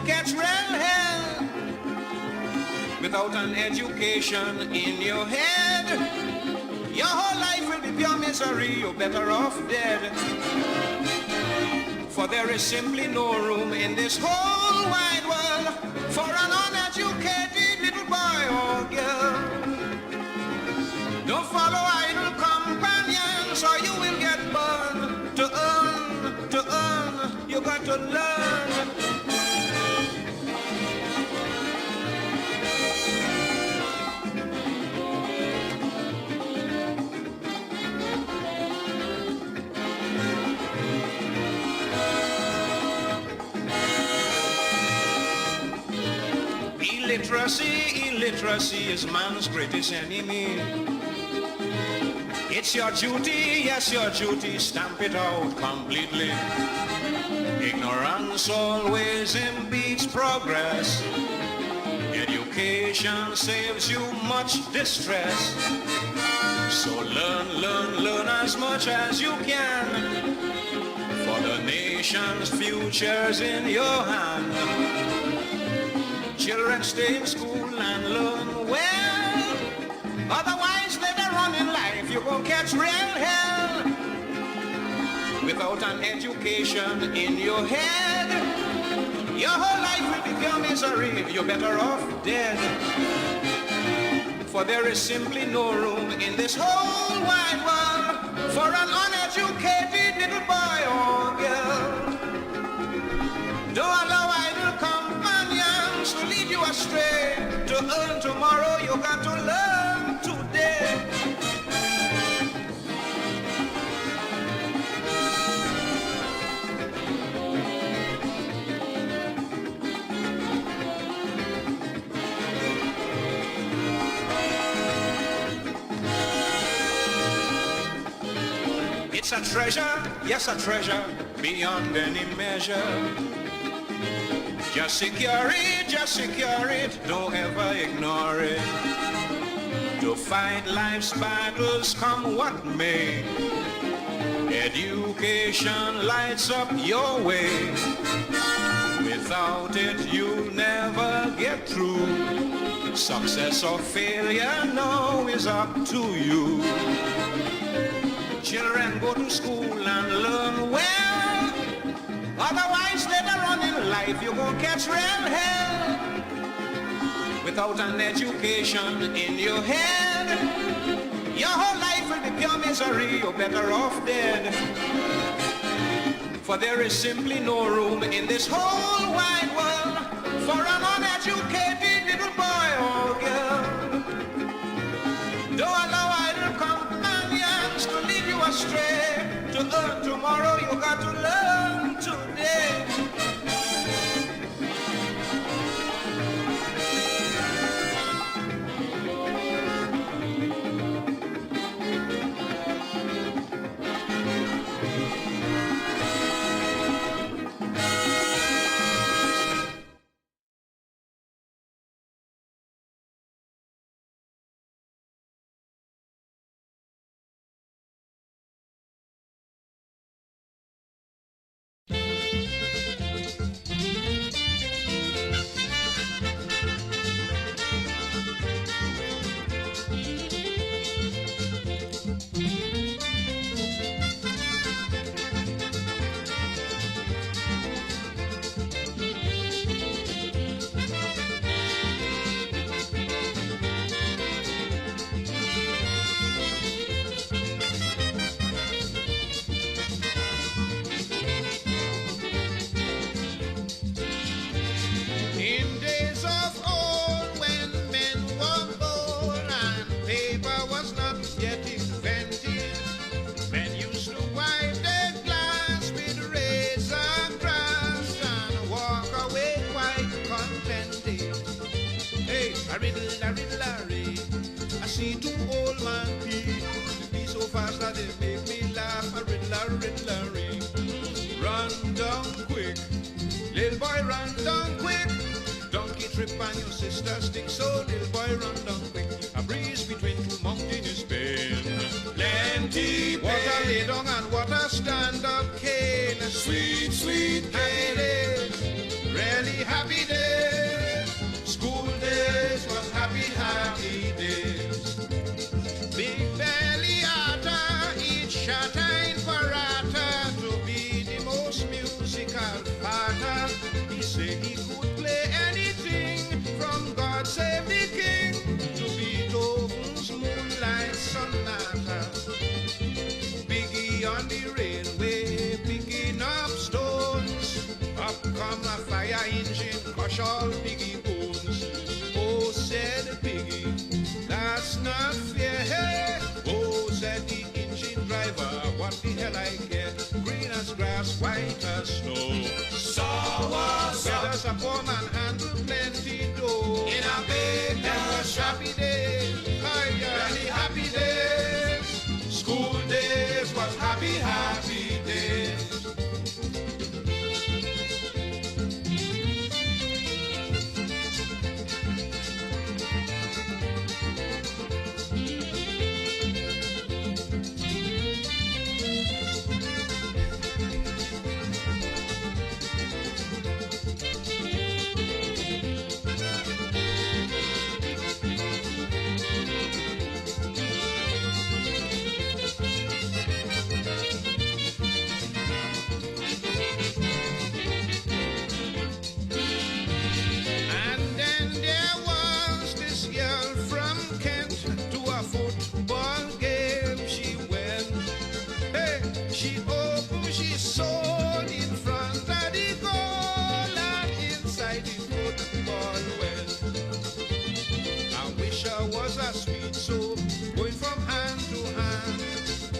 catch real hell. Without an education in your head, your whole life will be pure misery. You're better off dead. For there is simply no room in this whole wide world for an uneducated little boy or girl. Don't follow idle companions or you will get burned. To earn, you got to learn. Illiteracy is man's greatest enemy. It's your duty, yes, your duty, stamp it out completely. Ignorance always impedes progress. Education saves you much distress. So learn as much as you can. For the nation's future's in your hand. Children stay in school and learn well. Otherwise later on in life you gon' catch real hell. Without an education in your head, your whole life will be pure misery. You're better off dead. For there is simply no room in this whole wide world for an uneducated little boy or girl. Don't allow idle companions to lead you astray. To earn tomorrow, you got to learn today. It's a treasure, yes, a treasure beyond any measure. Just secure it, don't ever ignore it. To fight life's battles come what may. Education lights up your way. Without it you'll never get through. Success or failure now is up to you. Children go to school and learn well. Otherwise later on in life you gon' catch real hell. Without an education in your head, your whole life will be pure misery. You're better off dead. For there is simply no room in this whole wide world for an uneducated little boy or girl. Don't allow idle companions to lead you astray. To earn tomorrow you got to learn today. I see two old man Pete, be so fast that it make me laugh. A riddler ring, run down quick, little boy run down quick. Donkey trip on your sister stick, so little boy run down quick. A breeze between two mountains bend, plenty water lay down and water stand up cane. Sweet cane, really happy say he could play anything from God Save the King to Beethoven's Moonlight Sonata. Biggie on the railway picking up stones. Up come a fire engine, crush all Biggie bones. Oh, said Biggie, that's not fair. Hey. Oh, said the engine driver, what the hell I get? Green as grass, white as snow. Get us a poor man handle plenty dough. In a big house, happy days, really happy days. School days was happy, happy days.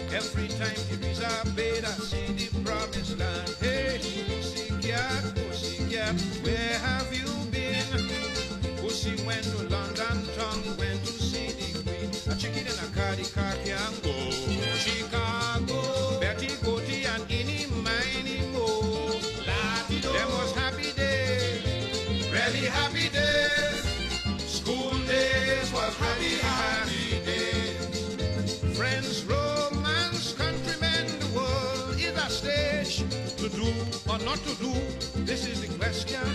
Every time Teresa bade, I see the promised land. Hey, pussycat, where have you been? Pussy went to London town, went to see the Queen. A chicken and a car, the car can go. Chicago, Betty Goatee and Innie Miney Mo. Them was happy days, really happy days. School days was happy, happy days. Friends, romance, countrymen, the world is a stage. To do or not to do, this is the question.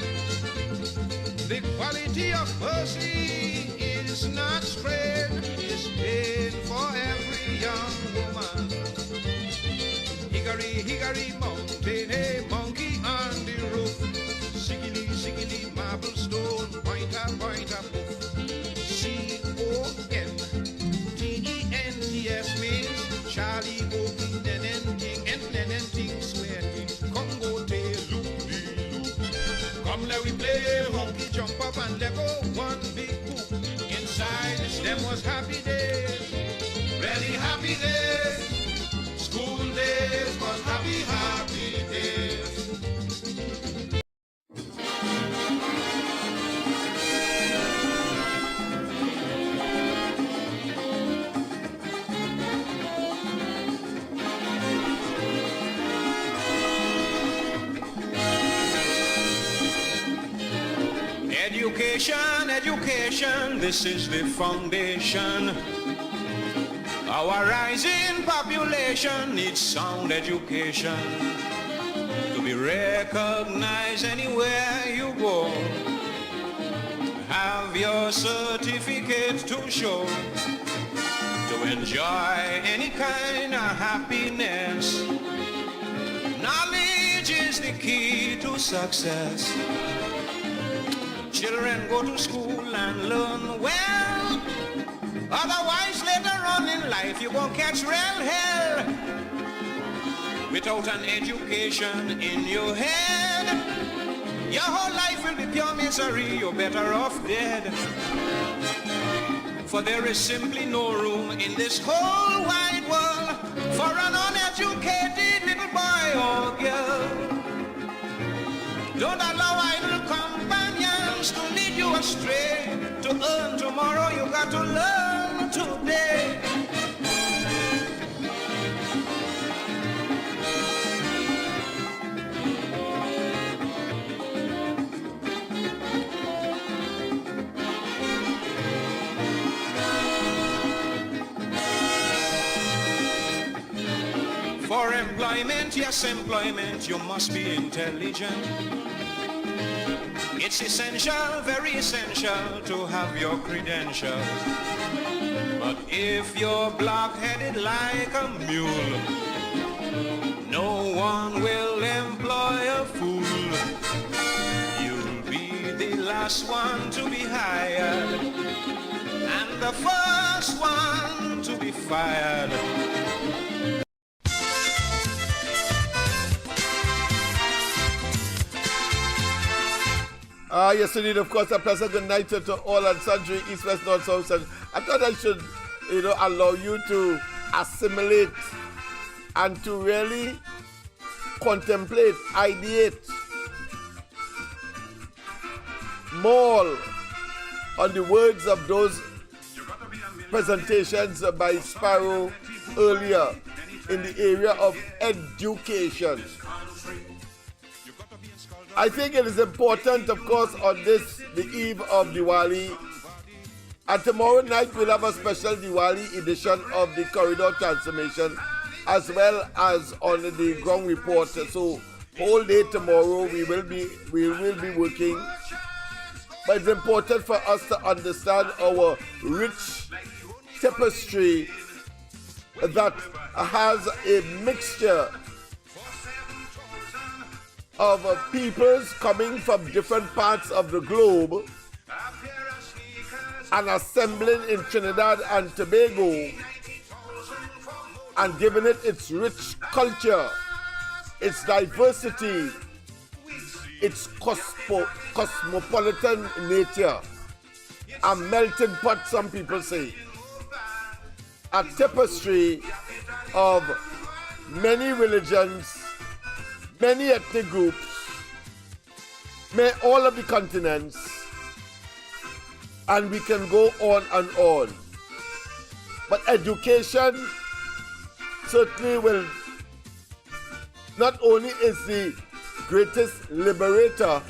The quality of mercy is not spread, it's paid for every young woman. Hickory, hickory, mountain, a monkey on the roof. Sickly, sickly, marble stone, pointer, pointer, poof. C-O-N-T-E-N-T-S means Charlie Oaken, and ting, sweaty, Congo tail, loop-de-loop. Come let we play, honky, jump up and let go, one big poop. Inside, them was happy days, really happy days. School days was happy, happy days. Education, education, this is the foundation. Our rising population needs sound education to be recognized anywhere you go. Have your certificate to show, to enjoy any kind of happiness. Knowledge is the key to success. Children go to school and learn well. Otherwise, later on in life, you won't catch real hell. Without an education in your head, your whole life will be pure misery. You're better off dead. For there is simply no room in this whole wide world for an uneducated little boy or girl. Don't allow idle companions to lead you astray. To earn tomorrow, you got to learn today. For employment, yes, employment, you must be intelligent. It's essential, very essential to have your credentials. But if you're block-headed like a mule, no one will employ a fool. You last one to be hired and the first one to be fired. Yes, indeed, of course, a pleasant good night to all and sundry, east, west, north, south, and I thought I should, allow you to assimilate and to really contemplate, ideate more on the words of those presentations by Sparrow earlier in the area of education. I think it is important, of course, on the eve of Diwali, and tomorrow night we'll have a special Diwali edition of the Corridor Transformation, as well as on the ground report. So, whole day tomorrow we will be working. But it's important for us to understand our rich tapestry that has a mixture of peoples coming from different parts of the globe and assembling in Trinidad and Tobago and giving it its rich culture, its diversity, its cosmopolitan nature, a melting pot, some people say, a tapestry of many religions, many ethnic groups, all of the continents, and we can go on and on. But education certainly will, not only is the greatest liberator,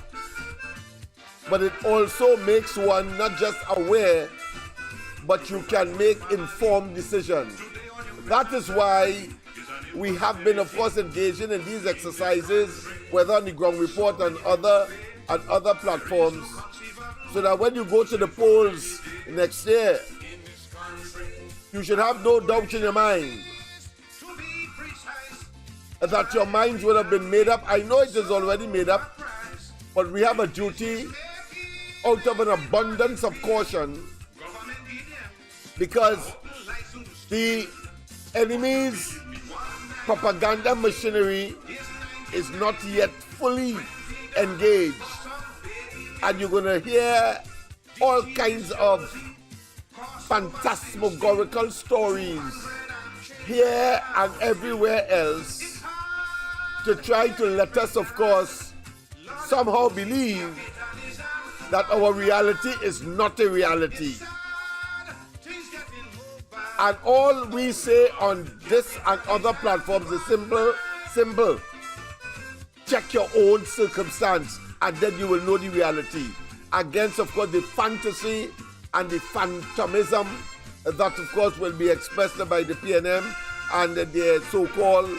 but it also makes one not just aware, but you can make informed decisions. That is why we have been, of course, engaging in these exercises, whether on the ground report and other platforms, so that when you go to the polls next year, you should have no doubt in your mind that your minds would have been made up. I know it is already made up, but we have a duty out of an abundance of caution, because the enemy's propaganda machinery is not yet fully engaged, and you're going to hear all kinds of phantasmagorical stories here and everywhere else to try to let us, of course, somehow believe that our reality is not a reality. And all we say on this and other platforms is simple. Check your own circumstance, and then you will know the reality. Against, of course, the fantasy and the phantomism that, of course, will be expressed by the PNM and their so-called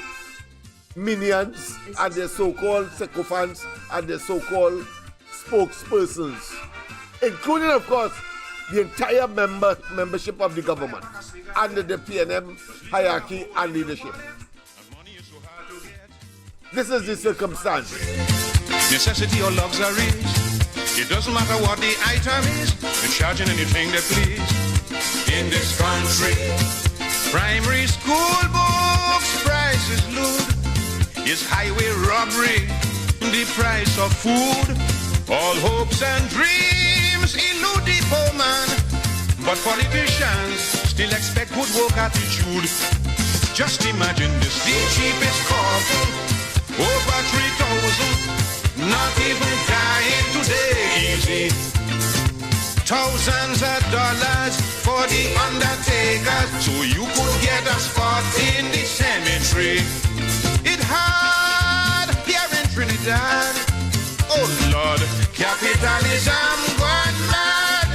minions and their so-called sycophants and their so-called spokespersons, including, of course, the entire membership of the government under the PNM hierarchy and leadership. This is the circumstance. Necessity or luxury, it doesn't matter what the item is, they're charging anything they please. In this country, primary school books prices loot, is highway robbery, the price of food, all hopes and dreams elude the poor man, but politicians still expect good work attitude. Just imagine this, the cheapest coffee, over 3,000, not even dying today easy. Thousands of dollars for the undertakers, so you could get a spot in the cemetery. It hard here in Trinidad. Oh Lord, capitalism gone mad.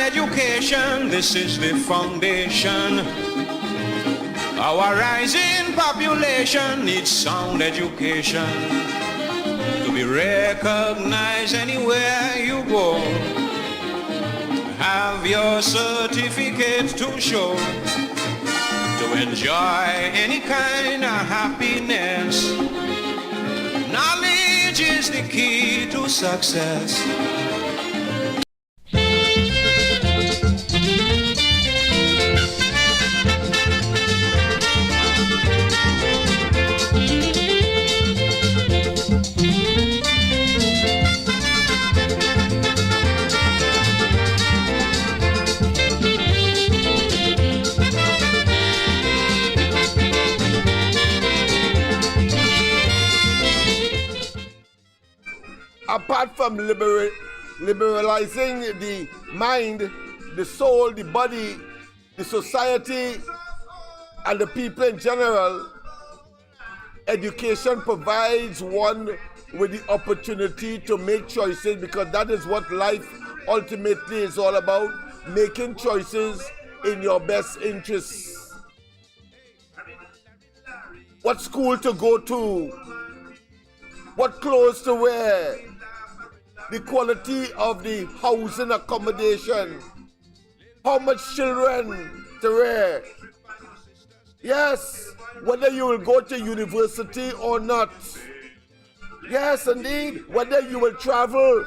Education, this is the foundation. Our rising population needs sound education to be recognized anywhere you go. Have your certificate to show, to enjoy any kind of happiness. Knowledge is the key to success. Apart from liberalizing the mind, the soul, the body, the society, and the people in general, education provides one with the opportunity to make choices, because that is what life ultimately is all about, making choices in your best interests. What school to go to, what clothes to wear, the quality of the housing accommodation, how much children to rear. Yes, whether you will go to university or not. Yes, indeed, whether you will travel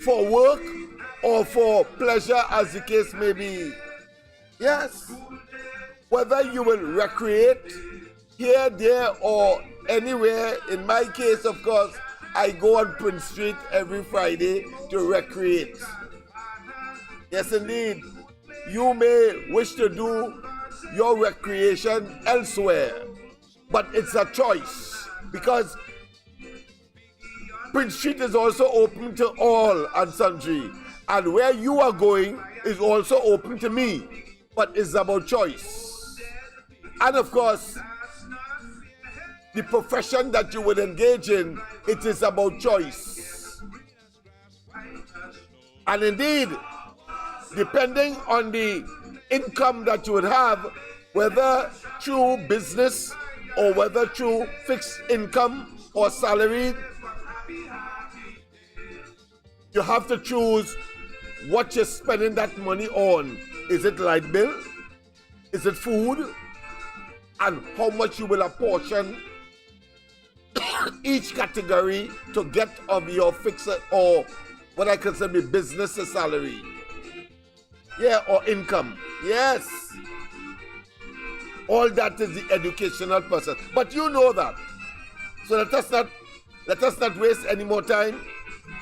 for work or for pleasure, as the case may be. Yes, whether you will recreate here, there, or anywhere. In my case, of course, I go on Prince Street every Friday to recreate. Yes, indeed. You may wish to do your recreation elsewhere, but it's a choice, because Prince Street is also open to all and sundry, and where you are going is also open to me, but it's about choice. And of course, the profession that you would engage in, it is about choice. And indeed, depending on the income that you would have, whether through business or whether through fixed income or salary, you have to choose what you're spending that money on. Is it light bill? Is it food? And how much you will apportion each category to get of your fixed, or what I consider business salary. Yeah, or income. Yes. All that is the educational process. But you know that. So let us not waste any more time,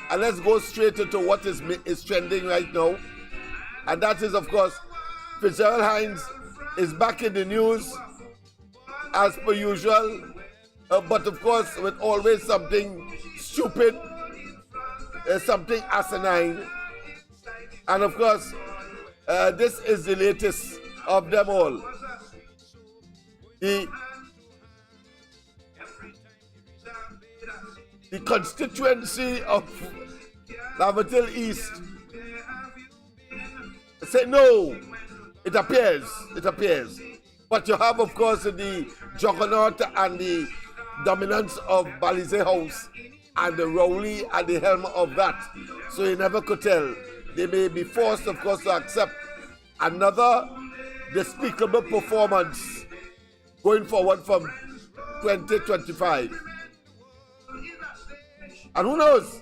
and let's go straight into what is trending right now. And that is, of course, Fitzgerald Hines is back in the news as per usual. But of course, with always something stupid, something asinine. And of course, this is the latest of them all. The constituency of Lavatil East say no. It appears. But you have, of course, the juggernaut and the dominance of Balize House and the Rowley at the helm of that. So you never could tell. They may be forced, of course, to accept another despicable performance going forward from 2025. And who knows?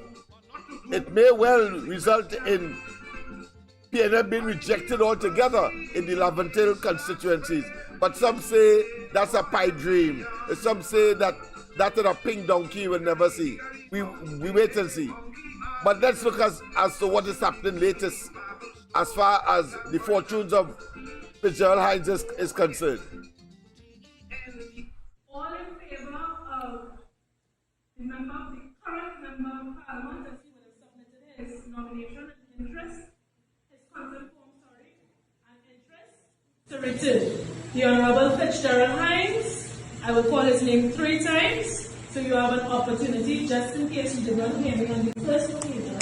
It may well result in PNM being rejected altogether in the Lavantil constituencies. But some say that's a pipe dream. Some say that a pink donkey will never see. We wait and see. But let's look as to what is happening latest as far as the fortunes of Fitzgerald Hines is concerned. All in favor of the current member of Parliament, as he would have submitted his nomination and interest, his consent form, and interest to return. The Honorable Fitzgerald Hines, I will call his name 3 times, so you have an opportunity, just in case you did not hear me on the first occasion.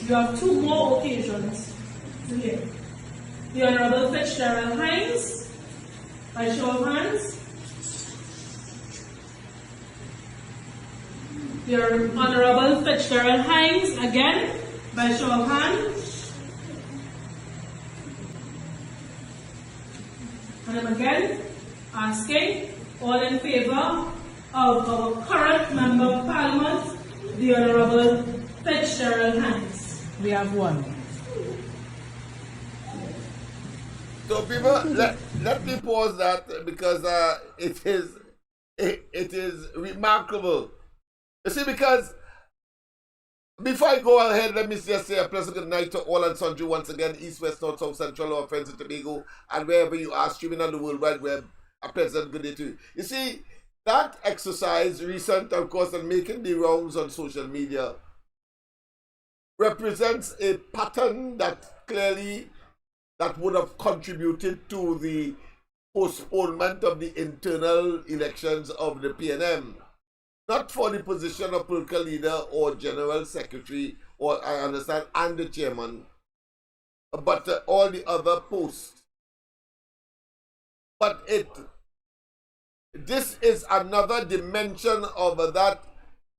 You have 2 more occasions to hear. The Honorable Fitzgerald Hines, By show of hands. Your Honorable Fitzgerald Hines, again, by show of hands. And I'm again asking all in favor of our current Member of Parliament, the Honorable Fitzgerald Hines. We have one. So people, let me pause that because it is remarkable. You see, because before I go ahead, let me just say a pleasant good night to all and sundry once again, East, West, North, South, Central, our friends in Tobago, and wherever you are streaming on the World Wide Web. A pleasant good day to you. You see, that exercise, recent, of course, and making the rounds on social media, represents a pattern that clearly that would have contributed to the postponement of the internal elections of the PNM. Not for the position of political leader or general secretary, or I understand, and the chairman, but all the other posts. But this is another dimension of that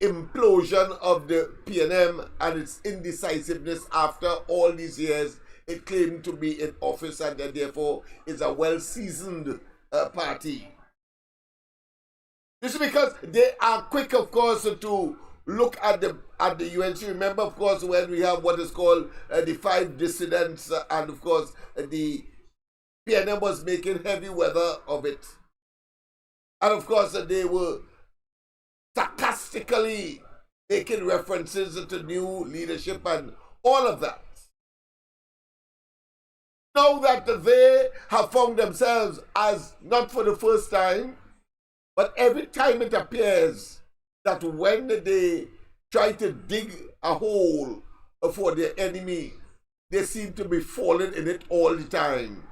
implosion of the PNM and its indecisiveness after all these years it claimed to be in office, and therefore is a well-seasoned party. This is because they are quick, of course, to look at the UNC. Remember, of course, when we have what is called the 5 dissidents, and of course the PNM was making heavy weather of it. And of course they were sarcastically making references to new leadership and all of that. Now that they have found themselves, as not for the first time, but every time it appears that when they try to dig a hole for their enemy, they seem to be falling in it all the time.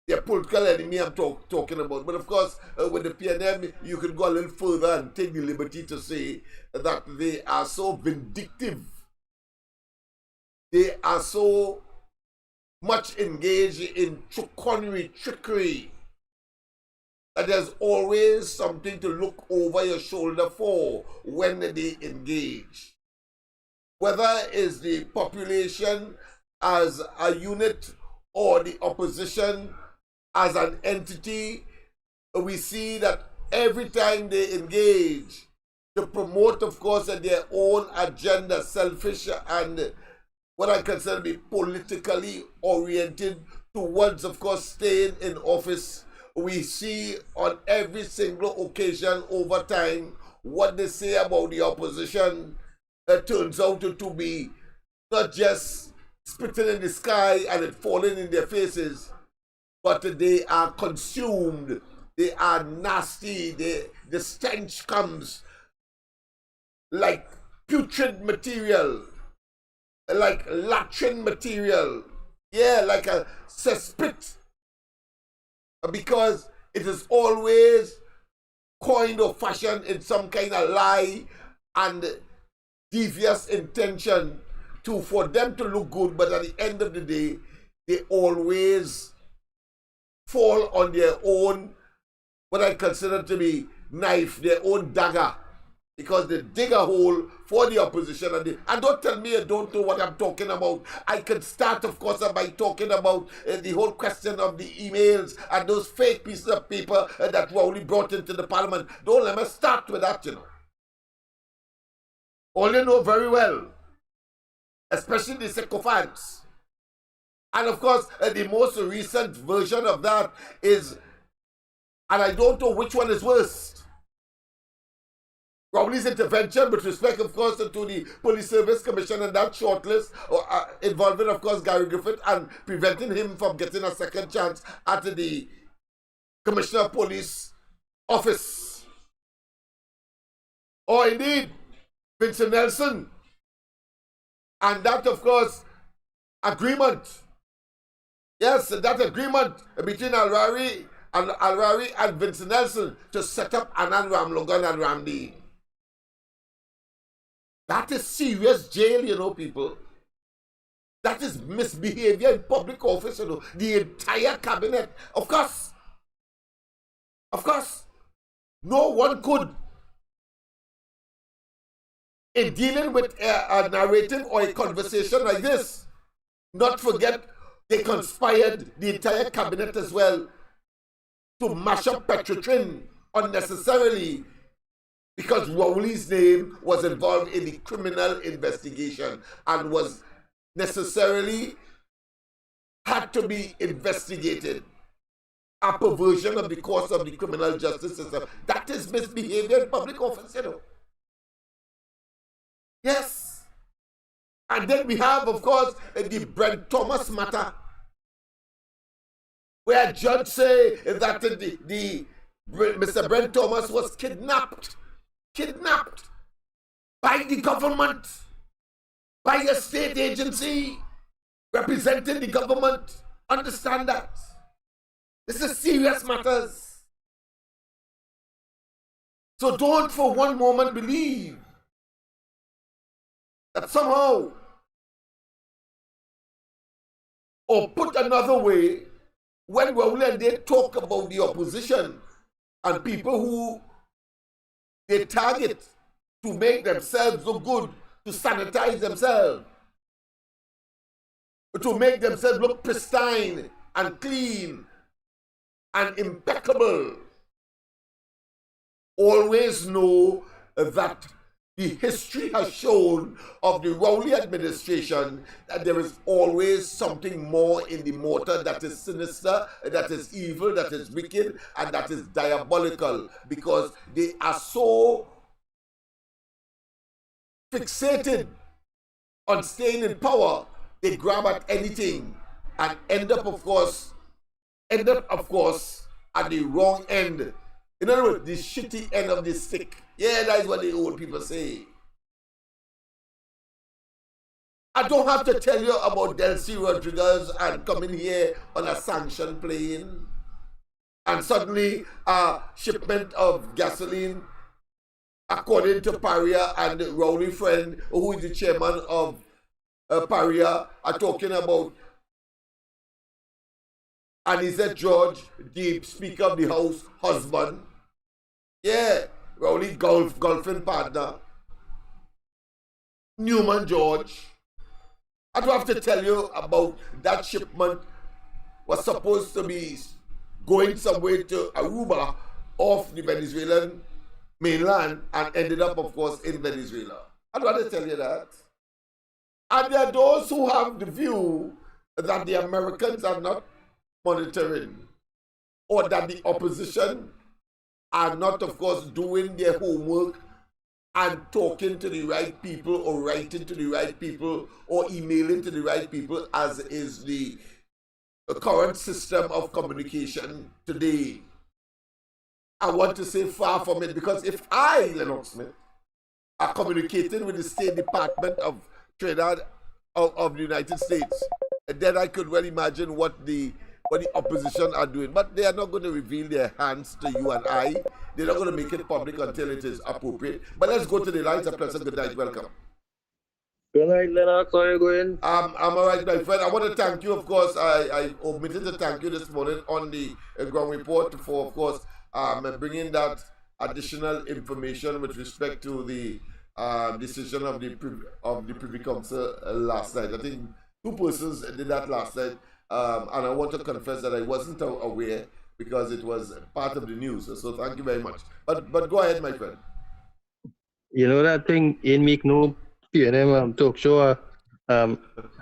Their political enemy I'm talking about. But of course, with the PNM, you can go a little further and take the liberty to say that they are so vindictive. They are so much engaged in trickery, that there's always something to look over your shoulder for when they engage. Whether it's the population as a unit or the opposition as an entity, we see that every time they engage to promote, of course, their own agenda, selfish and what I consider to be politically oriented towards, of course, staying in office, we see on every single occasion over time what they say about the opposition turns out to be not just spitting in the sky and it falling in their faces, but they are consumed, they are nasty, the stench comes like putrid material, like latrine material, yeah, like a cesspit, because it is always coined or fashioned in some kind of lie and devious intention for them to look good, but at the end of the day, they always fall on their own, what I consider to be knife, their own dagger, because they dig a hole for the opposition. And don't tell me I don't know what I'm talking about. I can start, of course, by talking about the whole question of the emails and those fake pieces of paper that were only brought into the parliament. Don't let me start with that, you know. All you know very well, especially the sycophants. And of course, the most recent version of that is, and I don't know which one is worst, Rowley's intervention with respect, of course, to the Police Service Commission and that shortlist involving, of course, Gary Griffith and preventing him from getting a second chance at the Commissioner of Police office. Or indeed, Vincent Nelson and that, of course, agreement. Yes, that agreement between Al-Rari and Vincent Nelson to set up Anand Ramlogan and Ramdi. That is serious jail, you know, people. That is misbehavior in public office, you know. The entire cabinet, of course, Of course, no one could, in dealing with a narrative or a conversation like this, not forget they conspired the entire cabinet as well to mash up Petrotrin unnecessarily because Rowley's name was involved in the criminal investigation and was necessarily had to be investigated. A perversion of the course of the criminal justice system. That is misbehavior in public office, you know. Yes. And then we have, of course, the Brent Thomas matter, where a judge say that Mr. Brent Thomas was kidnapped by the government, by a state agency representing the government. Understand that. This is serious matters. So don't for one moment believe that somehow, or put another way, when Rowley and they talk about the opposition and people who they target to make themselves look good, to sanitize themselves, to make themselves look pristine and clean and impeccable, always know that the history has shown of the Rowley administration that there is always something more in the mortar that is sinister, that is evil, that is wicked, and that is diabolical, because they are so fixated on staying in power, they grab at anything and end up, of course, at the wrong end. In other words, the shitty end of the stick. Yeah, that's what the old people say. I don't have to tell you about Delcy Rodriguez and coming here on a sanctioned plane and suddenly a shipment of gasoline, according to Paria and Rowley friend, who is the chairman of Paria, are talking about. And he said George, the Speaker of the House, husband. Yeah, Rowley golfing partner. Newman George. I don't have to tell you about that shipment was supposed to be going somewhere to Aruba off the Venezuelan mainland and ended up, of course, in Venezuela. I don't have to tell you that. And there are those who have the view that the Americans are not monitoring, or that the opposition are not, of course, doing their homework and talking to the right people, or writing to the right people, or emailing to the right people, as is the current system of communication today. I want to say far from it, because if I, Lennox Smith, are communicating with the State Department of Trinidad of the United States, then I could well imagine what the opposition are doing. But they are not going to reveal their hands to you and I. They're not going to make it public until it is appropriate. But let's go to the lines. A pleasant good night. Welcome. Good night, Lennox. How are you going? I'm all right, my friend. I want to thank you, of course. I omitted to thank you this morning on the ground report for, of course, bringing that additional information with respect to the decision of the Privy Council last night. I think 2 persons did that last night. And I want to confess that I wasn't aware, because it was part of the news. So thank you very much. But go ahead, my friend. You know that thing in make no PNM talk show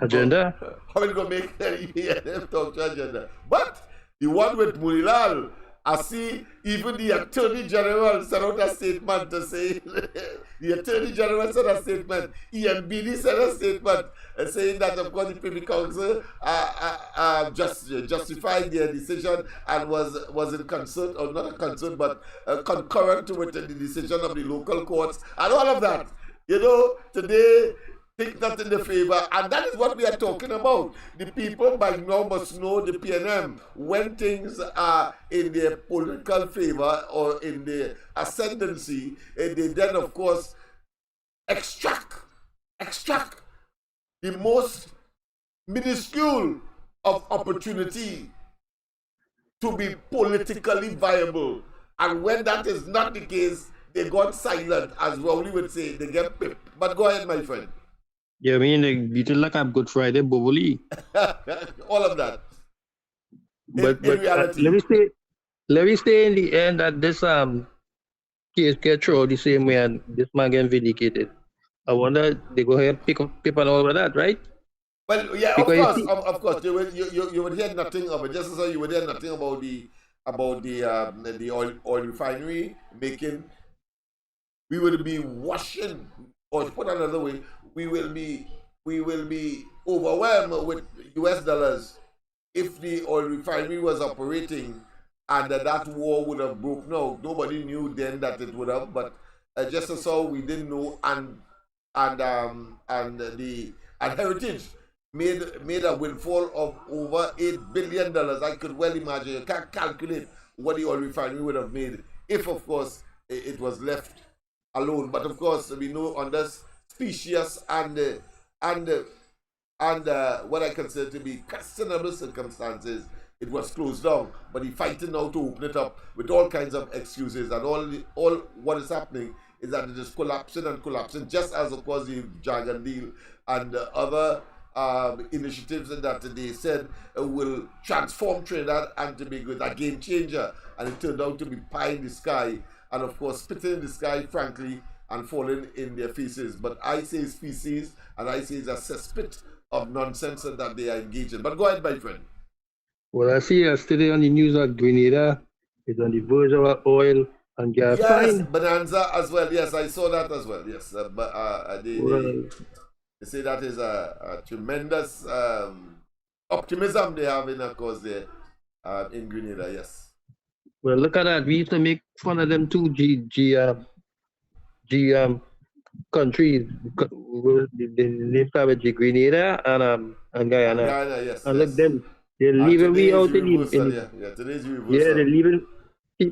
agenda? How are you going to make any PNM talk show agenda? But the one with Mulilal, I see even the Attorney General sent out a statement to say, the Attorney General sent a statement, EMBD sent a statement saying that, of course, the Privy Council justified their decision and was in concern, or not a concern, but concurrent with the decision of the local courts and all of that. You know, today, think not in the favor, and that is what we are talking about. The people by now must know, the PNM, when things are in their political favor or in their ascendancy, and they then, of course, extract the most minuscule of opportunity to be politically viable. And when that is not the case, they got silent, as Rowley would say, they get pipped. But go ahead, my friend. Yeah, I mean, like, beat it like a Good Friday, Boboli. All of that. But In reality. let me say in the end that this case get through the same way and this man get vindicated. I wonder they go ahead and pick up people all over that, right? Well, yeah, Because you see, of course, you would hear nothing of it. Just as how you would hear nothing about the oil refinery making. We will be washing, or to put another way, we will be overwhelmed with US dollars if the oil refinery was operating and that war would have broken out. Nobody knew then that it would have, but just as how we didn't know, and Heritage made a windfall of over $8 billion. I could well imagine. You can't calculate what the oil refinery would have made if, of course, it was left alone. But of course, we know under specious and what I consider to be questionable circumstances, it was closed down. But he's fighting now to open it up with all kinds of excuses, and all what is happening is that it is collapsing and collapsing, just as of course the Dragon deal and other initiatives that they said will transform Trinidad and Tobago, a game changer, and it turned out to be pie in the sky, and of course spitting in the sky, frankly, and falling in their faces. But I say it's feces, and I say it's a cesspit of nonsense that they are engaged in. But go ahead, my friend. well, I see yesterday on the news that Grenada is on the verge of oil and gas Yes, fine. Bonanza as well. Yes, I saw that as well. Yes, but Well, they say that is a tremendous optimism they have in, of course, there in Grenada. Yes. well, look at that. We used to make fun of them two countries. The name start with G, Grenada and Guyana. Guyana, yes. And look yes. them, they're And leaving today we is out in reversal, the yeah, today's reversal. yeah, they're leaving.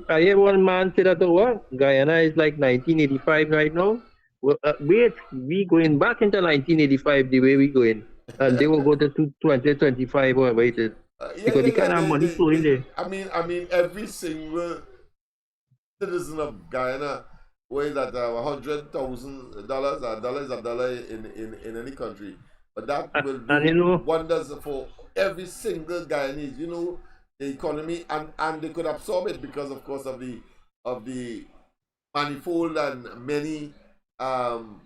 I hear one man say that, what? Guyana is like 1985 right now. Well, wait, we going back into 1985 the way we going. And they will go to 2025 or wait it. Because the kind of money flowing there. I mean, every single citizen of Guyana weighs at $100,000 or dollars a dollar in any country. But that will do wonders for every single Guyanese. You know, the economy, and they could absorb it because, of course, of the manifold and many and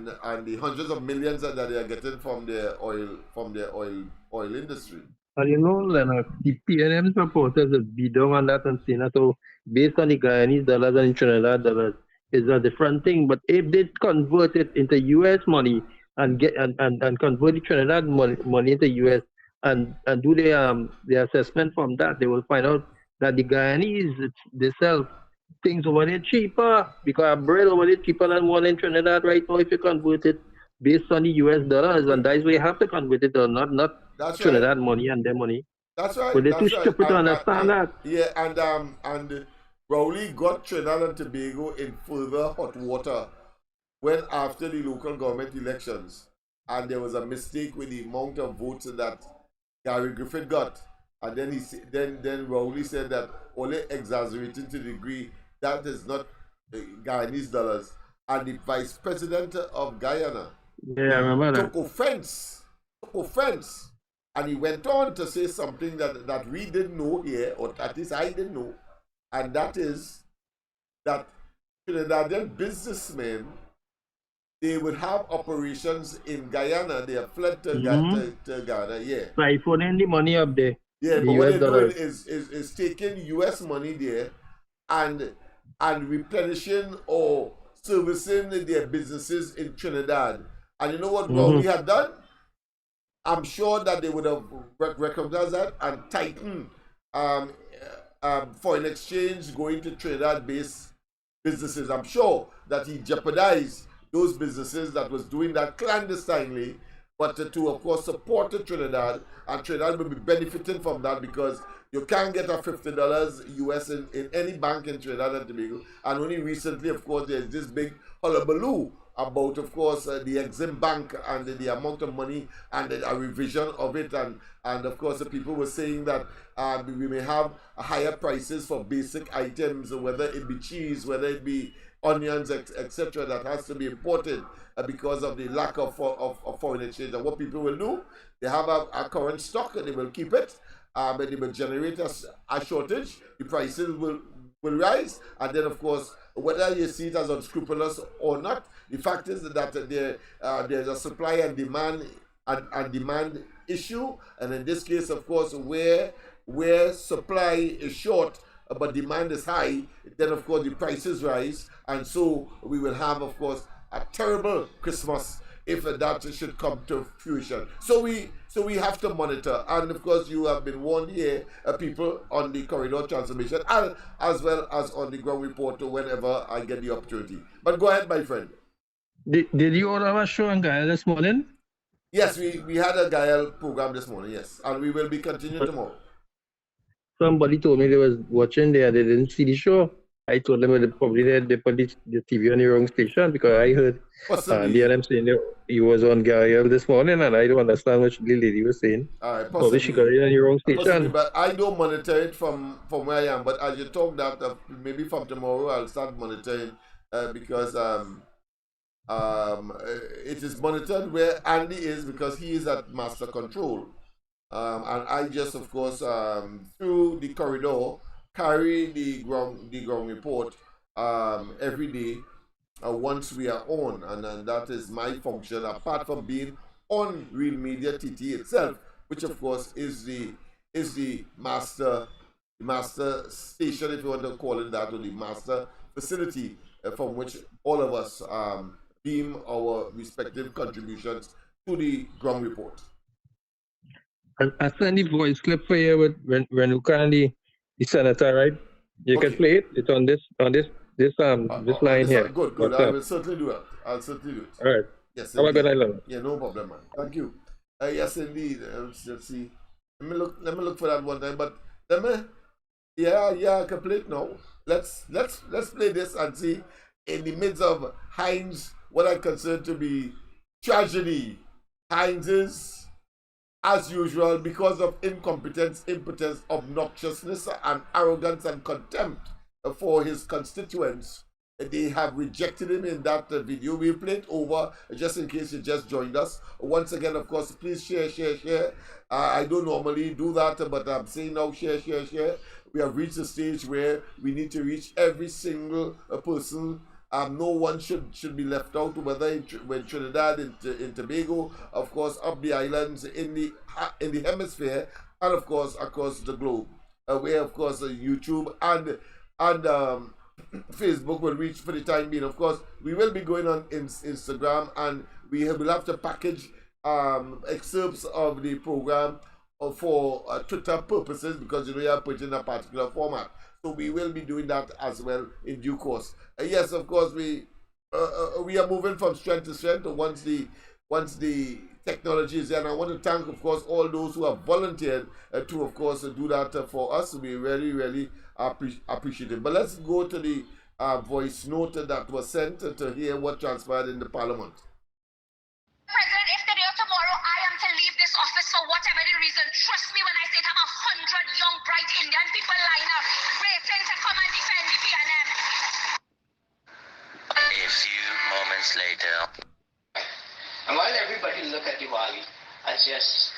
the hundreds of millions that they are getting from their oil industry. And you know, Lennox, the PNM supporters have beat down on that and saying that, so based on the Guyanese dollars and the Trinidad dollars, is a different thing. But if they convert it into US money and get and convert the Trinidad money into US and do the assessment from that, they will find out that the Guyanese, they sell things over there cheaper, because bread over there cheaper than one in Trinidad right now if you convert it based on the US dollars, and that's why you have to convert it, or not That's Trinidad right. money and their money. That's right. But they're too That's stupid right. to understand that. Yeah, and Rowley got Trinidad and Tobago in further hot water when after the local government elections, and there was a mistake with the amount of votes that Gary Griffith got, and then then Rowley said that only exaggerating to the degree that is not Guyanese dollars, and the vice president of Guyana Yeah, I remember that. took offense, and he went on to say something that we didn't know here, or at least I didn't know, and that is that Trinidadian businessmen, they would have operations in Guyana. They have fled to Guyana, yeah. Siphoning the money up there. Yeah, the but what US they're dollars. doing is taking US money there and replenishing or servicing their businesses in Trinidad. And you know what Rowley had done? I'm sure that they would have recognized that and tightened foreign exchange going to Trinidad-based businesses. I'm sure that he jeopardized those businesses that was doing that clandestinely, but to of course support Trinidad, and Trinidad will be benefiting from that, because you can't get a $50 US in any bank in Trinidad and Tobago. And only recently, of course, there's this big hullabaloo about, of course, the Exim Bank and the amount of money and a revision of it. And of course, the people were saying that we may have higher prices for basic items, whether it be cheese, whether it be onions, etc., that has to be imported because of the lack of foreign exchange. And what people will do, they have a current stock and they will keep it, and they will generate a shortage. The prices will rise, and then of course, whether you see it as unscrupulous or not, the fact is that there's a supply and demand issue, and in this case, of course, where supply is short but demand is high, then of course the prices rise, and so we will have, of course, a terrible Christmas if that should come to fruition. So we have to monitor, and of course you have been warned here, people on the corridor transformation, and as well as on the ground report whenever I get the opportunity. But go ahead, my friend. Did you all have a show on Gaia this morning? Yes, we had a Gaia program this morning, yes, and we will be continuing tomorrow. Somebody told me they was watching there, they didn't see the show. I told them they probably they put the TV on the wrong station, because I heard them saying he was on Gaia this morning, and I don't understand what the lady was saying. Probably she got it on the wrong station. Possibly, but I don't monitor it from where I am. But as you talk that, maybe from tomorrow I'll start monitoring because it is monitored where Andy is, because he is at master control. And I just, of course, through the corridor, carry the ground report every day once we are on, and that is my function, apart from being on Real Media TT itself, which of course is the master station, if you want to call it that, or the master facility from which all of us beam our respective contributions to the ground report. I send the voice clip for you with Renuka and the senator, right? You can play it. It's on this line here. Good. I will certainly do it. I'll certainly do it. All right. Yes. Have a good night, yeah, no problem, man. Thank you. Yes, indeed. Let's see. Let me look for that one time. But I can play it now. Let's play this and see, in the midst of Heinz, what I consider to be tragedy. Heinz is, as usual, because of incompetence, impotence, obnoxiousness, and arrogance and contempt for his constituents, they have rejected him in that video. We played it over just in case you just joined us. Once again, of course, please share. I don't normally do that, but I'm saying now, share. We have reached a stage where we need to reach every single person. No one should be left out, whether when Trinidad, in Tobago, of course, up the islands, in the hemisphere, and of course across the globe, where of course YouTube and Facebook will reach for the time being. Of course, we will be going on Instagram, and we will have to package excerpts of the program for Twitter purposes, because you have put in a particular format. So we will be doing that as well in due course. Yes, of course, we are moving from strength to strength once the technology is there. And I want to thank, of course, all those who have volunteered to, of course, do that for us. We really appreciate it. But let's go to the voice note that was sent to hear what transpired in the Parliament. President, if today or tomorrow I am to leave this office for whatever the reason, trust me when I say that 100 young, bright Indian people line up, waiting to come and defend the PNM. A few moments later. And while everybody look at Diwali as just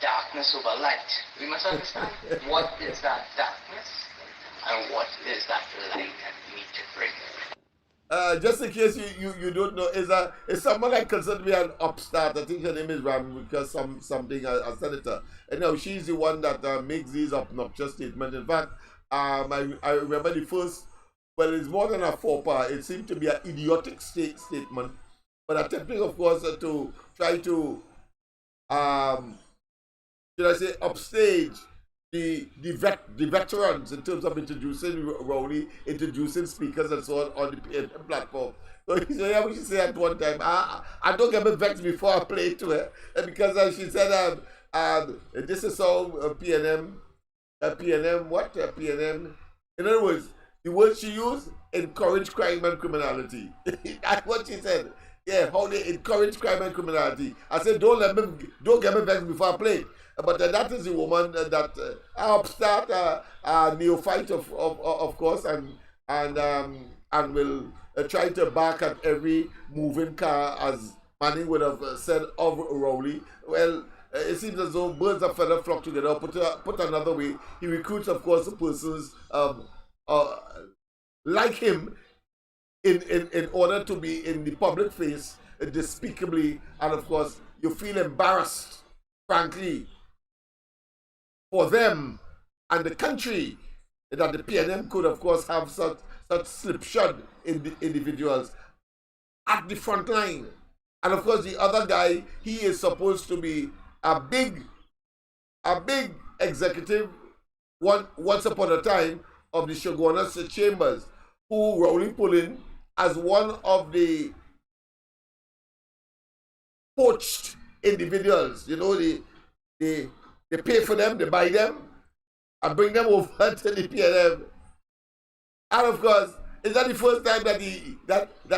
darkness over light, we must understand what is that darkness and what is that light that we need to bring. Just in case you don't know, is someone I consider to be an upstart. I think her name is Ram, because something a senator. And now she's the one that makes these obnoxious statements. In fact, I remember the first. Well, it's more than a faux pas. It seemed to be an idiotic statement, but attempting, of course, to try to, should I say, upstage the veterans in terms of introducing Rowley, introducing speakers and so on the PNM platform. So we should say at one time, I don't get me vexed before I play it to her, because she said, this is how PNM, in other words, The word she used, encourage crime and criminality. That's what she said. Yeah, how they encourage crime and criminality. I said, don't get me vexed before I play. But that is the woman that upstart, neophyte of course, and will try to bark at every moving car, as Manning would have said of Rowley. Well, it seems as though birds of feather flock together. Put another way, he recruits, of course, persons like him in order to be in the public face despicably, and of course you feel embarrassed, frankly, for them and the country that the PNM could, of course, have such slipshod individuals at the front line. And of course, the other guy, he is supposed to be a big executive once upon a time of the Shogunas chambers, who Rowley put in as one of the poached individuals. You know, they pay for them, they buy them, and bring them over to the PNM. And of course, it's not the first time that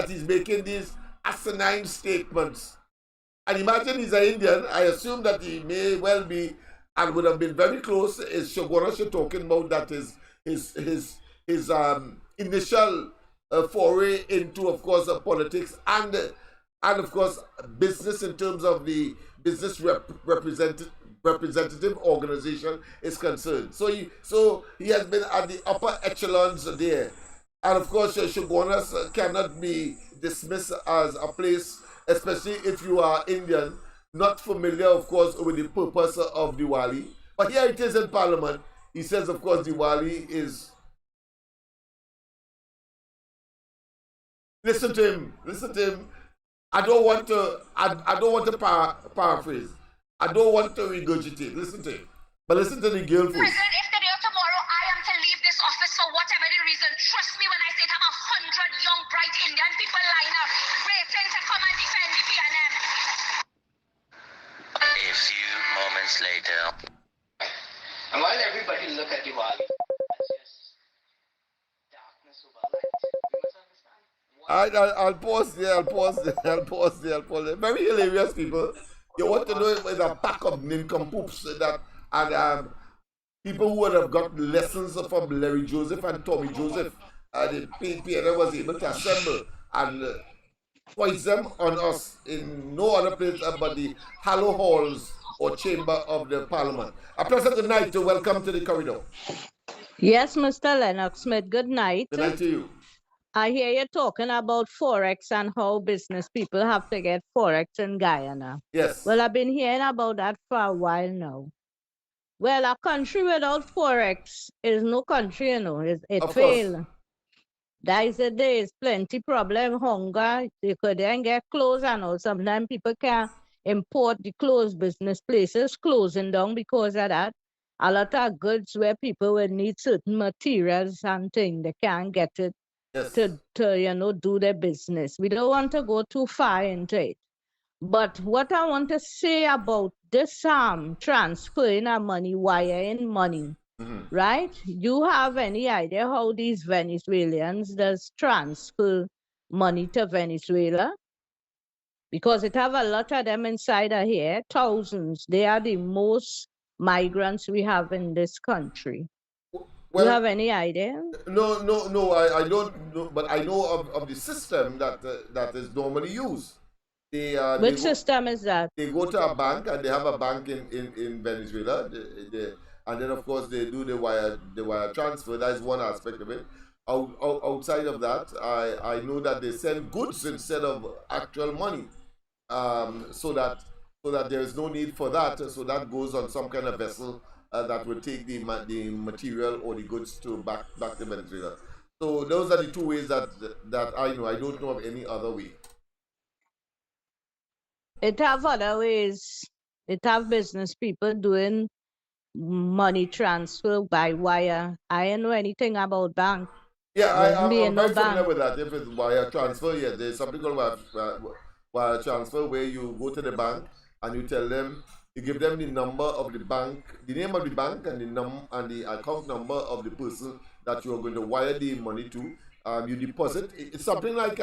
he's making these asinine statements. And imagine he's an Indian. I assume that he may well be and would have been very close. Is Shogora you're talking about that is his initial foray into, of course, politics and of course business in terms of the business representative organization is concerned. So he has been at the upper echelons there. And of course, Shogunas cannot be dismissed as a place, especially if you are Indian, not familiar, of course, with the purpose of Diwali. But here it is in Parliament. He says, of course, Diwali is... Listen to him. I don't want to paraphrase. I don't want to regurgitate. Listen to him. But listen to the girl first. President, if today or tomorrow I am to leave this office for whatever the reason, trust me when I say I'm 100 young, bright Indian people line up, waiting to come and defend the PNM. A few moments later. And while everybody look at Diwali as just darkness over light, we must understand. I'll pause there. Very hilarious people. You want to know with a pack of nincompoops and people who would have got lessons from Larry Joseph and Tommy Joseph. The PNM was able to assemble and voice them on us in no other place but the Hallow Halls or chamber of the Parliament. A pleasant good night to welcome to the corridor. Yes, Mr. Lennox Smith, good night. Good night to you. I hear you talking about Forex and how business people have to get Forex in Guyana. Yes. Well, I've been hearing about that for a while now. Well, a country without Forex is no country, you know. It failed. There is plenty problem, hunger. You couldn't get clothes and all. Sometimes people can't import the clothes, business places closing down because of that. A lot of goods where people will need certain materials and things, they can't get it. Yes. To do their business. We don't want to go too far into it. But what I want to say about this transferring of money, wiring money, right? You have any idea how these Venezuelans does transfer money to Venezuela? Because it have a lot of them inside of here, thousands. They are the most migrants we have in this country. Well, you have any idea? No, I don't know, but I know of the system that is normally used. Which system is that? They go to a bank, and they have a bank in Venezuela, and then of course they do the wire transfer. That is one aspect of it. Outside of that, I know that they send goods instead of actual money, so that there is no need for that. So that goes on some kind of vessel that will take the material or the goods to back to Venezuela. So those are the two ways that I know. I don't know of any other way. It have other ways. It have business people doing money transfer by wire. I don't know anything about bank. Yeah, I'm very familiar with that. If it's wire transfer, yeah, there's something called wire transfer where you go to the bank and you tell them, you give them the number of the bank, the name of the bank, and the account number of the person that you are going to wire the money to. You deposit. It's something like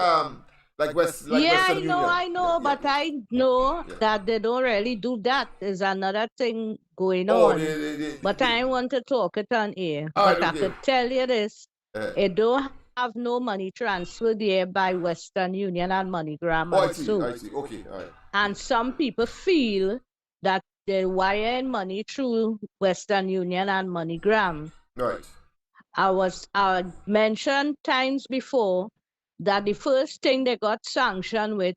Western Union. I know, but I know Yeah. that they don't really do that. There's another thing going Oh, on. But I want to talk it on air. All But right, I okay. could tell you this. Uh, It don't have no money transfer there by Western Union and MoneyGram oh, I and see. so. I see. Okay. All right. And some people feel that they're wiring money through Western Union and MoneyGram. Right. I mentioned times before that the first thing they got sanctioned with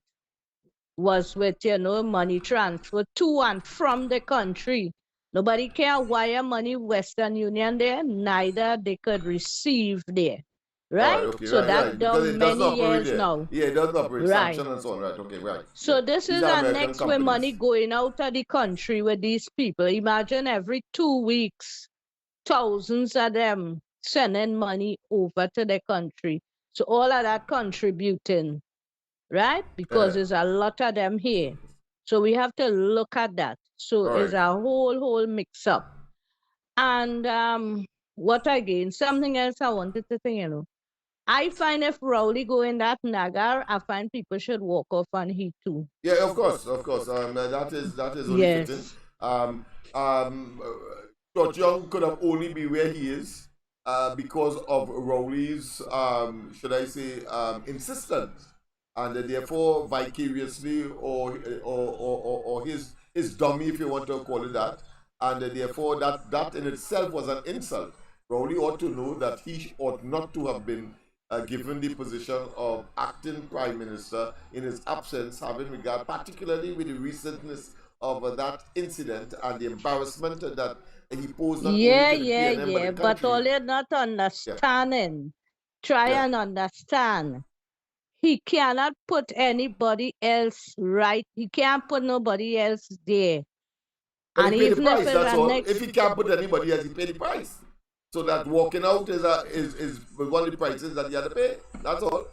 was with, money transfer to and from the country. Nobody can wire money Western Union there, neither they could receive there. Right? Okay, So right, that's right. Because done it doesn't many operate years there. now. Yeah, it doesn't operate Right. sanction and so on. Right. Okay, right. So Yeah. this These is are our American next way money companies. going out of the country with these people. Imagine every 2 weeks, thousands of them sending money over to the country. So all of that contributing, right? Because there's a lot of them here. So we have to look at that. So it's Right. a whole mix up. And what again? Something else I wanted to say, I find if Rowley go in that nagar, I find people should walk off on he too. Yeah, of course, of course. That is only fitting. Yes. George Young could have only be where he is because of Rowley's, should I say, insistence, and therefore vicariously or his dummy, if you want to call it that, and therefore that in itself was an insult. Rowley ought to know that he ought not to have been given the position of acting prime minister in his absence, having regard particularly with the recentness of that incident and the embarrassment that he posed not only to the PNM but the But country. all you're not understanding, try Yeah. and understand. He cannot put anybody else right. He can't put nobody else there. But And he paid the even if price, it's that's a all. next, If he can't put anybody else, he paid the price. So that walking out is one of the prices that he had to pay. That's all.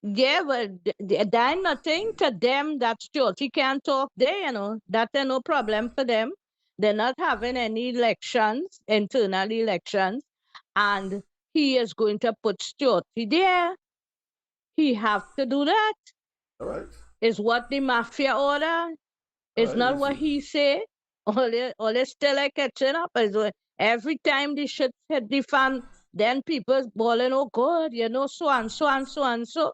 but they're nothing to them. That's true. He can't talk there, That's no problem for them. They're not having any elections, internal elections, and he is going to put Stuart there. He have to do that. All right. Is what the mafia order. It's Right, not let's what see. he say. All they still like catching up. Every time the shit hit the fan, then people's bawling, oh God, so and so and so and so.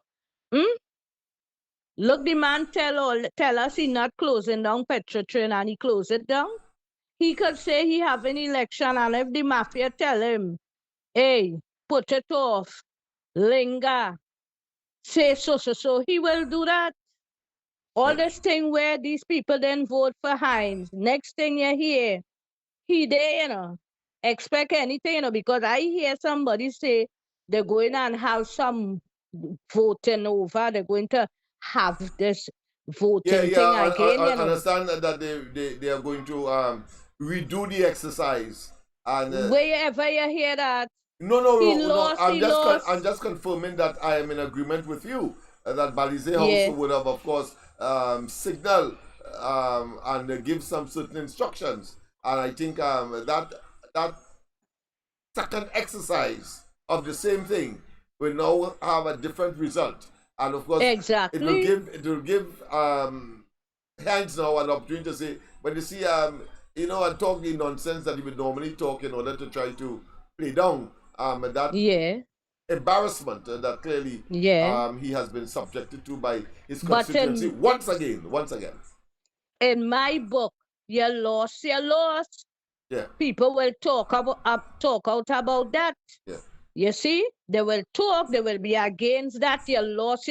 Look, the man tell us he not closing down Petro train and he close it down. He could say he have an election and if the mafia tell him, hey, put it off, linger, say so, he will do that. All this thing where these people then vote for Hines. Next thing you hear, he there, expect anything, because I hear somebody say they're going and have some voting over, they're going to have this voting thing again, I understand that they are going to redo the exercise. And wherever you hear that, no. lost. I'm just confirming that I am in agreement with you that Balize House Yeah. would have, of course, signal and give some certain instructions. And I think that second exercise of the same thing will now have a different result. And of course, Exactly. it will give hands now an opportunity to say, but you see, and talking nonsense that he would normally talk in order to try to play down that embarrassment that clearly he has been subjected to by his constituency once again. In my book, you lost. Yeah. People will talk out about that. Yeah. You see, they will talk, they will be against that. You lost.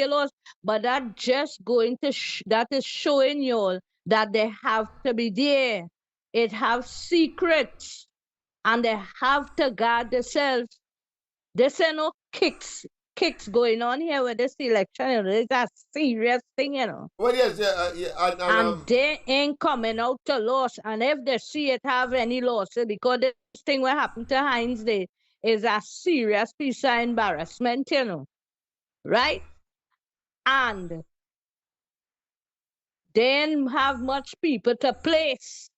But that just going to that is showing you all that they have to be there. It have secrets, and they have to guard themselves. There's no kicks going on here with this election. It's a serious thing, Well, yes, and they ain't coming out to loss. And if they see it have any losses, because this thing what happened to Heinz Day is a serious piece of embarrassment, right? And then have much people to place,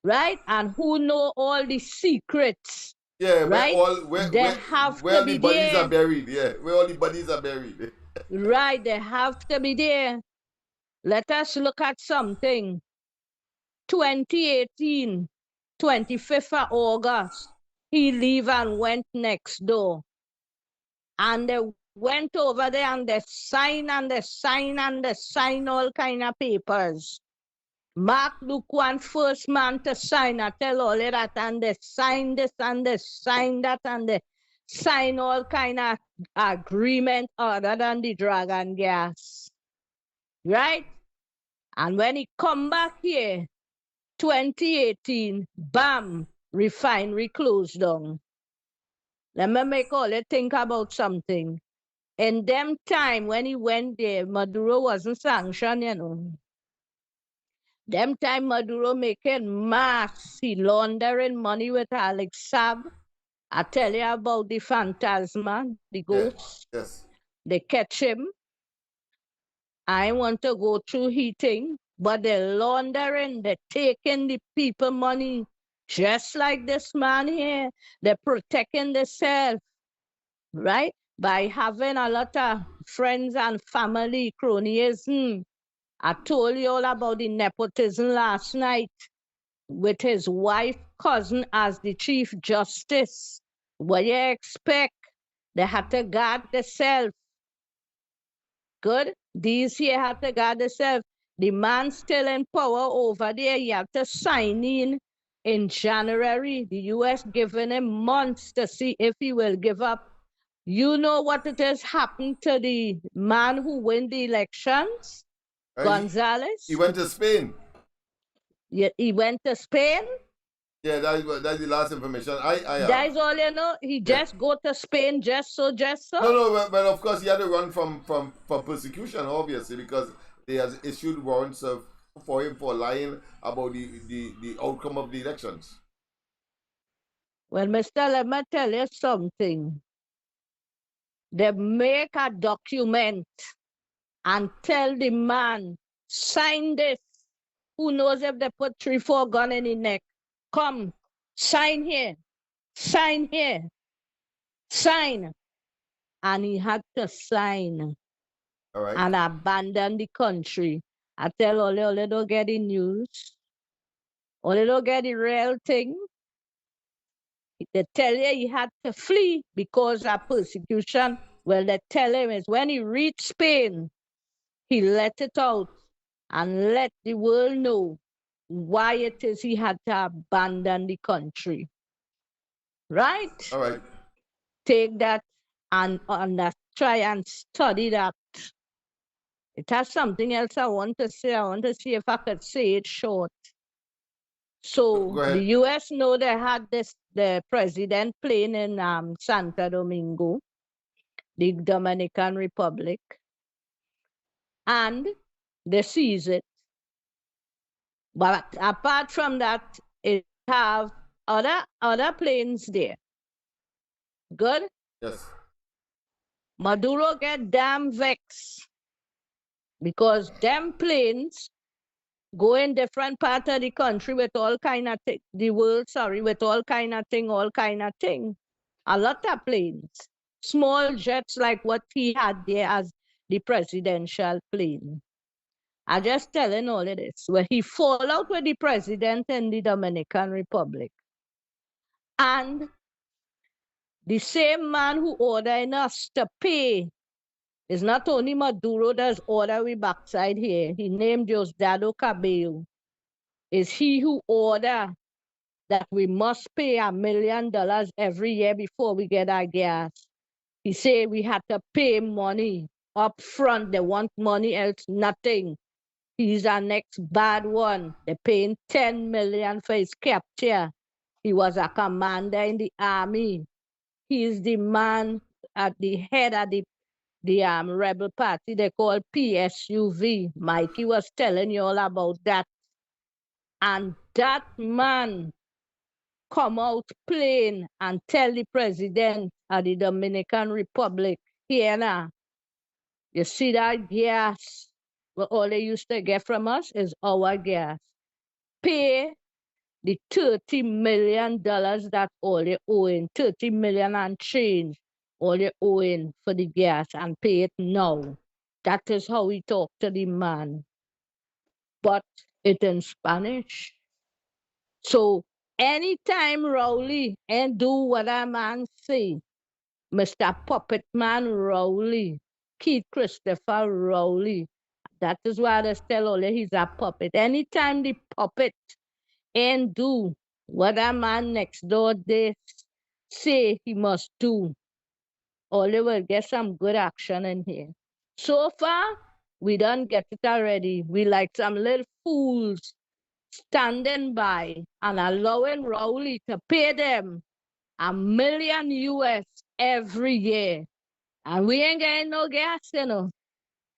right? And who know all the secrets. Yeah, right? They where have where to all the be bodies are there. buried. Yeah, where all the bodies are buried. Right, they have to be there. Let us look at something. 2018, 25th of August, he leave and went next door. And they went over there and they sign and they sign and they sign all kind of papers. Mark Luke one first man to sign. I tell all of that, and they sign this and they sign that and they sign all kind of agreement other than the dragon gas. Right? And when he come back here, 2018, bam, refinery closed down. Let me make all you think about something. In them time when he went there, Maduro wasn't sanctioned, you know. Them time Maduro making mass, he laundering money with Alex Saab. I tell you about the phantasma, the Yeah. ghost. Yes. They catch him. I want to go through heating, but they're laundering, they're taking the people money, just like this man here. They're protecting themselves, right? By having a lot of friends and family cronyism. I told you all about the nepotism last night with his wife, cousin as the Chief Justice. What you expect? They had to guard themselves. Good. These here have to guard themselves. The man still in power over there. You have to sign in January. The US giving him months to see if he will give up. You know what it has happened to the man who win the elections? Gonzalez. He went to Spain. Yeah, he went to Spain. Yeah, that's the last information I have. That's all you know. He just go to Spain just so. No, but of course he had to run from persecution, obviously, because they has issued warrants for him for lying about the outcome of the elections. Well, Mister, let me tell you something. They make a document and tell the man, sign this. Who knows if they put 3-4 gun in the neck? Come, sign here, sign here, sign. And he had to sign. All right. And abandon the country. I tell Ole don't get the news. Ole don't get the real thing. They tell you he had to flee because of persecution. Well, they tell him is when he reached Spain, he let it out and let the world know why it is he had to abandon the country. Right? All right. Take that and try and study that. It has something else I want to say. I want to see if I could say it short. So the US know they had the president playing in Santo Domingo, the Dominican Republic, and they seize it. But apart from that, it have other planes there. Good? Yes. Maduro get damn vexed because them planes go in different part of the country with all kind of the world, sorry, with all kind of thing. A lot of planes, small jets like what he had there as the presidential plane. I just telling all of this. When he fall out with the president in the Dominican Republic, and the same man who ordering us to pay is not only Maduro that's order we backside here. He named Diosdado Cabello. Is he who order that we must pay $1 million every year before we get our gas. He said we had to pay money up front. They want money else, nothing. He's our next bad one. They're paying $10 million for his capture. He was a commander in the army. He's the man at the head of the rebel party they call PSUV. Mikey was telling you all about that. And that man come out plain and tell the president of the Dominican Republic, here now, you see that gas, what all they used to get from us is our gas. Pay the $30 million that all they owing, 30 million and change, all they owing for the gas and pay it now. That is how we talk to the man. But it in Spanish. So anytime Rowley and do what a man say, Mr. Puppet Man Rowley, Keith Christopher Rowley, that is why they tell all he's a puppet. Anytime the puppet and do what a man next door they say he must do, all they will get some good action in here. So far, we don't get it already. We like some little fools standing by and allowing Rowley to pay them $1 million US every year. And we ain't getting no gas, you know.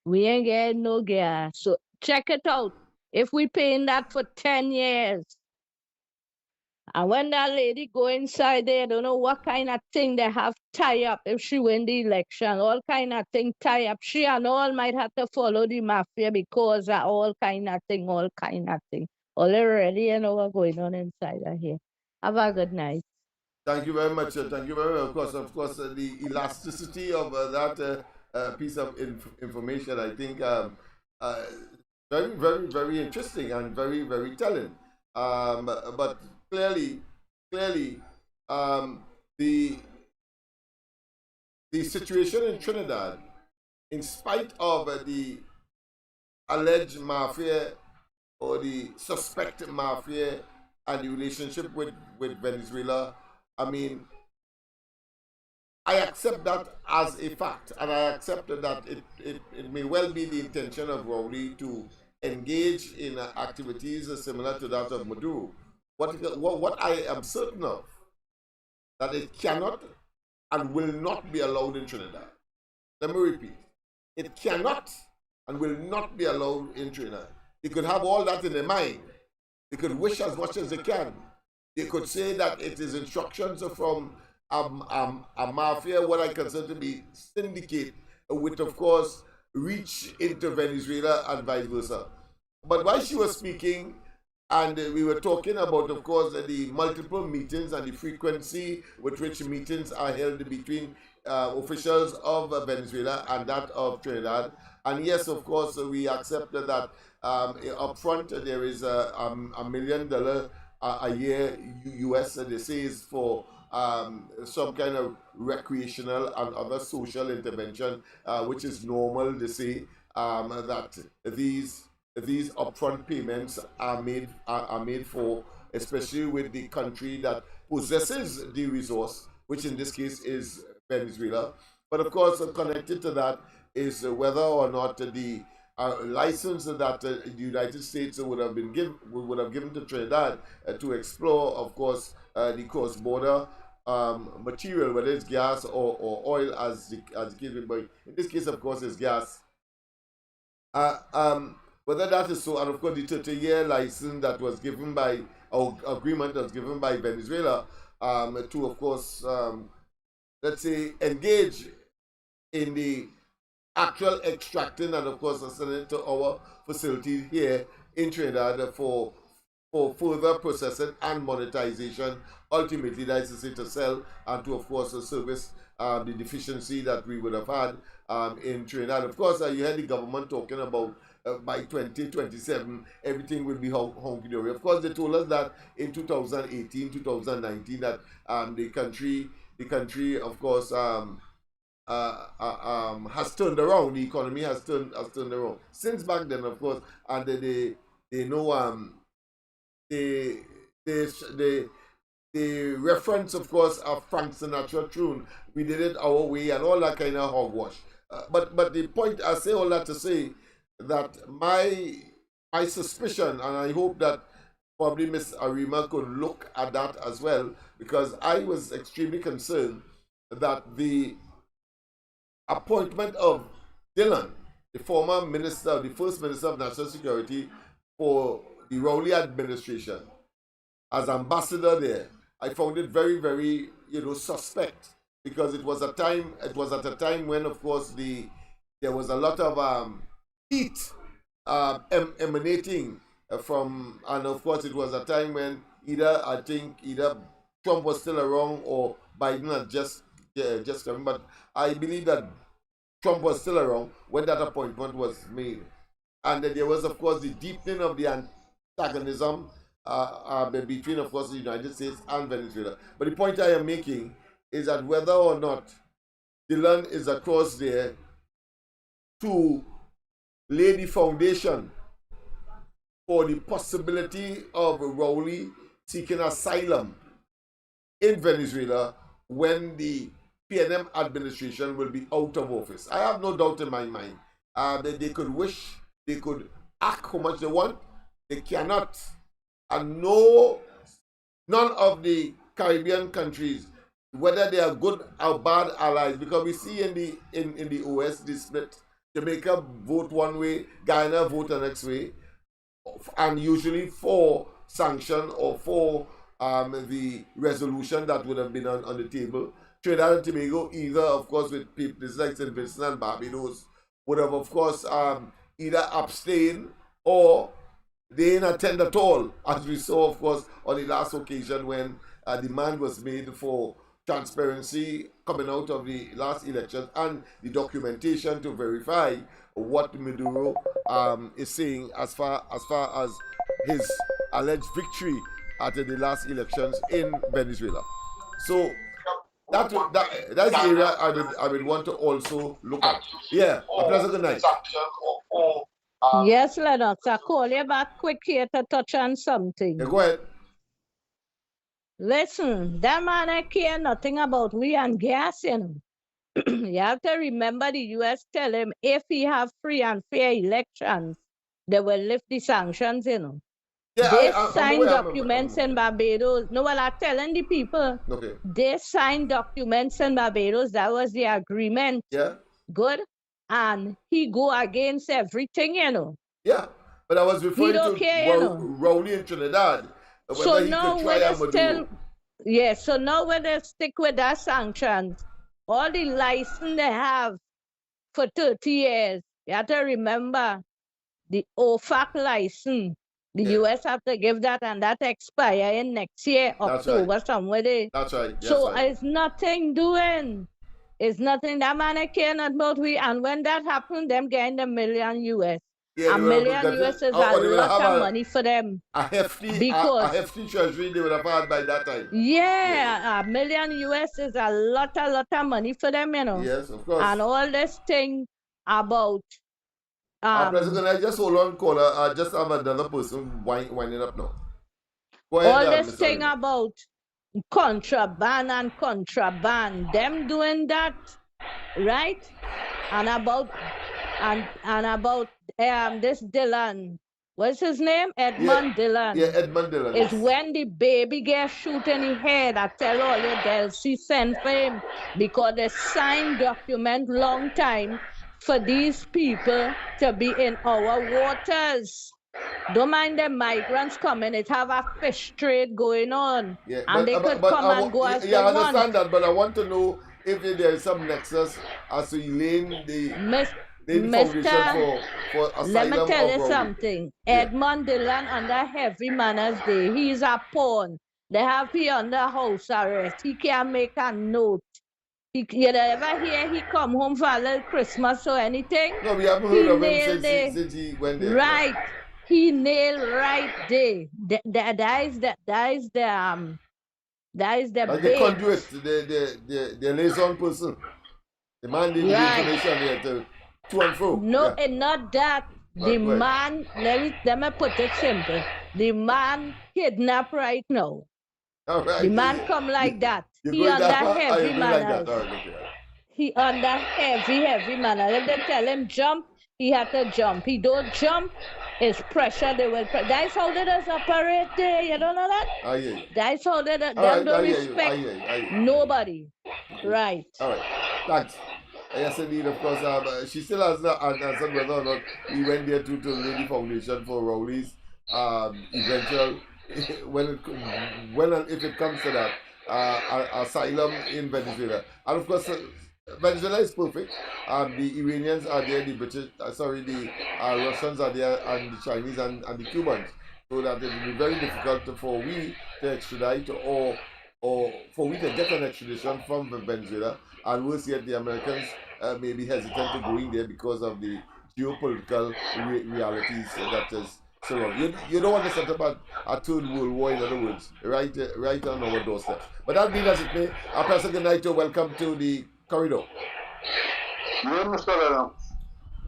We ain't getting no gas. So check it out. If we paying that for 10 years, and when that lady go inside there, I don't know what kind of thing they have tie up if she win the election, all kind of thing tie up. She and all might have to follow the mafia because of all kind of thing. Already, you know what's going on inside of here. Have a good night. Thank you very much. Thank you very much. Of course, the elasticity of that piece of information, I think, very, very, very interesting and very, very telling. But clearly, the situation in Trinidad, in spite of the alleged mafia or the suspected mafia and the relationship with Venezuela, I mean, I accept that as a fact, and I accept that it may well be the intention of Rowley to engage in activities similar to that of Maduro. What I am certain of, that it cannot and will not be allowed in Trinidad. Let me repeat. It cannot and will not be allowed in Trinidad. They could have all that in their mind. They could wish as much as they can. They could say that it is instructions from a mafia, what I consider to be syndicate, which of course reach into Venezuela and vice versa. But while she was speaking, and we were talking about, of course, the multiple meetings and the frequency with which meetings are held between officials of Venezuela and that of Trinidad. And yes, of course, we accept that up front there is $1 million a year US, they say, is for some kind of recreational and other social intervention, which is normal. They say that these upfront payments are made for, especially with the country that possesses the resource, which in this case is Venezuela. But of course, connected to that is whether or not the license that the United States would have given to Trinidad to explore, of course, the cross-border material, whether it's gas or oil, as the case may be. In this case, of course, it's gas. Whether that is so, and of course the 30-year license that was given by, or agreement that was given by Venezuela to, of course, let's say, engage in the actual extracting and, of course, sending it to our facilities here in Trinidad for further processing and monetization. Ultimately, that is to say, to sell and to, of course, service the deficiency that we would have had in Trinidad. Of course, you heard the government talking about by 2027, everything will be hunky-dory. Of course, they told us that in 2018, 2019, that the country, of course, has turned around. The economy has turned around since back then, of course, and they know the reference, of course, of Frank Sinatra tune. We did it our way and all that kind of hogwash. But the point, I say all that to say that my suspicion, and I hope that probably Miss Arima could look at that as well, because I was extremely concerned that the appointment of Dillon, the former minister, the first minister of national security for the Rowley administration, as ambassador there, I found it very, very, suspect, because it was at a time when, of course, there was a lot of heat emanating from, and of course it was a time when I think either Trump was still around or Biden had just come. But I believe that Trump was still around when that appointment was made. And then there was, of course, the deepening of the antagonism between, of course, the United States and Venezuela. But the point I am making is that whether or not Dillon is across there to lay the foundation for the possibility of Rowley seeking asylum in Venezuela when the PNM administration will be out of office. I have no doubt in my mind that they could wish, they could act how much they want, they cannot. And none of the Caribbean countries, whether they are good or bad allies, because we see in the OS the split. Jamaica vote one way, Guyana vote the next way, and usually for sanction or for the resolution that would have been on the table. Trinidad and Tobago, either, of course, with people like St. Vincent and Barbados, would have, of course, either abstained or they didn't attend at all, as we saw, of course, on the last occasion when a demand was made for transparency coming out of the last election and the documentation to verify what Maduro is saying as far as his alleged victory at the last elections in Venezuela. So that's the area I would want to also look at. Yeah, a pleasant good night. Yes, Lennox, I call you back quick here to touch on something. Yeah, go ahead. Listen, that man I care nothing about we and gas, you know. You have to remember the US tell him if he have free and fair elections, they will lift the sanctions, you know. Yeah, they signed documents in Barbados. No, well, I'm telling the people. Okay. They signed documents in Barbados. That was the agreement. Yeah. Good. And he go against everything, you know. Yeah. But I was referring to Rowley in Trinidad. So now so now when they stick with that sanctions, all the license they have for 30 years, you have to remember the OFAC license. The US have to give that, and that expire in next year, October, somewhere there. That's right. Yes, so it's nothing doing. It's nothing. That man I care not about we. And when that happened, them getting $1 million US. Yeah, $1 million US is a lot of money for them. A hefty treasury they would have had by that time. Yeah, $1 million US is a lot of money for them, you know. Yes, of course. And all this thing about President, I just hold on, caller. I just have another person winding up now. Go ahead, all this thing about contraband, them doing that, right? And about this Dillon. What's his name? Edmund Dillon. Yeah, Edmund Dillon. It's when the baby gets shot in the head. I tell all you, Delcy sent for him because they signed document long time for these people to be in our waters. Don't mind the migrants coming. It have a fish trade going on. Yeah, and they could come and go as they want. Yeah, I understand that, but I want to know if there is some nexus as to Elaine, the foundation for asylum. Let me tell you something. Yeah. Edmund Dillon under heavy manners day. He's a pawn. They have him under house arrest. He can't make a note. You ever hear he come home for a little Christmas or anything? No, we haven't heard of him since he went there. Right. He nailed right there. That is the like the conduit, the liaison person. The man did the information there to and fro. No, and not that. The man, let me put it simple. The man kidnapped right now. All right. The man come like that. He under heavy manners. He under heavy manners. If they tell him jump, he had to jump. He don't jump, it's pressure. They will. That's how they does operate there. You don't know that? I hear you. That's how they do. They don't respect nobody. Right. All right. Thanks. Yes, indeed. Of course, she still has not answered whether or not he went there to lay the foundation for Rowley's eventual when and if it comes to that asylum in Venezuela. And of course, Venezuela is perfect. The Iranians are there, the Russians are there, and the Chinese and the Cubans. so that it will be very difficult for we to extradite or for we to get an extradition from Venezuela, and worse yet, the Americans may be hesitant to going there because of the geopolitical realities that is surrounding. You don't want to set up a third world war, in other words, right on our doorstep. But that being as it may, our Pastor good night, welcome to the corridor. No, Mr. Lennox.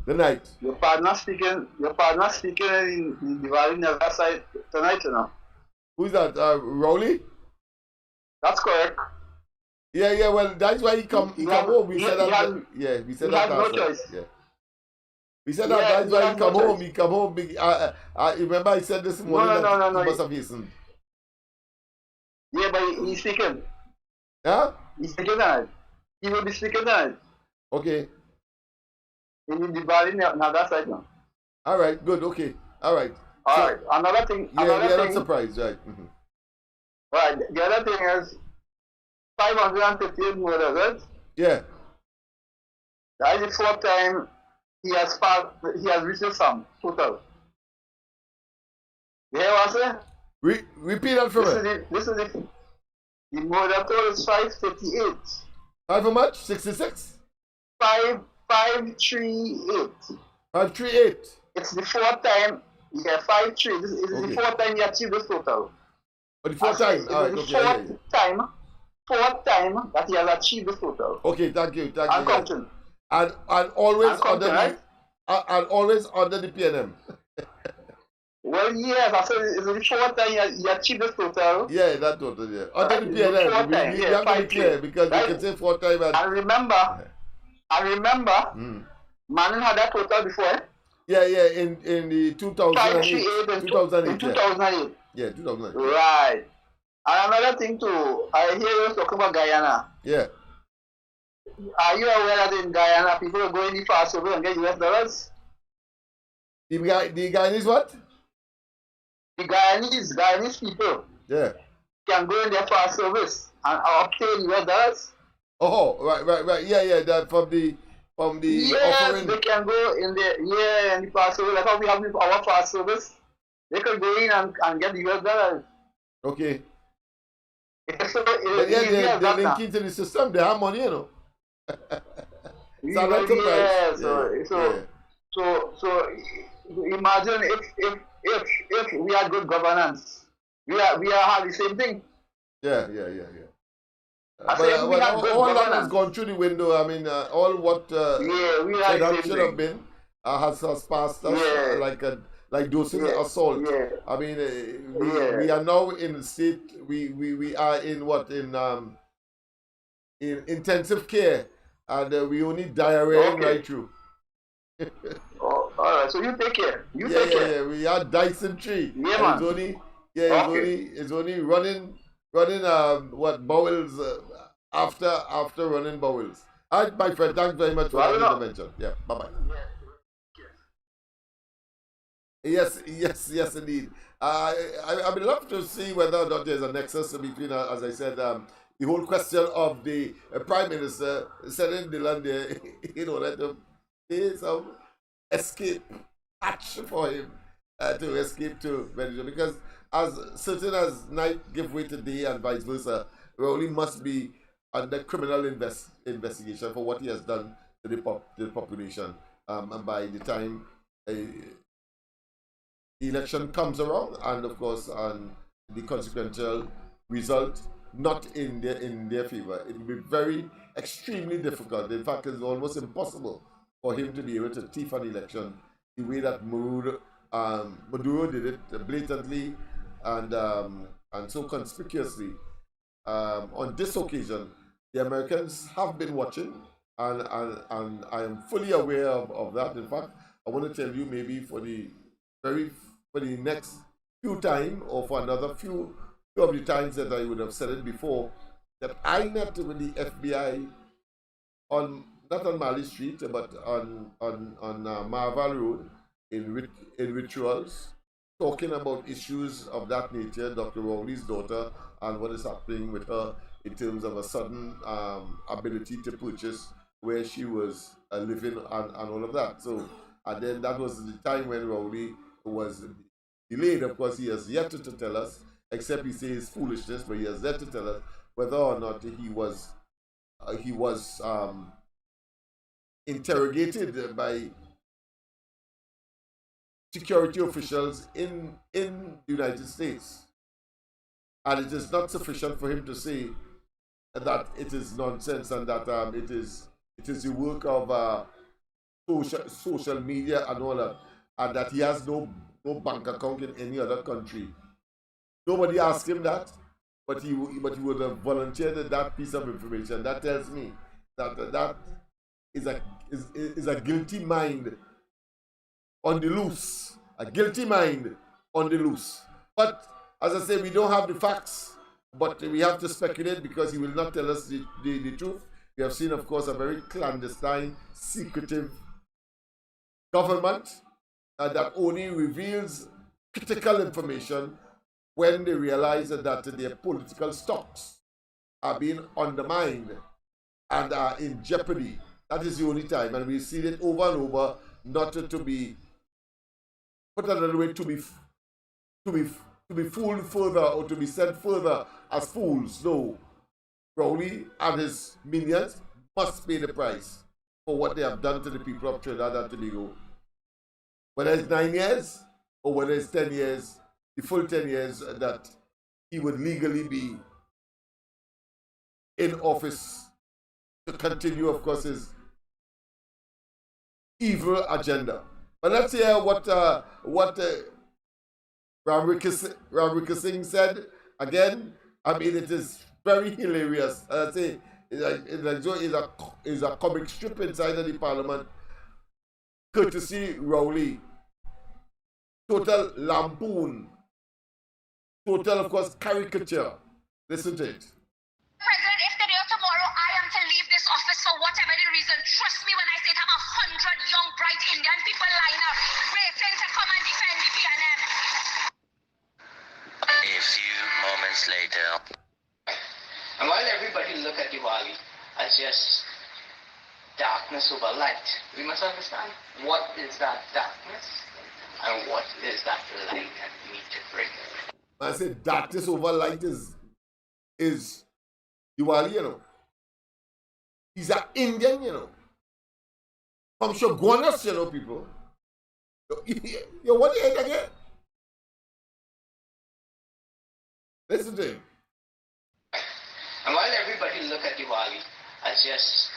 Good night. Your partner speaking in Diwali never side tonight, you know. Who's that? Rowley? That's correct. Yeah, well, that's why he come home. We said that. Yeah, we said that. No choice. Yeah. We said that. That's why he come home. He come home. Remember I said this morning no. He must have hastened. Yeah, but he's speaking. Yeah? He's speaking tonight. He will be speaking tonight. Okay. In the Diwali never side now. All right, good. Okay. All right. Alright. Another thing. Yeah, we're not surprised, right? Mm-hmm. Right. The other thing is 558 murders, right? Yeah. That is the fourth time he has reached the sum total. You hear what I say? Repeat that for me. This is the murder total is 538. 5 how much? 66? 538. 538. It's the fourth time. Yeah, 53. This is the fourth time he achieved this total. Oh, the fourth time? All right, okay. Fourth time that he has achieved this total. Okay, thank you. And counting. And always under right? and always under the PNM. Well, yes, I said it's the fourth time he achieved this total. Yeah, that total, yeah. Under the PNM, we have to be clear because you can say fourth time. And remember, Manon had that total before. Yeah, in the 2008. 2008. Yeah, 2008. Right. And another thing too, I hear you talking about Guyana. Yeah. Are you aware that in Guyana people are going the fast over and get US dollars? The Guyanese what? The Guyanese people can go in their fast service and obtain US dollars. Oh, right. Yeah. That from the yes, they can go in the fast service. That's how we have our fast service. They can go in and get the US dollars. Okay. So, but yeah, they're linking to the system. They have money, you know. So imagine if we had good governance, we are have the same thing. Yeah. All that has gone through the window. I mean, all what should have been has passed us like doses of salt. Yeah. I mean, we are now in the state. We are in intensive care, and we only diarrhea right through. All right. So you take care. Yeah. We are dysentery. Yeah, man. It's only running bowels after running bowels. All right, my friend. Thanks very much for that intervention. Yeah. Bye. Yes, indeed. I would love to see whether or not there's a nexus between, as I said, the whole question of the Prime Minister sending Dylan there, let him say some escape hatch for him to escape to Venezuela. Because as certain as night give way to day and vice versa, Rowley must be under criminal investigation for what he has done to the population. And by the time the election comes around, and of course, the consequential result not in their favor, it will be extremely difficult. In fact, it's almost impossible for him to be able to thief an election the way that Maduro did it blatantly and so conspicuously. On this occasion, the Americans have been watching, and I am fully aware of that. In fact, I want to tell you, maybe for the next few time, or for another few of the times that I would have said it before, that I met with the FBI not on Mali Street, but on Marval Road in rituals, talking about issues of that nature, Dr. Rowley's daughter, and what is happening with her in terms of a sudden ability to purchase where she was living and all of that. So, and then that was the time when Rowley was delayed. Of course, he has yet to tell us, except he says foolishness, but he has yet to tell us whether or not he was interrogated by security officials in the United States. And it is not sufficient for him to say that it is nonsense and that it is the work of social media and all that, and that he has no bank account in any other country. Nobody asked him that, but he would have volunteered that piece of information. That tells me that is a guilty mind on the loose. A guilty mind on the loose. But as I say, we don't have the facts, but we have to speculate because he will not tell us the truth. We have seen, of course, a very clandestine, secretive government that only reveals critical information when they realize that their political stocks are being undermined and are in jeopardy. That is the only time, and we see it over and over, not to be put another way, to be fooled further or to be sent further as fools. No, Crowley and his minions must pay the price for what they have done to the people of Trinidad and Tobago. Whether it's 9 years or whether it's 10 years, the full 10 years that he would legally be in office to continue, of course, his evil agenda. But let's hear what Ramrika Singh said. Again, I mean, it is very hilarious. As I say, it's a comic strip inside of the parliament, courtesy Rowley. Total lampoon. Total, of course, caricature. Listen to it. President, if today or tomorrow I am to leave this office for whatever the reason, trust me when I say that 100 young, bright Indian people line up, waiting to come and defend the PNM. A few moments later. And while everybody look at Diwali as just darkness over light, we must understand what is that darkness and what is that light that we need to bring. I said darkness over light is Diwali, you know. He's an Indian, you know. From Shogunas, you know, people. Yo, what do you hate again? Listen to him. And while everybody look at Diwali as just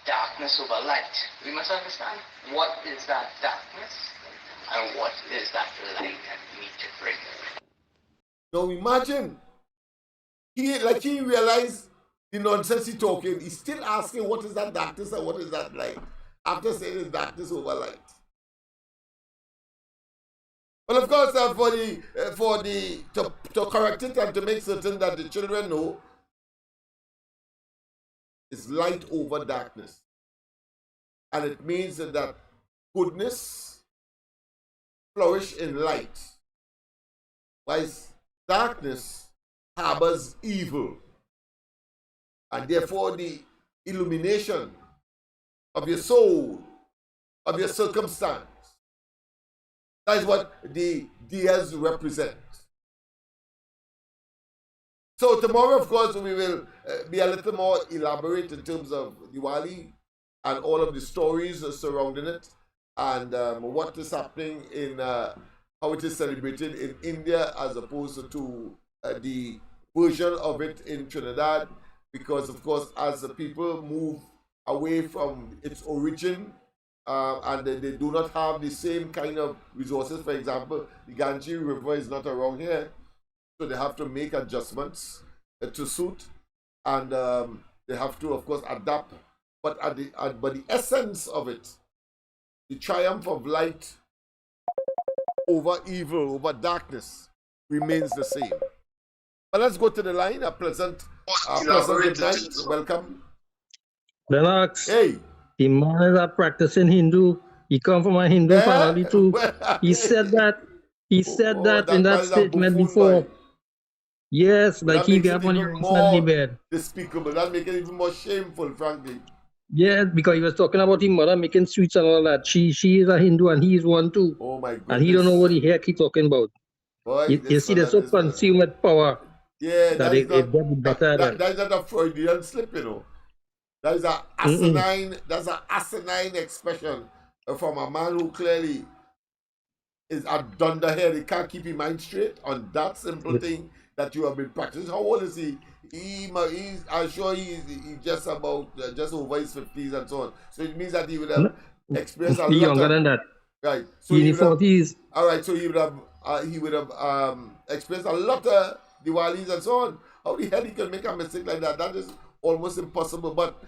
darkness over light, we must understand what is that darkness and what is that light that we need to bring. Now imagine, he realized the nonsense he's talking. He's still asking what is that darkness and what is that light, after saying it's darkness over light. Well, of course, to correct it and to make certain that the children know, it's light over darkness. And it means that goodness flourish in light, whilst darkness harbors evil. And therefore the illumination of your soul, of your circumstance, that is what the dias represent. So tomorrow, of course, we will be a little more elaborate in terms of Diwali and all of the stories surrounding it, and what is happening in how it is celebrated in India as opposed to the version of it in Trinidad, because of course as the people move away from its origin and they do not have the same kind of resources. For example, the Ganges River is not around here, so they have to make adjustments to suit, and they have to, of course, adapt. But but the essence of it, the triumph of light over evil, over darkness, remains the same. But let's go to the line. A pleasant good night. Welcome. Lennox. Hey. The man is practicing Hindu. He come from a Hindu family too. He said that. He said that in that statement before. Boy. Yes, like he got on your recently bed. Despicable. That makes it even more shameful, frankly. Yes, because he was talking about his mother making sweets and all that. She is a Hindu and he is one too. Oh my And he don't know goodness. what the heck he talking about. Boy, You this see, they're fella, so this fella. consumed with power Yeah, that that is it not get better than. that is not a Freudian slip, you know. That is a asinine. That's an asinine expression from a man who clearly is a dunderhead. He can't keep his mind straight on that simple thing that you have been practicing. How old is he? I'm sure he's just about just over his 50s and so on. So it means that he would have experienced a He lot younger of than that. right. So He in he his would have 40s. all right. So he would have experienced a lot of Diwalis and so on. How the hell he can make a mistake like that? That is almost impossible. But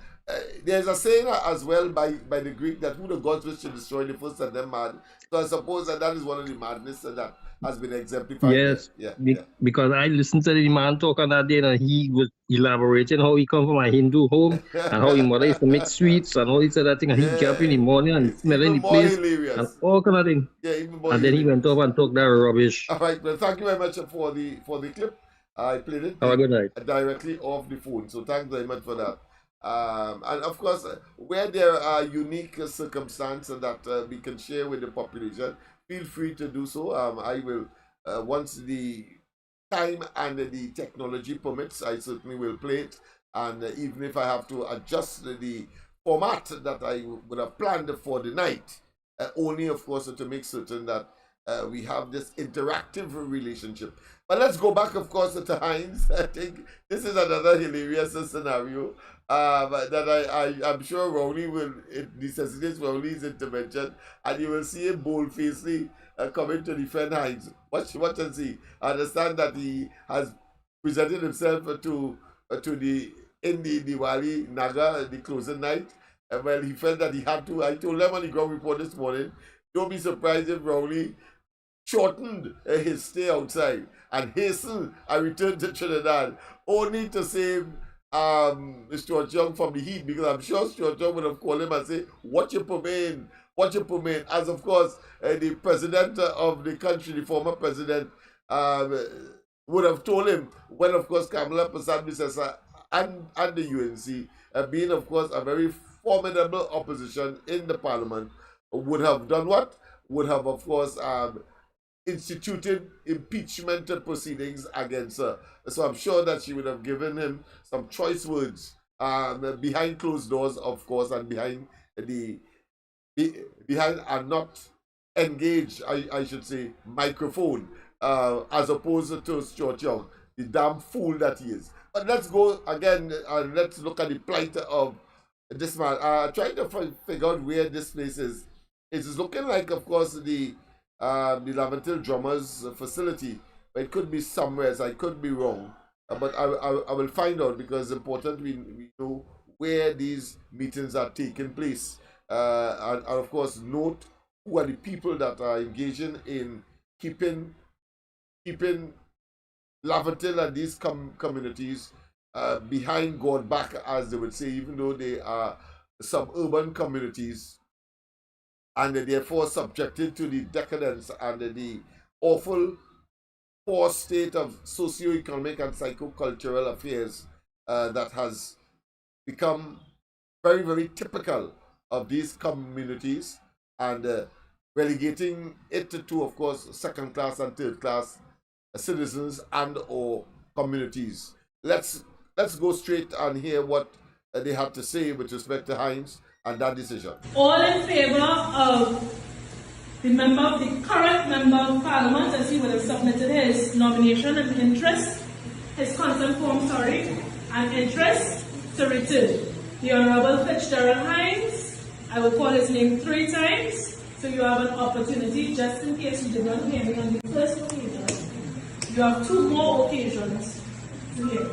there's a saying as well by the Greek that who the gods wish to destroy the first of them mad. So I suppose that is one of the madness that has been exemplified Yes, there. Yeah. because I listened to the man talk on that day and he was elaborating how he come from a Hindu home and how his mother used to make sweets and all this other thing and he get up in the morning and It's smelling even the more place and hilarious. all kind of thing. Yeah, even more And then he hilarious. went off and talked that rubbish. All right, well, thank you very much for the clip. I played it Have a good night. directly off the phone, so thanks very much for that. And of course, where there are unique circumstances that we can share with the population, feel free to do so. I will, once the time and the technology permits, I certainly will play it. And even if I have to adjust the format that I would have planned for the night, only, of course, to make certain that we have this interactive relationship. But let's go back, of course, to Heinz. I think this is another hilarious scenario that I'm sure Rowley will, it necessitates Rowley's intervention, and you will see him bold-facedly coming to defend Heinz. Watch and see. I understand that he has presented himself to the in the Diwali Naga, the closing night. Well, he felt that he had to. I told them on the ground report this morning, don't be surprised if Rowley shortened his stay outside and hastened and returned to Trinidad only to save Stuart Young from the heat, because I'm sure Stuart Young would have called him and say, watch your permane, as of course the president of the country, the former president, would have told him when, of course, Kamala Persad-Bissessar and the UNC, being, of course, a very formidable opposition in the parliament, would have done what? Would have, of course, instituted impeachment proceedings against her. So I'm sure that she would have given him some choice words behind closed doors, of course, and behind and not engaged, I should say, microphone, as opposed to Stuart Young, the damn fool that he is. But let's go again and let's look at the plight of this man. Trying to figure out where this place is. It's looking like, of course, the Laventil Drummers facility, but it could be somewhere else. I could be wrong, but I will find out, because it's important we know where these meetings are taking place, and of course note who are the people that are engaging in keeping Laventil and these communities behind God back, as they would say, even though they are suburban communities and therefore subjected to the decadence and the awful poor state of socio-economic and psycho-cultural affairs that has become very, very typical of these communities, and relegating it to, of course, second-class and third-class citizens and or communities. Let's go straight and hear what they have to say with respect to Heinz and that decision. All in favor of the current member of parliament, as he would have submitted his nomination and interest, his consent form, and interest to return. The Honorable Fitzgerald Hines, I will call his name 3 times, so you have an opportunity, just in case you did not hear me on the first occasion. You have 2 more occasions to hear.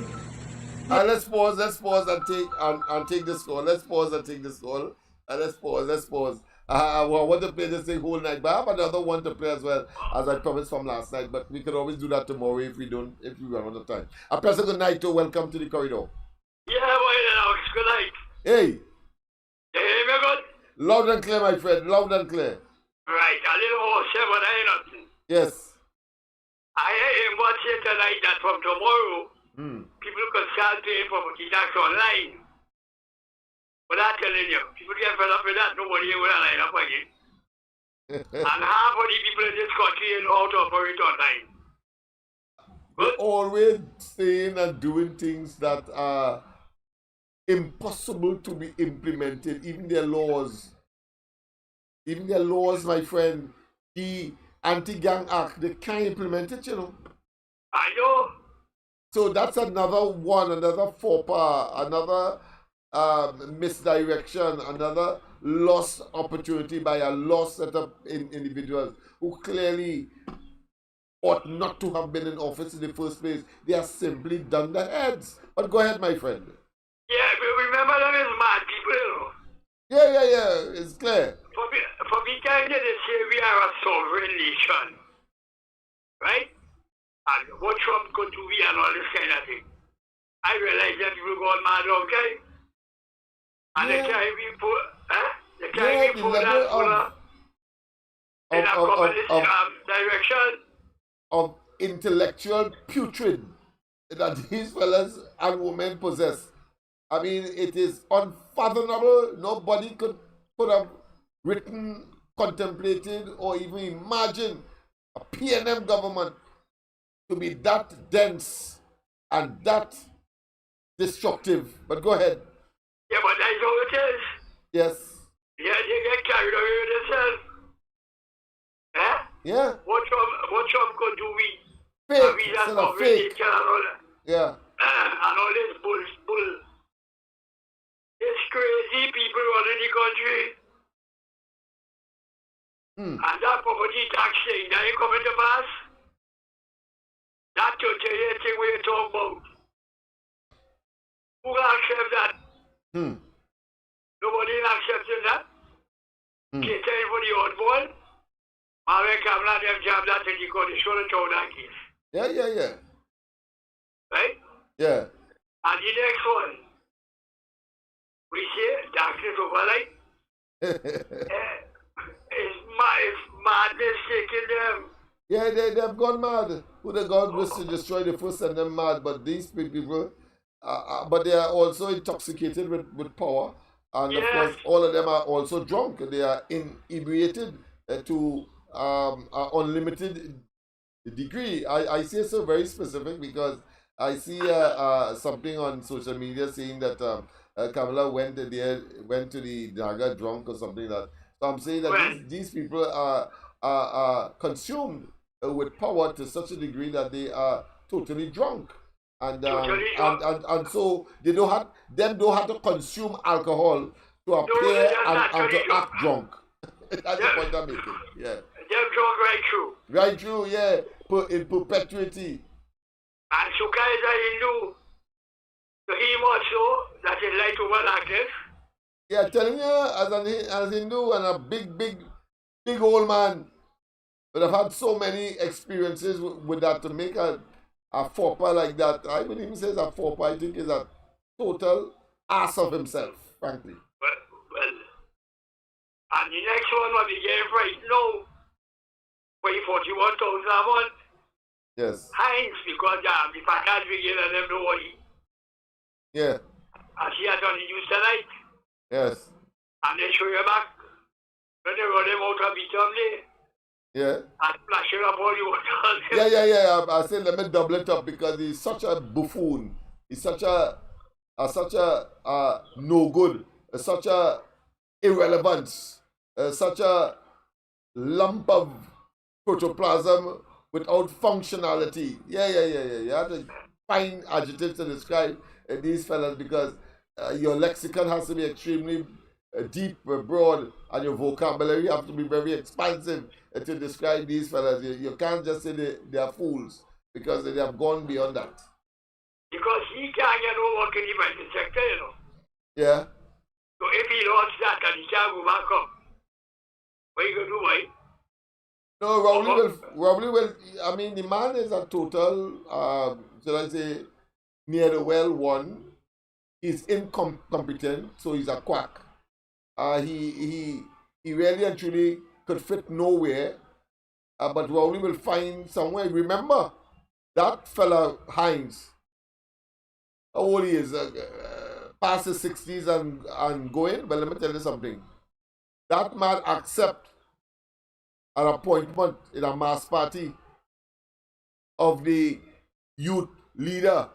Let's pause and take this call. Let's pause and take this call. Let's pause. I want to play this thing whole night, but I have another one to play as well, as I promised from last night. But we can always do that tomorrow if we run out of time. A pleasant good night to welcome to the corridor. Yeah, boy, Lennox, good night. Hey. You hear me good? Loud and clear, my friend. Loud and clear. Right, a little more 7, ain't nothing. Yes. I hear him watch it tonight that from tomorrow, people can start paying for the tax online. But I'm telling you, people get fed up with that, nobody will line up again. And half of the people in this country is out of it online. They're always saying and doing things that are impossible to be implemented, even their laws. Even their laws, my friend, the Anti-Gang Act, they can't implement it, you know. I know. So that's another one, another faux pas, another misdirection, another lost opportunity by a lost set of individuals who clearly ought not to have been in office in the first place. They are simply done their heads. But go ahead, my friend. Yeah, but remember them as mad people, you know. Yeah, it's clear. For me, kind of they say we are a sovereign nation, right? And what Trump could do, we and all this kind of thing. I realize that people go mad, okay? And they can't even put, they can't even put that in a communist direction. Of intellectual putrid that these fellas and women possess. I mean, it is unfathomable. Nobody could have written, contemplated, or even imagined a PNM government to be that dense and that destructive. But go ahead. Yeah, but that's how it is. Yes. Yeah, they get carried away with themselves. Eh? Yeah. What Trump could do, we fake, and all fake. And all that. Yeah. And all this bull. It's crazy people running the country. And that property tax thing, that ain't coming to pass. That totalitarian thing we talk about. Who will accept that? Nobody accepting that. Catering for the oddball. Marvin Kamala, them jam that in the court, they should have thrown that case. Yeah. Right? Yeah. And the next one, we say darkness over light. It's madness taking them. Yeah, they've gone mad. Who the God was to destroy the first and them mad, but these people, but they are also intoxicated with power. And of course, all of them are also drunk. They are inebriated to an unlimited degree. I say so very specific because I see something on social media saying that Kamala went to the Naga drunk or something like that. So I'm saying that these people are consumed with power to such a degree that they are totally drunk. And so they don't have to consume alcohol to appear and to act drunk. That's the point I'm making. Yeah. They're drunk right through. Right through, yeah. In perpetuity. And Suka is a Hindu. So he also that is light over darkness. Yeah, telling you as a Hindu and a big old man. But I've had so many experiences with that to make a faux pas like that. I wouldn't even say it's a faux pas. I think it's a total ass of himself, frankly. Well, and the next one will be getting right now. For 41,000 a month. Yes. Heinz, because the package we get and them nobody. Yeah. And she has on the news tonight. Yes. And they show you back. When they run them out of the yeah. And flashing up all the water. Yeah. I said let me double it up because he's such a buffoon. He's such a no good. Such a irrelevance. Such a lump of protoplasm without functionality. Yeah. You have to find adjectives to describe these fellas because your lexicon has to be extremely deep, broad, and your vocabulary have to be very expansive to describe these fellas. You can't just say they are fools because they have gone beyond that. Because he can't get no work in the private sector, you know. Yeah. So if he lost that and he can't go back up, what are you going to do, boy? No, Robley will. I mean, the man is a total, should I say, near the well one. He's incompetent, so he's a quack. He really and truly could fit nowhere. But Rowley will find somewhere. Remember that fella Heinz. How old he is? past his 60s and going, but let me tell you something. That man accept an appointment in a mass party of the youth leader,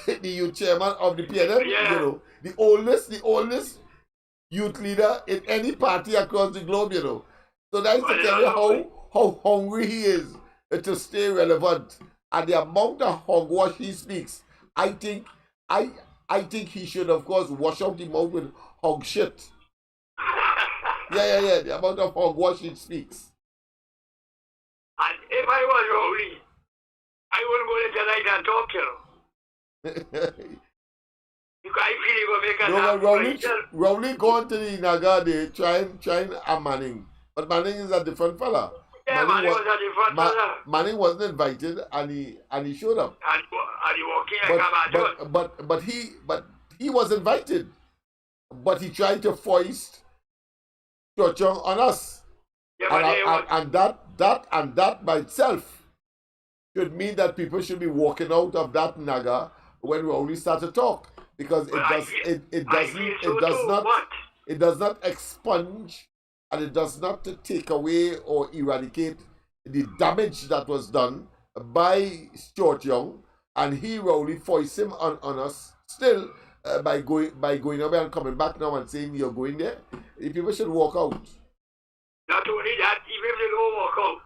the youth chairman of the PNM, you know, the oldest youth leader in any party across the globe, you know. So that's to tell you how hungry he is to stay relevant. And the amount of hogwash he speaks, I think he should, of course, wash out the mouth with hog shit. Yeah. The amount of hogwash he speaks. And if I was Rowley, I wouldn't go to tonight and talk, you know. Because I feel he will make a No, Rowley gone to the Naga, they trying a Manning. But Manning is a different fella. Yeah, Manning was a different fella. Manning wasn't invited and he showed up. And he walking like a but he was invited. But he tried to foist Chochong on us. Yeah, and that by itself should mean that people should be walking out of that Naga when Rowley start to talk. Because it does not expunge and it does not take away or eradicate the damage that was done by Stuart Young, and he Rowley foist him on us still by going away and coming back now and saying you're going there. People should walk out. Not only that, even if they don't walk out,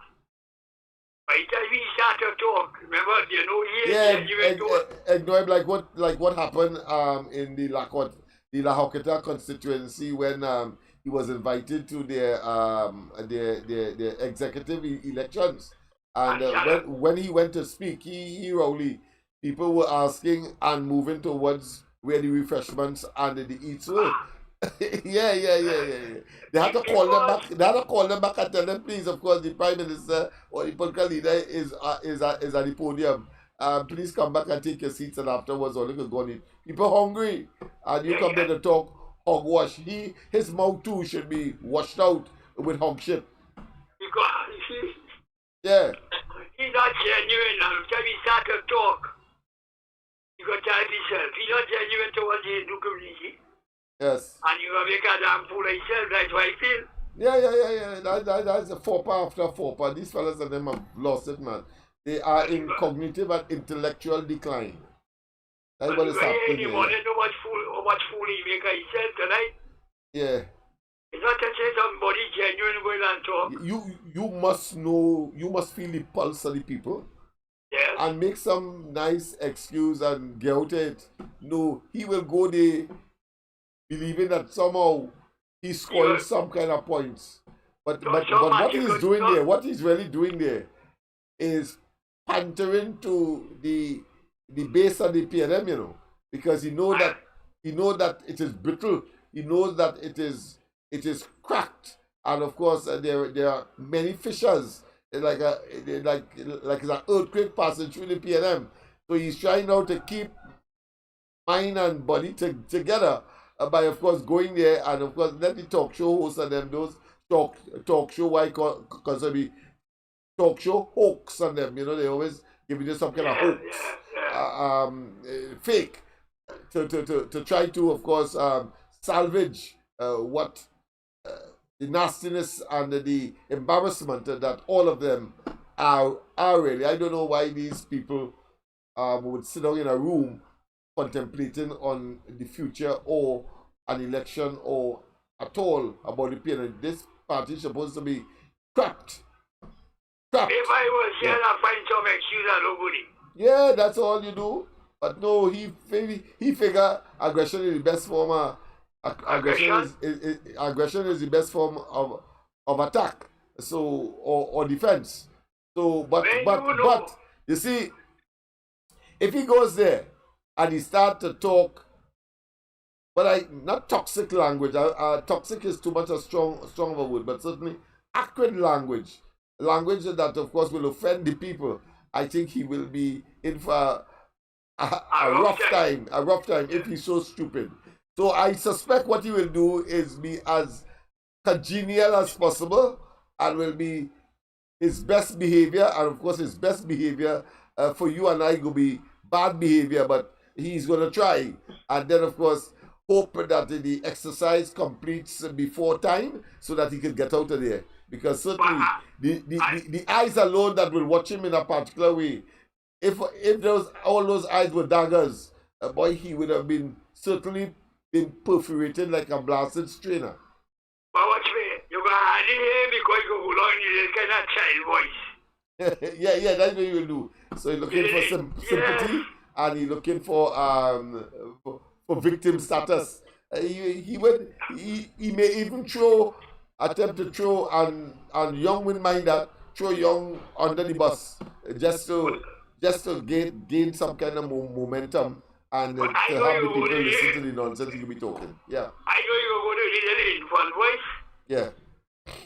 by the time we start to talk, remember, like what happened in the Lahoketa constituency when he was invited to their executive elections, and when he went to speak, he Rowley, people were asking and moving towards where the refreshments and the eats were. Yeah. They had to call them back and tell them, please, of course, the Prime Minister or the political leader is at the podium. Please come back and take your seats, and afterwards all you can go and eat. People hungry, and you come there to talk hogwash. His mouth too should be washed out with hog shit. Yeah. He's not genuine now. Every time he start to talk, you got to tell yourself, he's not genuine towards the Hindu community. Yes. And you gonna make a damn fool of yourself, that's what I feel. Yeah. That's a FOPA after FOPA. These fellas and them have lost it, man. They are in cognitive and intellectual decline. That's what is happening. You want to know how much fool he make of himself tonight? Yeah. It's not to say somebody genuine going and talk. You must know, you must feel the pulse of the people. Yes. And make some nice excuse and get out it. No, he will go there believing that somehow he scored some kind of points. But what he's doing there, what he's really doing there is pandering to the base of the PNM, you know, because he know that it is brittle. He knows that it is cracked, and of course there are many fissures. Like it's an earthquake passing through the PNM. So he's trying now to keep mind and body together by, of course, going there and, of course, let the talk show hosts and them, those talk show, why because of the talk show hoax on them, you know, they always giving you some kind of hoax, fake, to try to, of course, salvage what the nastiness and the embarrassment that all of them are really. I don't know why these people would sit down in a room contemplating on the future or an election or at all about the PNM. This party is supposed to be trapped. If I was here, I'd find some excuse and nobody. Yeah, that's all you do. But no, he figure aggression is the best form of aggression is the best form of attack. So or defense. So but you see, if he goes there and he starts to talk, but not toxic language. Toxic is too much a strong of a word, but certainly acrid language that of course will offend the people. I think he will be in for a rough time if he's so stupid. So I suspect what he will do is be as congenial as possible and will be his best behavior, and of course his best behavior for you and I will be bad behavior, but he's going to try. And then of course hope that the exercise completes before time so that he could get out of there. Because certainly the eyes alone that will watch him in a particular way, if all those eyes were daggers, boy, he would have certainly been perforated like a blasted strainer. But watch me, you got hardly hear because you hold on to this kind of child voice. yeah, that's what you will do. So you're looking for sympathy, and you're looking for victim status. He may even attempt to throw and young will mind that, throw young under the bus just to gain some kind of momentum and to have the people listen to the nonsense you will be talking. Yeah. I know you're going to read an infant voice. Yeah.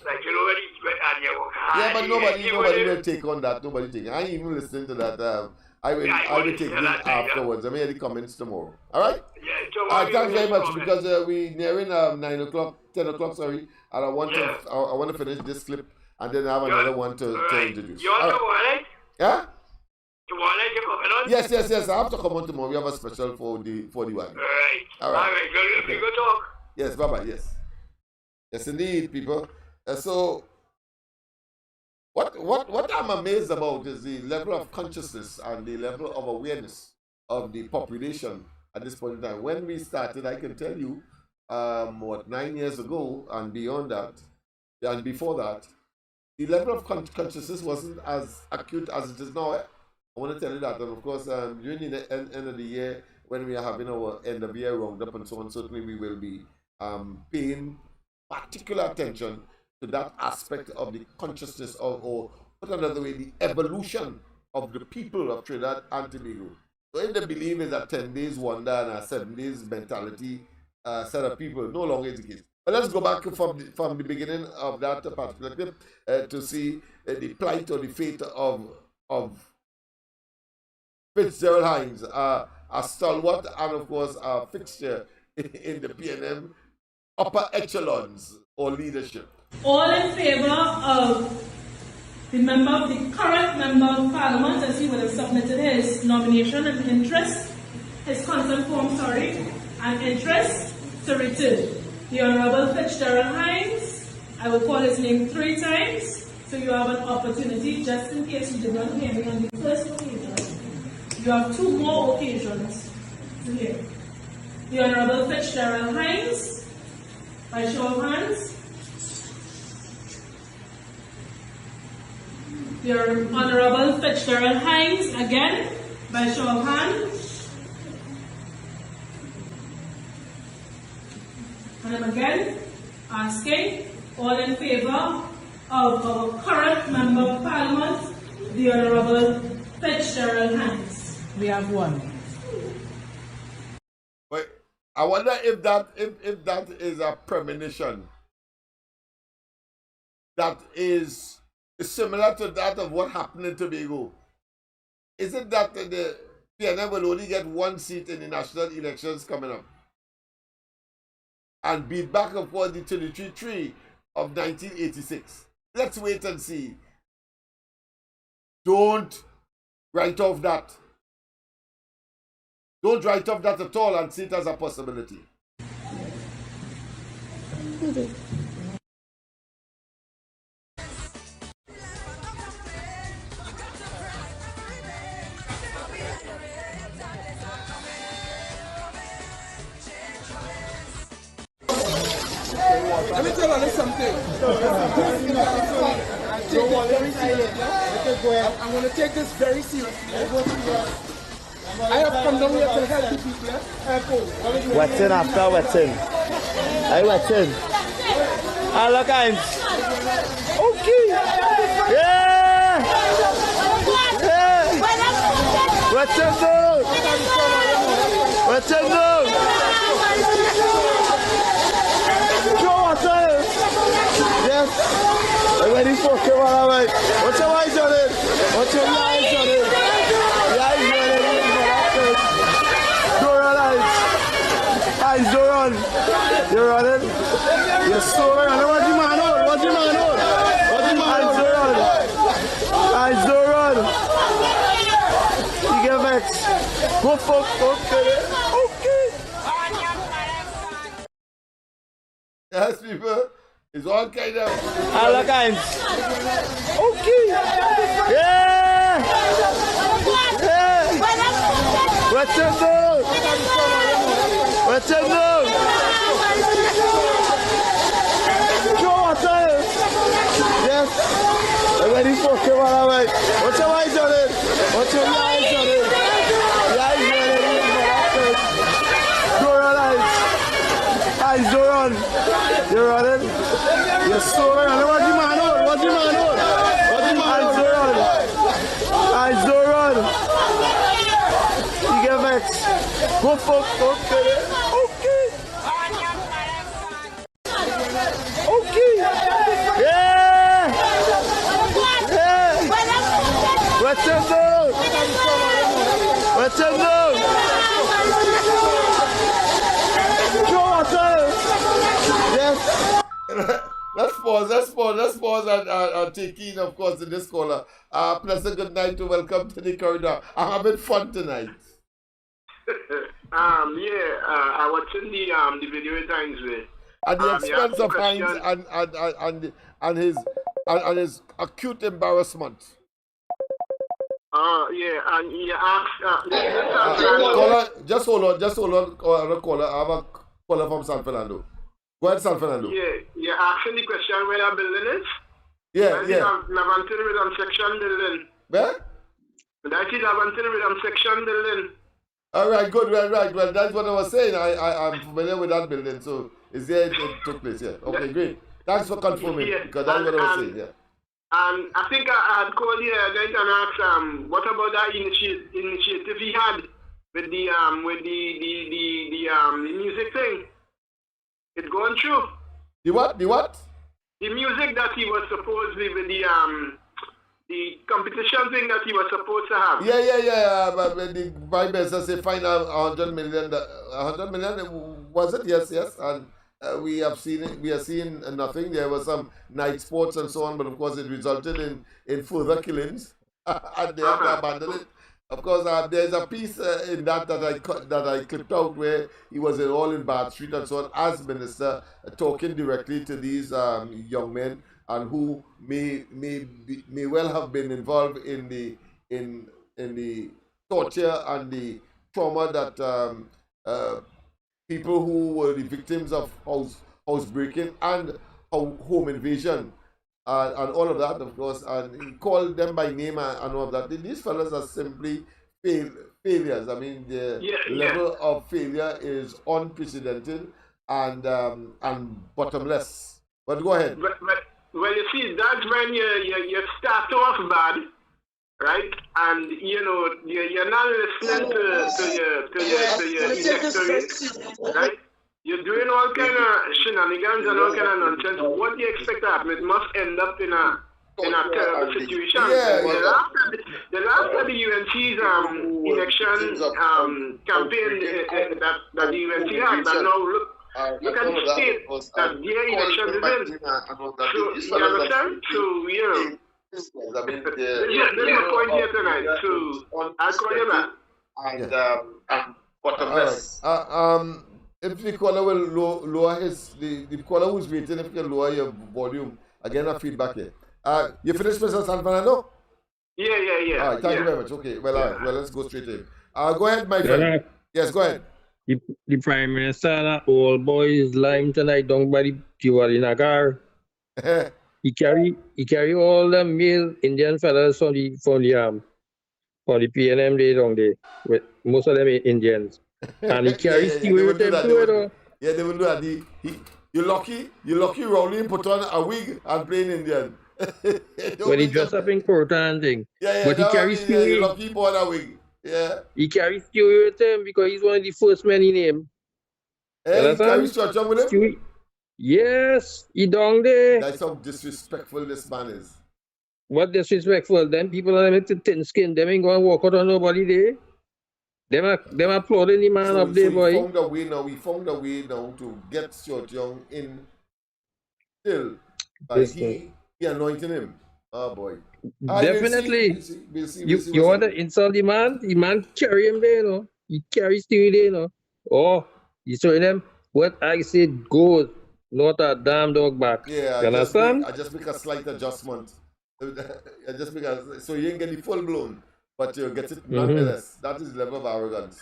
Like you know and you work hard. Yeah, but nobody will take on that. Nobody take. I ain't even listening to that. I will take it afterwards. I may have the comments tomorrow. All right? Yeah, thanks very much because we nearing 10 o'clock, sorry, and I want to finish this clip and then I have another one to introduce. You want to Yeah? Tomorrow you coming on? Yes. I have to come on tomorrow. We have a special for Diwali. All right. Good talk. Yes, bye-bye. Yes, indeed, people. So, what I'm amazed about is the level of consciousness and the level of awareness of the population at this point in time. When we started, I can tell you, 9 years ago and beyond that, and before that, the level of consciousness wasn't as acute as it is now. I want to tell you that. And of course, during the end of the year, when we are having our end of year roundup and so on, certainly we will be paying particular attention to that aspect of the consciousness or put another way, the evolution of the people of Trinidad and Tobago. So if the belief is a 10 days wonder and a 7 days mentality set of people, no longer is the case. But let's go back from the beginning of that particular clip to see the plight or the fate of Fitzgerald Hines, a stalwart and of course a fixture in the PNM upper echelons or leadership. All in favor of the current member of Parliament, as he would have submitted his nomination and his consent form, and interest to return. The Honorable Fitzgerald Hines, I will call his name 3 times, so you have an opportunity, just in case you did not hear me on the first occasion. You have 2 more occasions to hear. The Honorable Fitzgerald Hines, by show of hands. The Honorable Fitzgerald Hines, again, by show of hands. And I'm again asking, all in favor of our current Member of Parliament, the Honorable Fitzgerald Hines. We have 1. But I wonder if that is a premonition that is similar to that of what happened in Tobago. Is it that the PNM will only get 1 seat in the national elections coming up and beat back and forth the 23-3 of 1986? Let's wait and see. Don't write off that. Don't write off that at all and see it as a possibility. Let me tell you something. I'm going to take this very seriously. I have come down here to help the people. What's in after what's in? Hey, what's in? Look, I'm okay. Yeah. What's in though? What's in though? Joe, what's in? Yes. I'm ready for Kevin. What's your eyes on it? What's your eyes on it? Eyes don't run. You're running. You're so running. What's your man on? What's your man on? What's your man on? Eyes don't run. You get vexed. Go fuck. Okay. All kinds. Okay. Yeah. Yeah. What's your name? What's your name? Joe, what's your name? Yes. I'm ready for Kevin. What's your eyes on it? What's your eyes on it? The eyes on it. Go run eyes. Eyes don't run. You're running. You're so running. What's the man on? What's the man on? What's the man on? Eyes don't run. Eyes don't run. You get vexed. Go fuck. Okay. Okay. Okay. Yeah. Yeah. What's your name? What's your name? Joe, what's your name? Yes. Let's pause and take in, of course, in this caller. Pleasant good night to welcome to the corridor. I'm having fun tonight. I watching the video times with. At the expense of Hines and his acute embarrassment. And you asked. Caller, just hold on, caller. I have a caller from San Fernando. Go ahead, San Fernando. Yeah, you're asking the question where the building is? Yeah. Levantin with section building. Where? That is Levantin with section building. All right, good, right. Well, that's what I was saying. I'm familiar with that building, so it's there it took place, yeah. Okay, great. Thanks for confirming, because that's what I was saying, yeah. And I think I had called you guys and asked, what about that initiative he had with the music thing? It's going through. The what? The music that he was supposed to with the competition thing that he was supposed to have. Yeah. But the Bible says they find out 100 million. 100 million, was it? Yes. And we have seen it. We are seeing nothing. There was some night sports and so on, but of course it resulted in further killings, and they have to abandon it. Of course, there's a piece in that I clipped out where he was all in Bath Street and so on as minister, talking directly to these young men and who may well have been involved in the torture and the trauma that people who were the victims of house breaking and home invasion. And all of that, of course, and he called them by name and all of that. These fellas are simply failures. I mean, the level of failure is unprecedented and bottomless. But go ahead. Well, you see, that's when you start off bad, right? And you're not listening to your electorate, right? You're doing all kind of shenanigans and all kind of nonsense. What do you expect to happen? It must end up in a terrible situation. The last of the UNC's election campaign that the UNC had, but now look at the state that their election is in. So, you understand? So, there's no point here tonight. So, I'll call you back. And bottomless. If the caller will lower the caller who's waiting, if you can lower your volume, again, a feedback here. You finished, Mr. San Fernando? Yeah. All right, thank you very much. Okay, well, let's go straight in. Go ahead, my friend. Yes, go ahead. The Prime Minister, all boys lime tonight down by the Diwali Nagar. He carry all the male Indian fellas for the PNM day down there. With most of them are Indians. And he carries steel with him too. Yeah, they will do that. You're lucky Rowling put on a wig and playing Indian. When he dress up in kurta and thing. But he carries steel. You're lucky he put on a wig. Yeah. He carries steel with him because he's one of the first men in him. Hey, he carries Church with him? Yes, he down there. That's how disrespectful this man is. What disrespectful? Them people are with thin skin. Them ain't going to walk out on nobody there. Them applauding the man up there, boy. We found a way now to get Short Young in still by he anointing him. Oh boy. Definitely. We'll see, you want to insult the man? The man carry him there, no? He carries you there, no? Oh, he's showing them what I said goes. Not a damn dog back. Yeah, You understand? I just make a slight adjustment. I just because so you ain't get the full blown, but you get it nonetheless. That is the level of arrogance.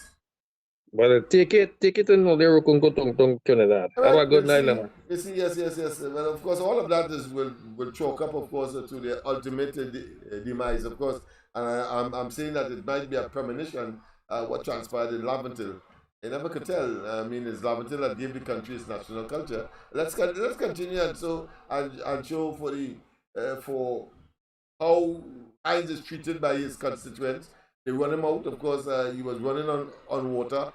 But take it in the Rukunko Tong Trinidad. Have a good night, Lennox. You see, yes. Well, of course, all of that will chalk up, of course, to the ultimate demise, of course. And I'm saying that it might be a premonition what transpired in Laventille. You never could tell. I mean, it's Laventille that gave the country its national culture. Let's continue and show for how Hines is treated by his constituents. They run him out. Of course, he was running on water.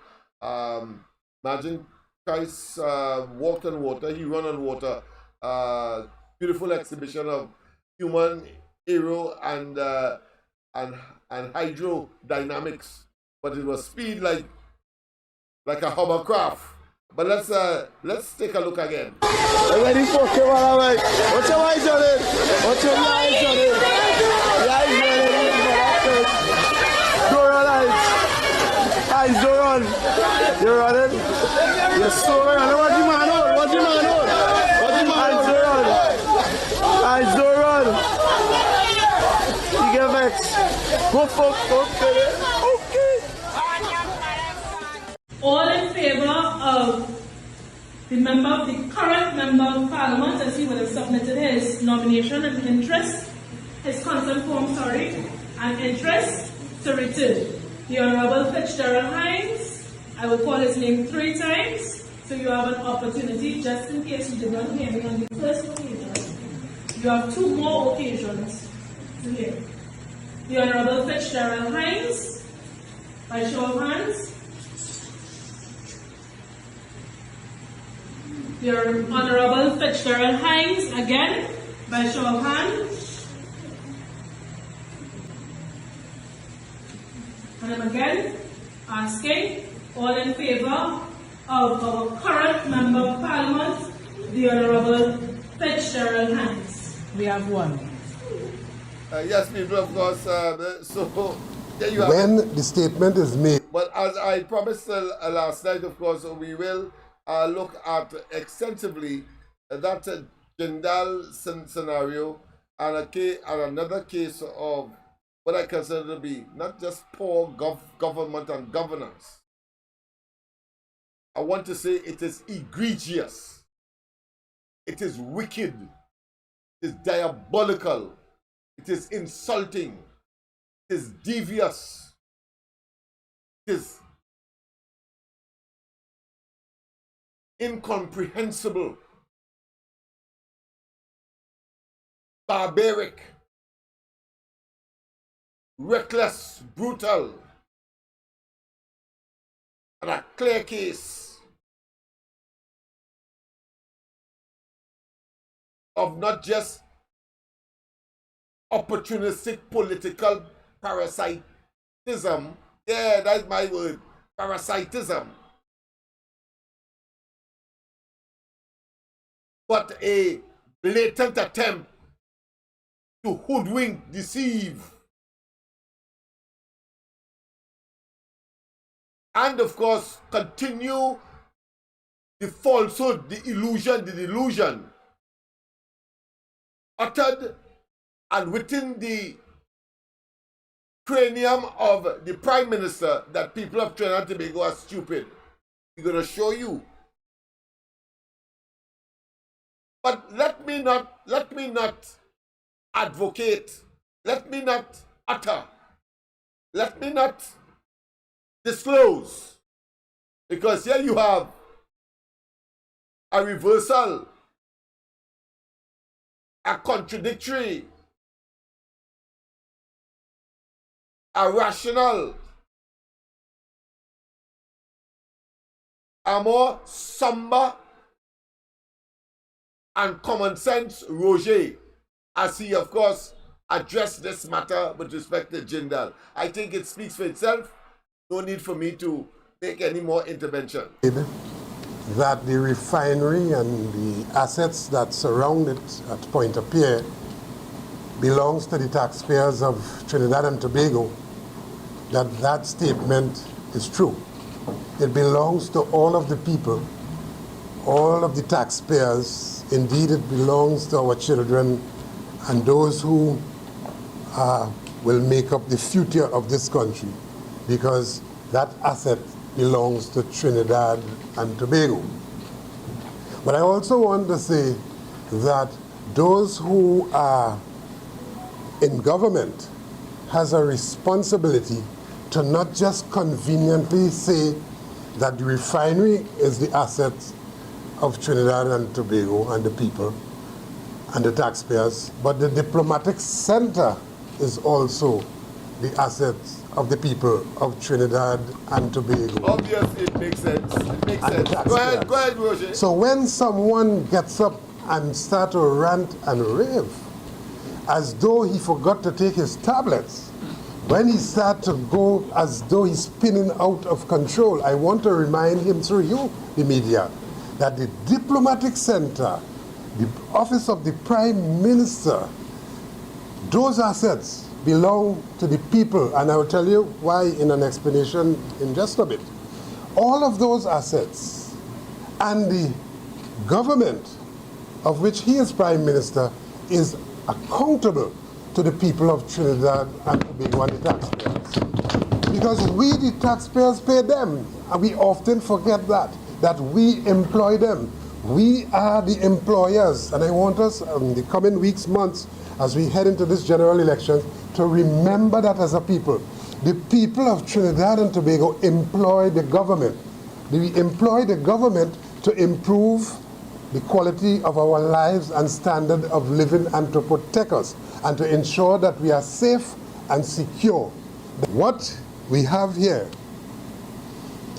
Imagine Christ walked on water. He ran on water. Beautiful exhibition of human aero and hydrodynamics. But it was speed like a hovercraft. But let's take a look again. Ready for Kevin, right? What's your eyes on it? What's your eyes on it? The eyes on it. Don't run, eyes. Eyes, don't run. You're running. You're so running. What's your man on? What's your man on? What's your man on? Eyes, don't run. You get vexed. Okay. All in favor of the current member of Parliament, as he would have submitted his nomination and interest, his consent form, and interest to return. The Honorable Fitzgerald Hines, I will call his name 3 times, so you have an opportunity, just in case you did not hear me on the first occasion. You have 2 more occasions to hear. The Honorable Fitzgerald Hines, by show of hands. The Honorable Fitzgerald Hines, again, by show of hands. And I'm again asking, all in favor of our current Member of Parliament, the Honorable Fitzgerald Hines. We have 1. Yes, people, of course. So there you have when it. The statement is made. But as I promised last night, of course, we will look at extensively that Jindal scenario and another case of what I consider to be not just poor government and governance. I want to say it is egregious. It is wicked. It is diabolical. It is insulting. It is devious. It is incomprehensible, barbaric, reckless, brutal, and a clear case of not just opportunistic political parasitism. Yeah, that's my word, parasitism. But a blatant attempt to hoodwink, deceive, and of course continue the falsehood, the illusion, the delusion uttered and within the cranium of the Prime Minister that people of Trinidad and Tobago are stupid. We're going to show you. But let me not advocate, let me not utter, let me not disclose, because here you have a reversal, a contradictory, a rational, a more somber and common sense Roger, as he of course addressed this matter with respect to Jindal. I think it speaks for itself. No need for me to make any more intervention. That the refinery and the assets that surround it at Pointe-à-Pierre belongs to the taxpayers of Trinidad and Tobago, that statement is true. It belongs to all of the people all of the taxpayers. Indeed, it belongs to our children and those who will make up the future of this country, because that asset belongs to Trinidad and Tobago. But I also want to say that those who are in government has a responsibility to not just conveniently say that the refinery is the asset of Trinidad and Tobago and the people and the taxpayers, but the diplomatic center is also the assets of the people of Trinidad and Tobago. Obviously, it makes sense. It makes And sense. Go ahead, Roger. So when someone gets up and start to rant and rave, as though he forgot to take his tablets, when he start to go as though he's spinning out of control, I want to remind him through you, the media, that the diplomatic center, the office of the Prime Minister, those assets belong to the people, and I will tell you why in an explanation in just a bit. All of those assets and the government of which he is Prime Minister is accountable to the people of Trinidad and Tobago and the taxpayers. Because we, the taxpayers, pay them, and we often forget that we employ them. We are the employers, and I want us in the coming weeks, months, as we head into this general election, to remember that as a people. The people of Trinidad and Tobago employ the government. We employ the government to improve the quality of our lives and standard of living and to protect us and to ensure that we are safe and secure. What we have here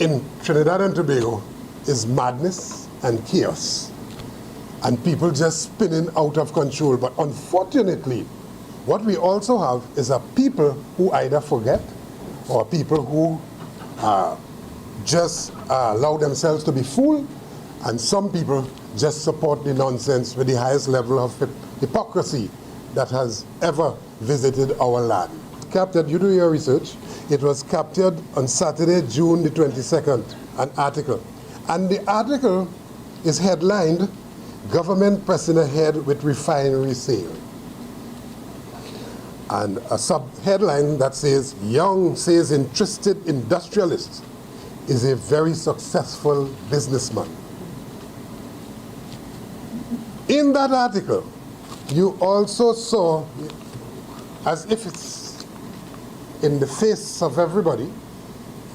in Trinidad and Tobago is madness and chaos, and people just spinning out of control. But unfortunately, what we also have is a people who either forget or people who just allow themselves to be fooled, and some people just support the nonsense with the highest level of hypocrisy that has ever visited our land. Captured, you do your research, it was captured on Saturday, June the 22nd, an article. And the article is headlined, "Government Pressing Ahead with Refinery Sale." And a sub-headline that says, "Young says interested industrialist is a very successful businessman." In that article, you also saw, as if it's in the face of everybody,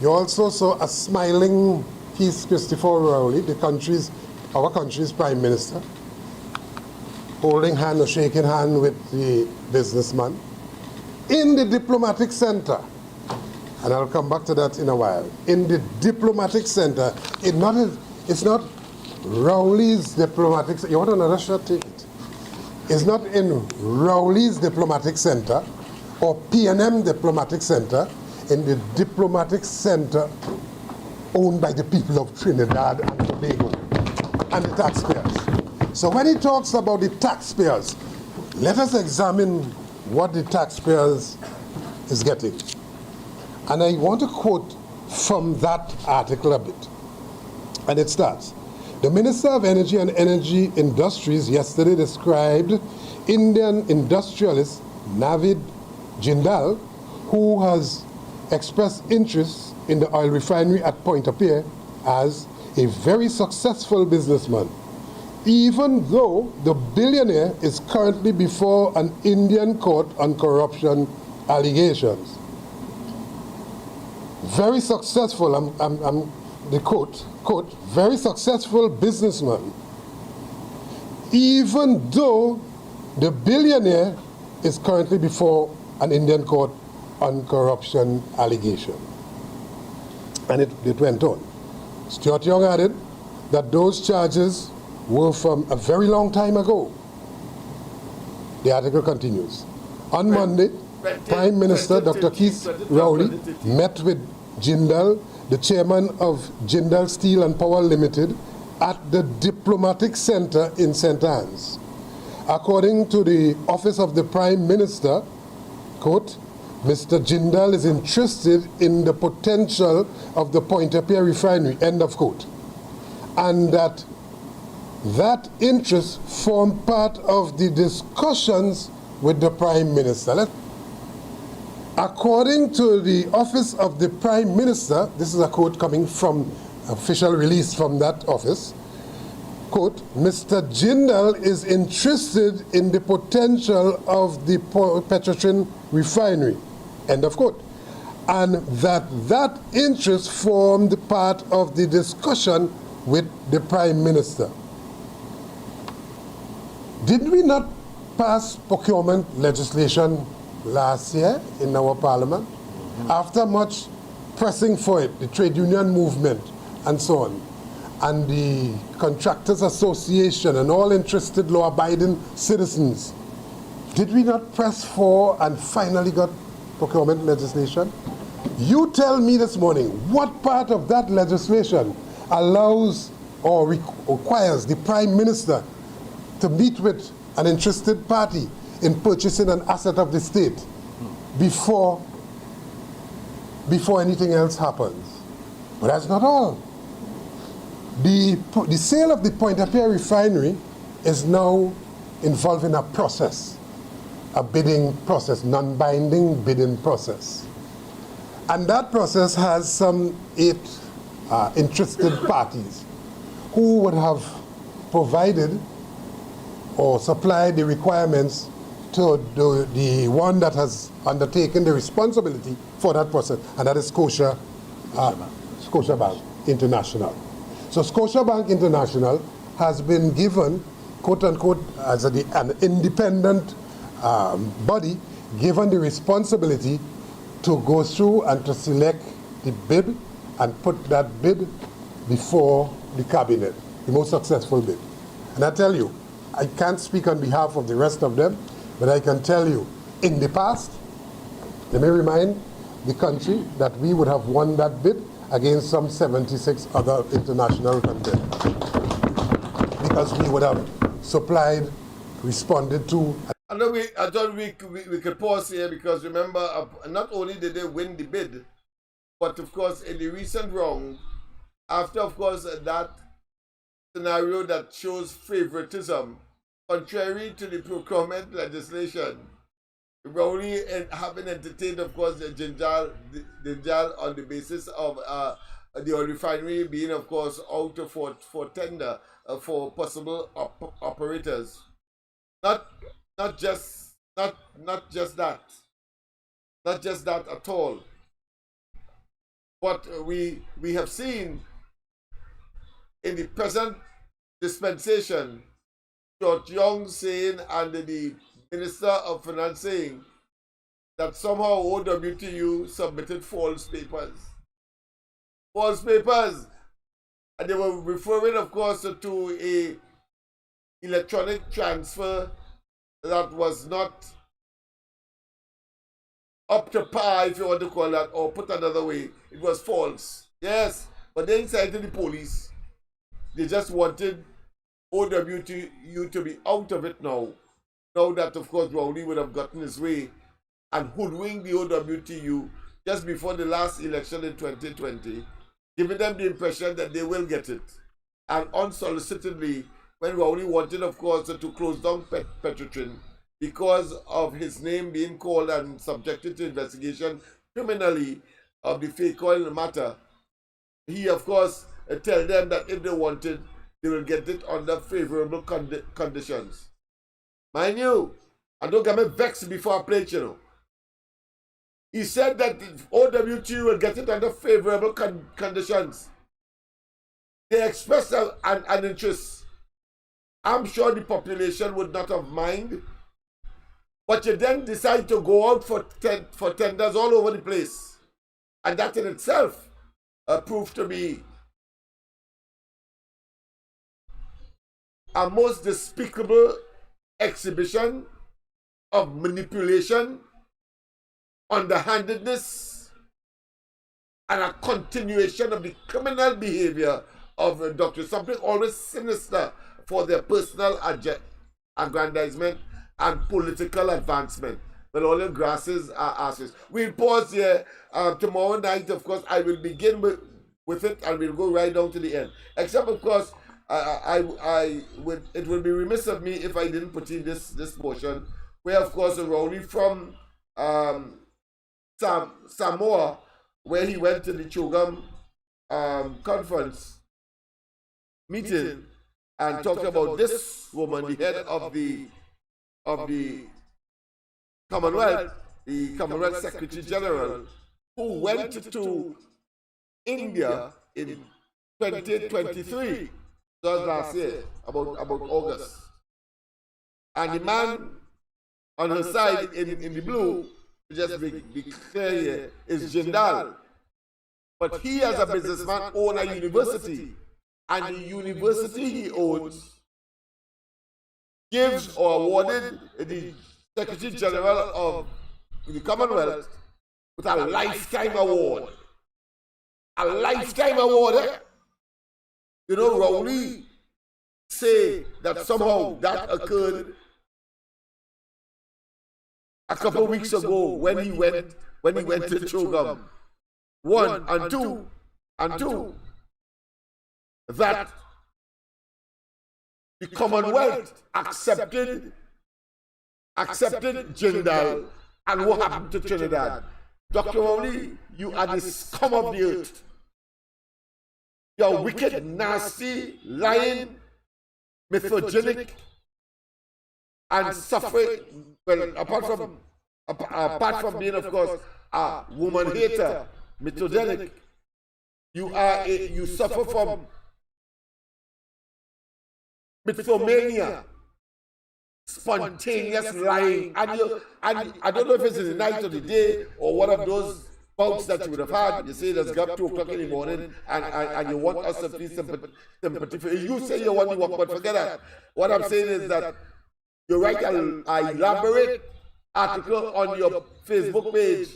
you also saw a smiling Keith Christopher Rowley, our country's Prime Minister, holding hand or shaking hand with the businessman in the diplomatic center. And I'll come back to that in a while. In the diplomatic center, it's not Rowley's diplomatic center. You want another shot? Take it. It's not in Rowley's diplomatic center or P&M diplomatic center, in the diplomatic center owned by the people of Trinidad and Tobago and the taxpayers. So when he talks about the taxpayers, let us examine what the taxpayers is getting. And I want to quote from that article a bit. And it starts, "The Minister of Energy and Energy Industries yesterday described Indian industrialist Navid Jindal, who has expressed interest in the oil refinery at Point-à-Pierre, as a very successful businessman, even though the billionaire is currently before an Indian court on corruption allegations." Very successful, the quote, "very successful businessman, even though the billionaire is currently before an Indian court on corruption allegation." And it went on. Stuart Young added that those charges were from a very long time ago. The article continues. On Monday, Prime Minister Dr. Keith Rowley met with Jindal, the chairman of Jindal Steel and Power Limited, at the Diplomatic Center in St. Anne's. According to the Office of the Prime Minister, quote, "Mr. Jindal is interested in the potential of the Point-à-Pierre refinery," end of quote, "and that that interest formed part of the discussions with the Prime Minister. According to the Office of the Prime Minister, this is a quote coming from official release from that office, quote, Mr. Jindal is interested in the potential of the Petrotrin refinery, end of quote, and that interest formed part of the discussion with the Prime Minister. Did we not pass procurement legislation last year in our parliament? After much pressing for it, the trade union movement and so on, and the Contractors Association and all interested law-abiding citizens, did we not press for and finally got procurement legislation? You tell me this morning, what part of that legislation allows or requires the Prime Minister to meet with an interested party in purchasing an asset of the state before anything else happens? But that's not all. The sale of the Pointe-à-Pierre refinery is now involved in a process, a bidding process, non-binding bidding process. And that process has some 8 interested parties who would have provided or supplied the requirements to the one that has undertaken the responsibility for that process, and that is Scotiabank International. So Scotiabank International has been given, quote unquote, as an independent body, given the responsibility to go through and to select the bid and put that bid before the cabinet, the most successful bid. And I tell you, I can't speak on behalf of the rest of them, but I can tell you, in the past, let me remind the country that we would have won that bid against some 76 other international contenders, because we would have supplied, responded to. I thought we could pause here, because remember, not only did they win the bid, but of course in the recent round, after of course that scenario that shows favoritism, contrary to the procurement legislation, Rowley having entertained, of course, the Jinjal on the basis of the oil refinery being, of course, out for tender for possible operators. Not just that at all. But we have seen in the present dispensation, George Young saying under the Minister of Finance saying that somehow OWTU submitted false papers. False papers. And they were referring, of course, to a electronic transfer that was not up to par, if you want to call that, or put another way, it was false. Yes, but they incited the police. They just wanted OWTU to be out of it now. Now that, of course, Rowley would have gotten his way and hoodwinked the OWTU just before the last election in 2020, giving them the impression that they will get it. And unsolicitedly, when Rowley wanted, of course, to close down Petrotrin because of his name being called and subjected to investigation criminally of the fake oil matter, he, of course, tell them that if they wanted, they will get it under favorable conditions. Mind you, and don't get me vexed before I play it, you know. He said that OWT will get it under favorable conditions. They expressed an interest. I'm sure the population would not have mind, but you then decide to go out for tenders all over the place. And that in itself proved to be a most despicable exhibition of manipulation, underhandedness, and a continuation of the criminal behavior of doctors, something always sinister for their personal aggrandizement and political advancement. But all the grasses are ashes. We'll pause here. Tomorrow night, of course, I will begin with it, and we'll go right down to the end. Except, of course, it would be remiss of me if I didn't put in this portion, where of course a rowdy from Samoa, where he went to the Chogam conference meeting and talked about this woman, the head of the Commonwealth, the Commonwealth Secretary General, who went to India in 2023, just last year, about August. And the man on her side in the blue, just be clear here, is Jindal. But he, as a businessman, owns a university. And the university he owns gives or awarded the Secretary General of the Commonwealth with a lifetime award. A lifetime award, eh? You know, Rowley say that somehow that occurred a couple of weeks ago when he went to Chogam. One and two, that the Commonwealth accepted Jindal, and what happened to Trinidad? Dr. Rowley, you are the scum of the earth. You're wicked, nasty, lying, misogynic, and suffering. Well, apart from being, of course, a woman hater, misogynic, you suffer from mythomania, spontaneous lying, and I don't know if it's in the night or the day or one of those bouts that you would have had. You say there's got 2 o'clock in the morning and you want us to feel sympathy for you. You say you want to work, but forget that. What I'm saying is that you write an elaborate article on your Facebook page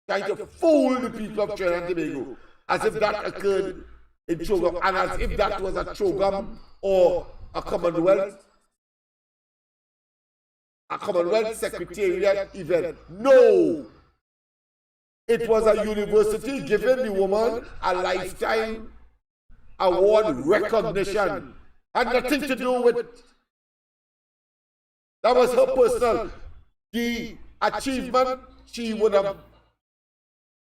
trying to fool the people of Trinidad and Tobago as if that occurred in Chogam, and as if that was a Chogam or a Commonwealth Secretariat event. No! It was a university giving the woman a lifetime award recognition. Had nothing to do with, that was her personal, the achievement she would have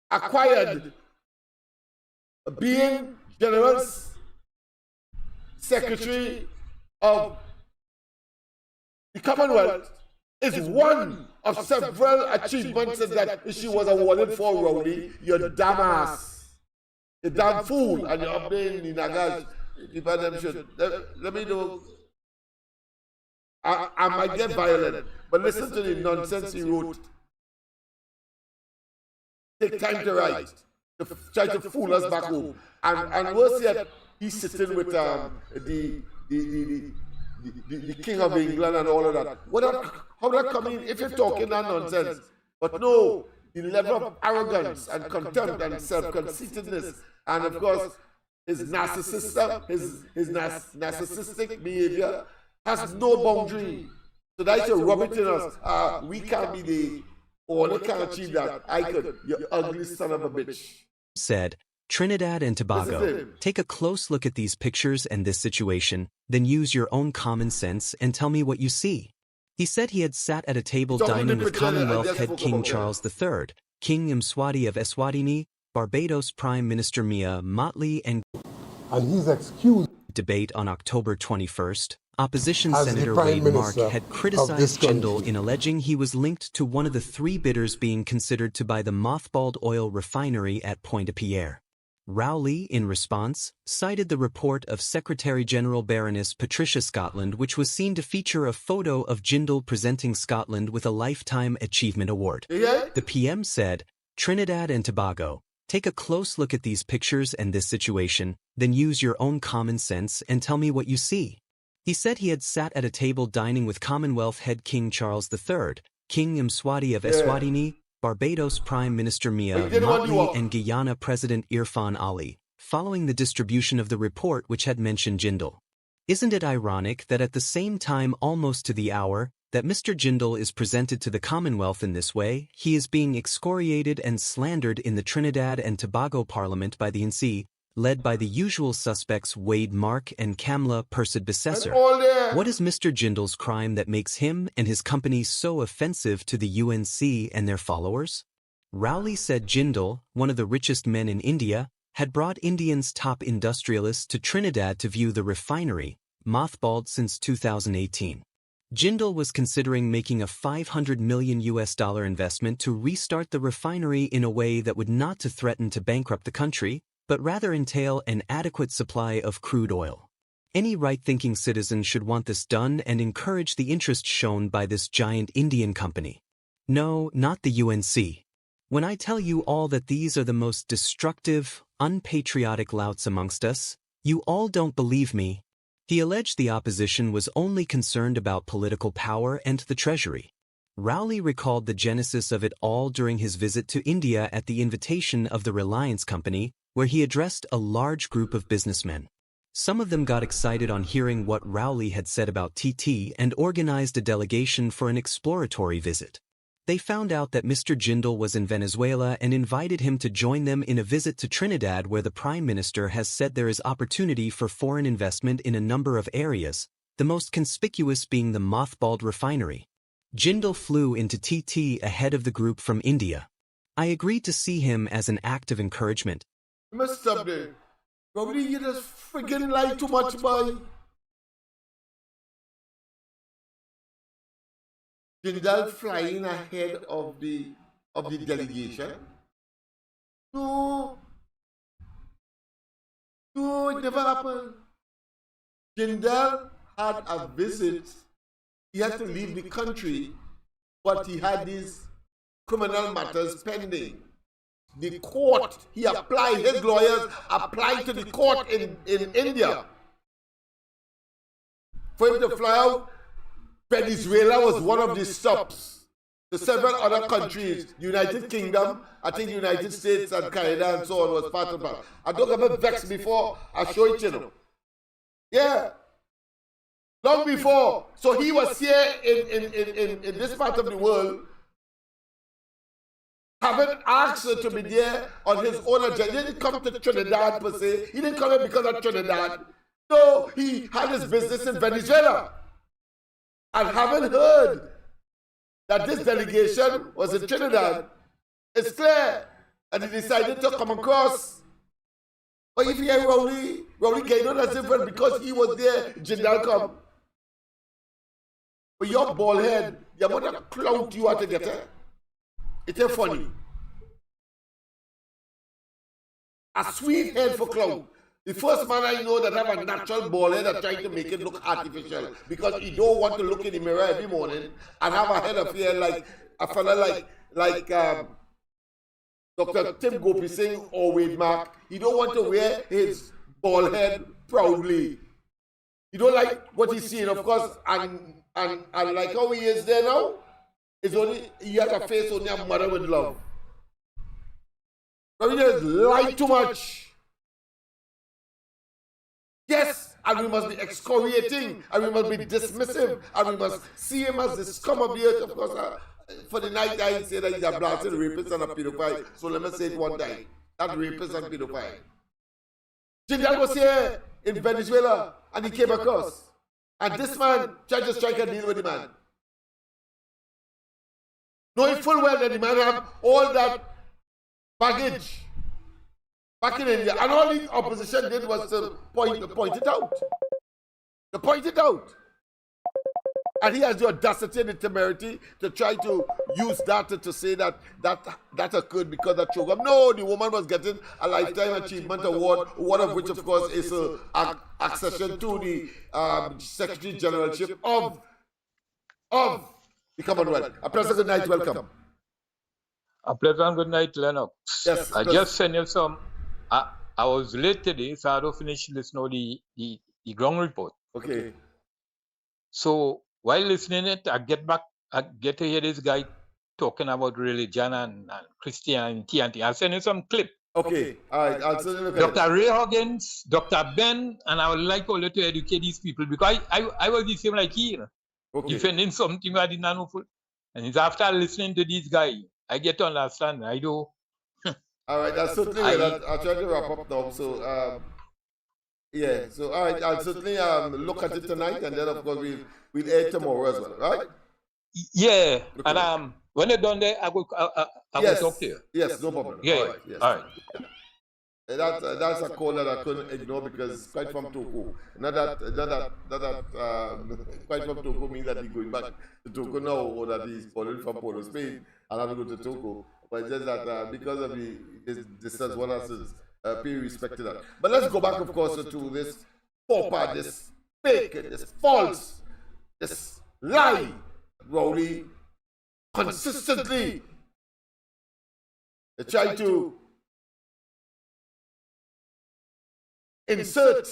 acquired being General Secretary of the Commonwealth is one of several achievements that she was awarded for, Rowley. You're damn ass. You damn fool. And you're up there in the Nagas. Let me know. I might get violent, but listen to the nonsense he wrote. Take time to write. To try to fool us back home. And worse yet, he's sitting with the King of England and all of that. How that come in if you're talking that nonsense? But no, the level of arrogance and contempt and self-conceitedness, and of course, his narcissistic behavior has no boundary. So that's your rub it in us. We can't be the, or they can't achieve that. I could, you ugly son of a bitch. Said, Trinidad and Tobago, take a close look at these pictures and this situation, then use your own common sense and tell me what you see. He said he had sat at a table dining with Commonwealth head King Charles III, King Mswati of Eswatini, Barbados Prime Minister Mia Mottley, and he's excused. Debate on October 21st, opposition Senator Wade Mark had criticized Jindal in alleging he was linked to one of the 3 bidders being considered to buy the mothballed oil refinery at Pointe-à-Pierre. Rowley, in response, cited the report of Secretary General Baroness Patricia Scotland, which was seen to feature a photo of Jindal presenting Scotland with a Lifetime Achievement Award. The PM said, Trinidad and Tobago, take a close look at these pictures and this situation, then use your own common sense and tell me what you see. He said he had sat at a table dining with Commonwealth head King Charles III, King Mswati of Eswatini, Barbados Prime Minister Mia Mottley, and Guyana President Irfan Ali, following the distribution of the report which had mentioned Jindal. Isn't it ironic that at the same time, almost to the hour, that Mr. Jindal is presented to the Commonwealth in this way, he is being excoriated and slandered in the Trinidad and Tobago Parliament by the NC, led by the usual suspects Wade Mark and Kamla Persad-Bissessar. What is Mr. Jindal's crime that makes him and his company so offensive to the UNC and their followers? Rowley said Jindal, one of the richest men in India, had brought Indians' top industrialists to Trinidad to view the refinery, mothballed since 2018. Jindal was considering making a $500 million investment to restart the refinery in a way that would not to threaten to bankrupt the country, but rather entail an adequate supply of crude oil. Any right-thinking citizen should want this done and encourage the interest shown by this giant Indian company. No, not the UNC. When I tell you all that these are the most destructive, unpatriotic louts amongst us, you all don't believe me. He alleged the opposition was only concerned about political power and the treasury. Rowley recalled the genesis of it all during his visit to India at the invitation of the Reliance Company, where he addressed a large group of businessmen. Some of them got excited on hearing what Rowley had said about TT and organized a delegation for an exploratory visit. They found out that Mr. Jindal was in Venezuela and invited him to join them in a visit to Trinidad, where the Prime Minister has said there is opportunity for foreign investment in a number of areas, the most conspicuous being the mothballed refinery. Jindal flew into TT ahead of the group from India. I agreed to see him as an act of encouragement. Mr. Abdul, probably you just friggin' lie too much, boy. Jindal flying ahead of the delegation? No, it never happened. Jindal had a visit. He had to leave the country, but he had these criminal matters pending. The court, he applied, his lawyers applied to the court in India for him to fly out. Venezuela was one of the stops. The several other countries, United Kingdom, I think United States and Canada and so on was part of that. I don't get a bit vexed before I show it, you know. Yeah. Long before. So he was here in this part of the world, having asked to be there on his own agenda. He didn't come to Trinidad per se. He didn't come here because of Trinidad. No, he had his business in Venezuela. And having heard that this delegation was in Trinidad, it's clear that he decided to come across. But if you hear Rowley getting on as different because he was there, Jindal come. But your bald head, your mother clout you out to get it. It ain't funny. A sweet head for clout. The first man I know that have a natural bald head that trying to make it look artificial because he don't want to look in the mirror every morning and have a head of hair like a fella like Dr. Tim Gopi Singh or Wade Mark. He don't want to wear his bald head proudly. He don't like what he's seeing, of course, and like how he is there now, it's only he has a face only a mother with love. But he just lie too much. Yes, and we must be excoriating, and we must be dismissive, and we must see him as the scum of the earth. Of course, for the night I say that he's a blasted rapist and a pedophile. So let me say it one time. That rapist and pedophile. Jindal was here in Venezuela, and he came across. And this man tried to strike a deal with the man. Knowing full well that the man had all that baggage back in India, and all the opposition did was to point it out. To point it out. And he has the audacity and the temerity to try to use that to say that occurred because of Chogam. No, the woman was getting a Lifetime Achievement Award, one of which, of course, is an accession to the Secretary Generalship of the Commonwealth. A pleasant good night, welcome. A pleasant good night, Lennox. Yes, I just sent you some. I was late today, so I don't finish listening to the ground report. Okay. So while listening it, I get to hear this guy talking about religion and Christianity and I send you some clip. Okay. All right. I'll send you Dr. Ray Huggins, Dr. Ben, and I would like all to educate these people because I was the same like he, defending something I did not know. And it's after listening to this guy, I get to understand. I do. All right, that's certainly I'll try to wrap up now. So, yeah. So, all right, I'll certainly look at it tonight, and then of course we'll air tomorrow as well, right? Yeah, okay. And when you're done there, I will talk to you. Yes, no problem. Yeah, all right. Yes. All right. That's a call that I couldn't ignore because it's quite from Togo. Not that quite from Togo means that he's going back to Togo now, or that he's following from Port of Spain and have to go to Togo. But just that because of the distance, one has to pay respect to that. But let's go back, of course, to this faux pas, this fake, this false, this lie. Rowley consistently try to insert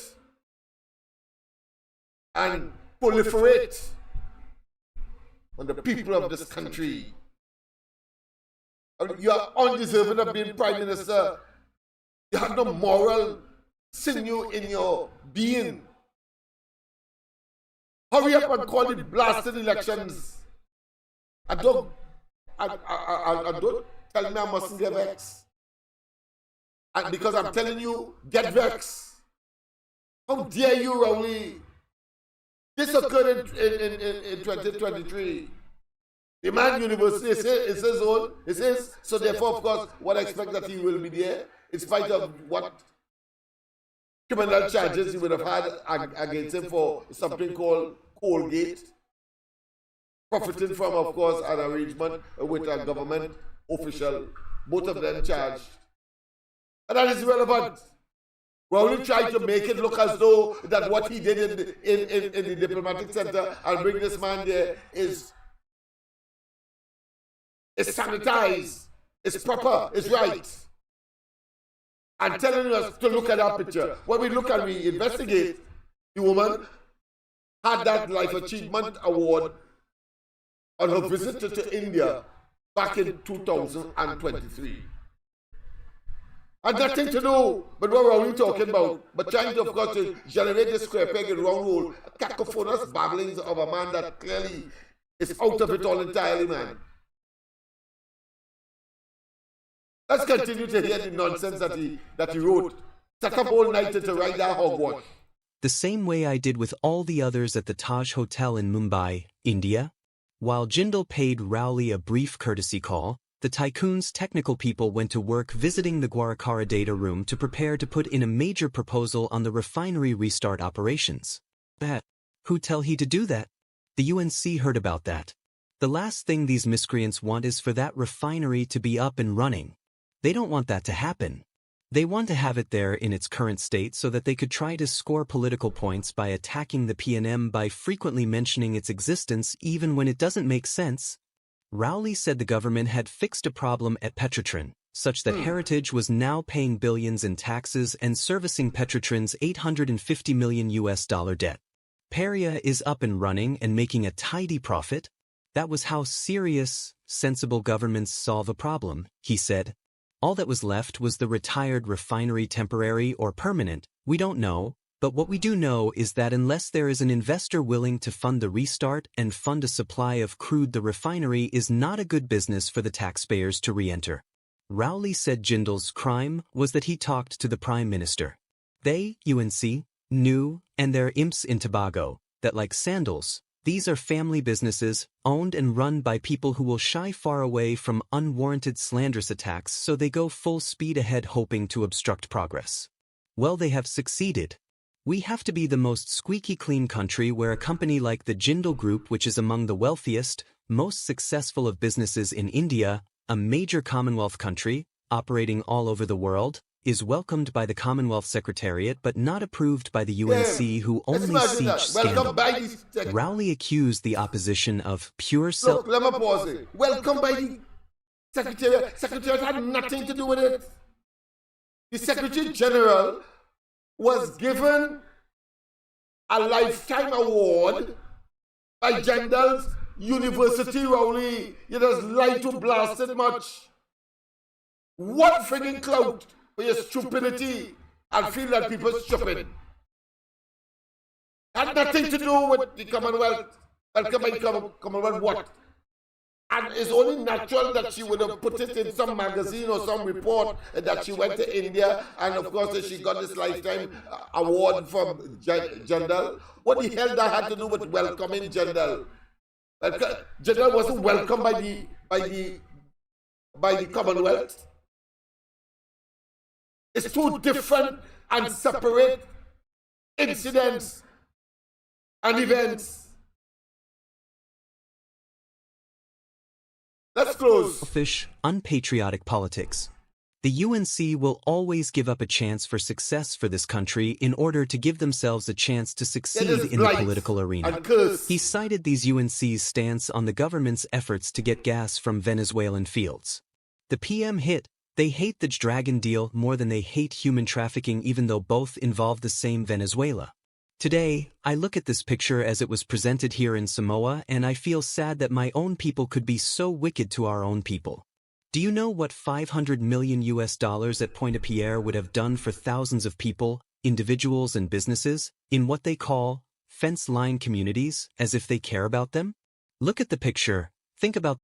and proliferate on the people of this country. You are undeserving of being Prime Minister. You have no moral sinew in your being. Hurry up and call the blasted elections. And don't tell me I mustn't get vexed. And because I'm telling you, get vexed. How dare you, Rowley? This occurred in 2023. The man university is his own, it's his, so therefore, of course, what I expect that he will be there, in spite of what criminal charges he would have had against him for something called Colgate, profiting from, of course, an arrangement with a government official, both of them charged. And that is relevant. Rowley tried to make it look as though that what he did in the diplomatic center and bring this man there is sanitized, it's proper, it's right. And telling us to look at that picture. When we look and we investigate, the woman had that Life Achievement Award on her visit to India back in 2023. And nothing to do but what are we talking about, but trying to, of course, to generate this square peg in round hole, cacophonous babblings of a man that clearly is out of it all entirely, man. Let's continue to hear the nonsense that he wrote. Sat up all night to write that hogwash. The same way I did with all the others at the Taj Hotel in Mumbai, India. While Jindal paid Rowley a brief courtesy call, the tycoon's technical people went to work visiting the Guarakara data room to prepare to put in a major proposal on the refinery restart operations. Who tell he to do that? The UNC heard about that. The last thing these miscreants want is for that refinery to be up and running. They don't want that to happen. They want to have it there in its current state so that they could try to score political points by attacking the PNM by frequently mentioning its existence even when it doesn't make sense. Rowley said the government had fixed a problem at Petrotrin, such that Heritage was now paying billions in taxes and servicing Petrotrin's $850 million debt. Peria is up and running and making a tidy profit. That was how serious, sensible governments solve a problem, he said. All that was left was the retired refinery, temporary or permanent, we don't know, but what we do know is that unless there is an investor willing to fund the restart and fund a supply of crude, the refinery is not a good business for the taxpayers to re-enter. Rowley said Jindal's crime was that he talked to the Prime Minister. They, UNC, knew, and their imps in Tobago, that like Sandals, these are family businesses, owned and run by people who will shy far away from unwarranted slanderous attacks, so they go full speed ahead hoping to obstruct progress. Well, they have succeeded. We have to be the most squeaky clean country where a company like the Jindal Group, which is among the wealthiest, most successful of businesses in India, a major Commonwealth country, operating all over the world, is welcomed by the Commonwealth Secretariat but not approved by the UNC, who only seek scandal. Rowley accused the opposition of pure self... Look, let me pause it. Welcome by the Secretariat. Secretariat had nothing to do with it. The Secretary General was given a lifetime award by Jindal's University. Rowley, you just lie to blast it much. What frigging clout for your stupidity and feel that people are stupid. Had nothing to do with the Commonwealth. Welcome by the Commonwealth what? And it's only natural that she would have put it in some magazine or some report that she went to India, and of course that she got this lifetime award from Jandal. What the hell that had to do with welcoming Jandal? Jandal wasn't welcomed by the Commonwealth. It's two different and separate incidents and events. Let's close. Selfish, unpatriotic politics. The UNC will always give up a chance for success for this country in order to give themselves a chance to succeed in the political arena. He cited these UNC's stance on the government's efforts to get gas from Venezuelan fields. The PM hit, they hate the dragon deal more than they hate human trafficking, even though both involve the same Venezuela. Today, I look at this picture as it was presented here in Samoa, and I feel sad that my own people could be so wicked to our own people. Do you know what $500 million at Pointe-à-Pierre would have done for thousands of people, individuals and businesses, in what they call fence-line communities, as if they care about them? Look at the picture, think about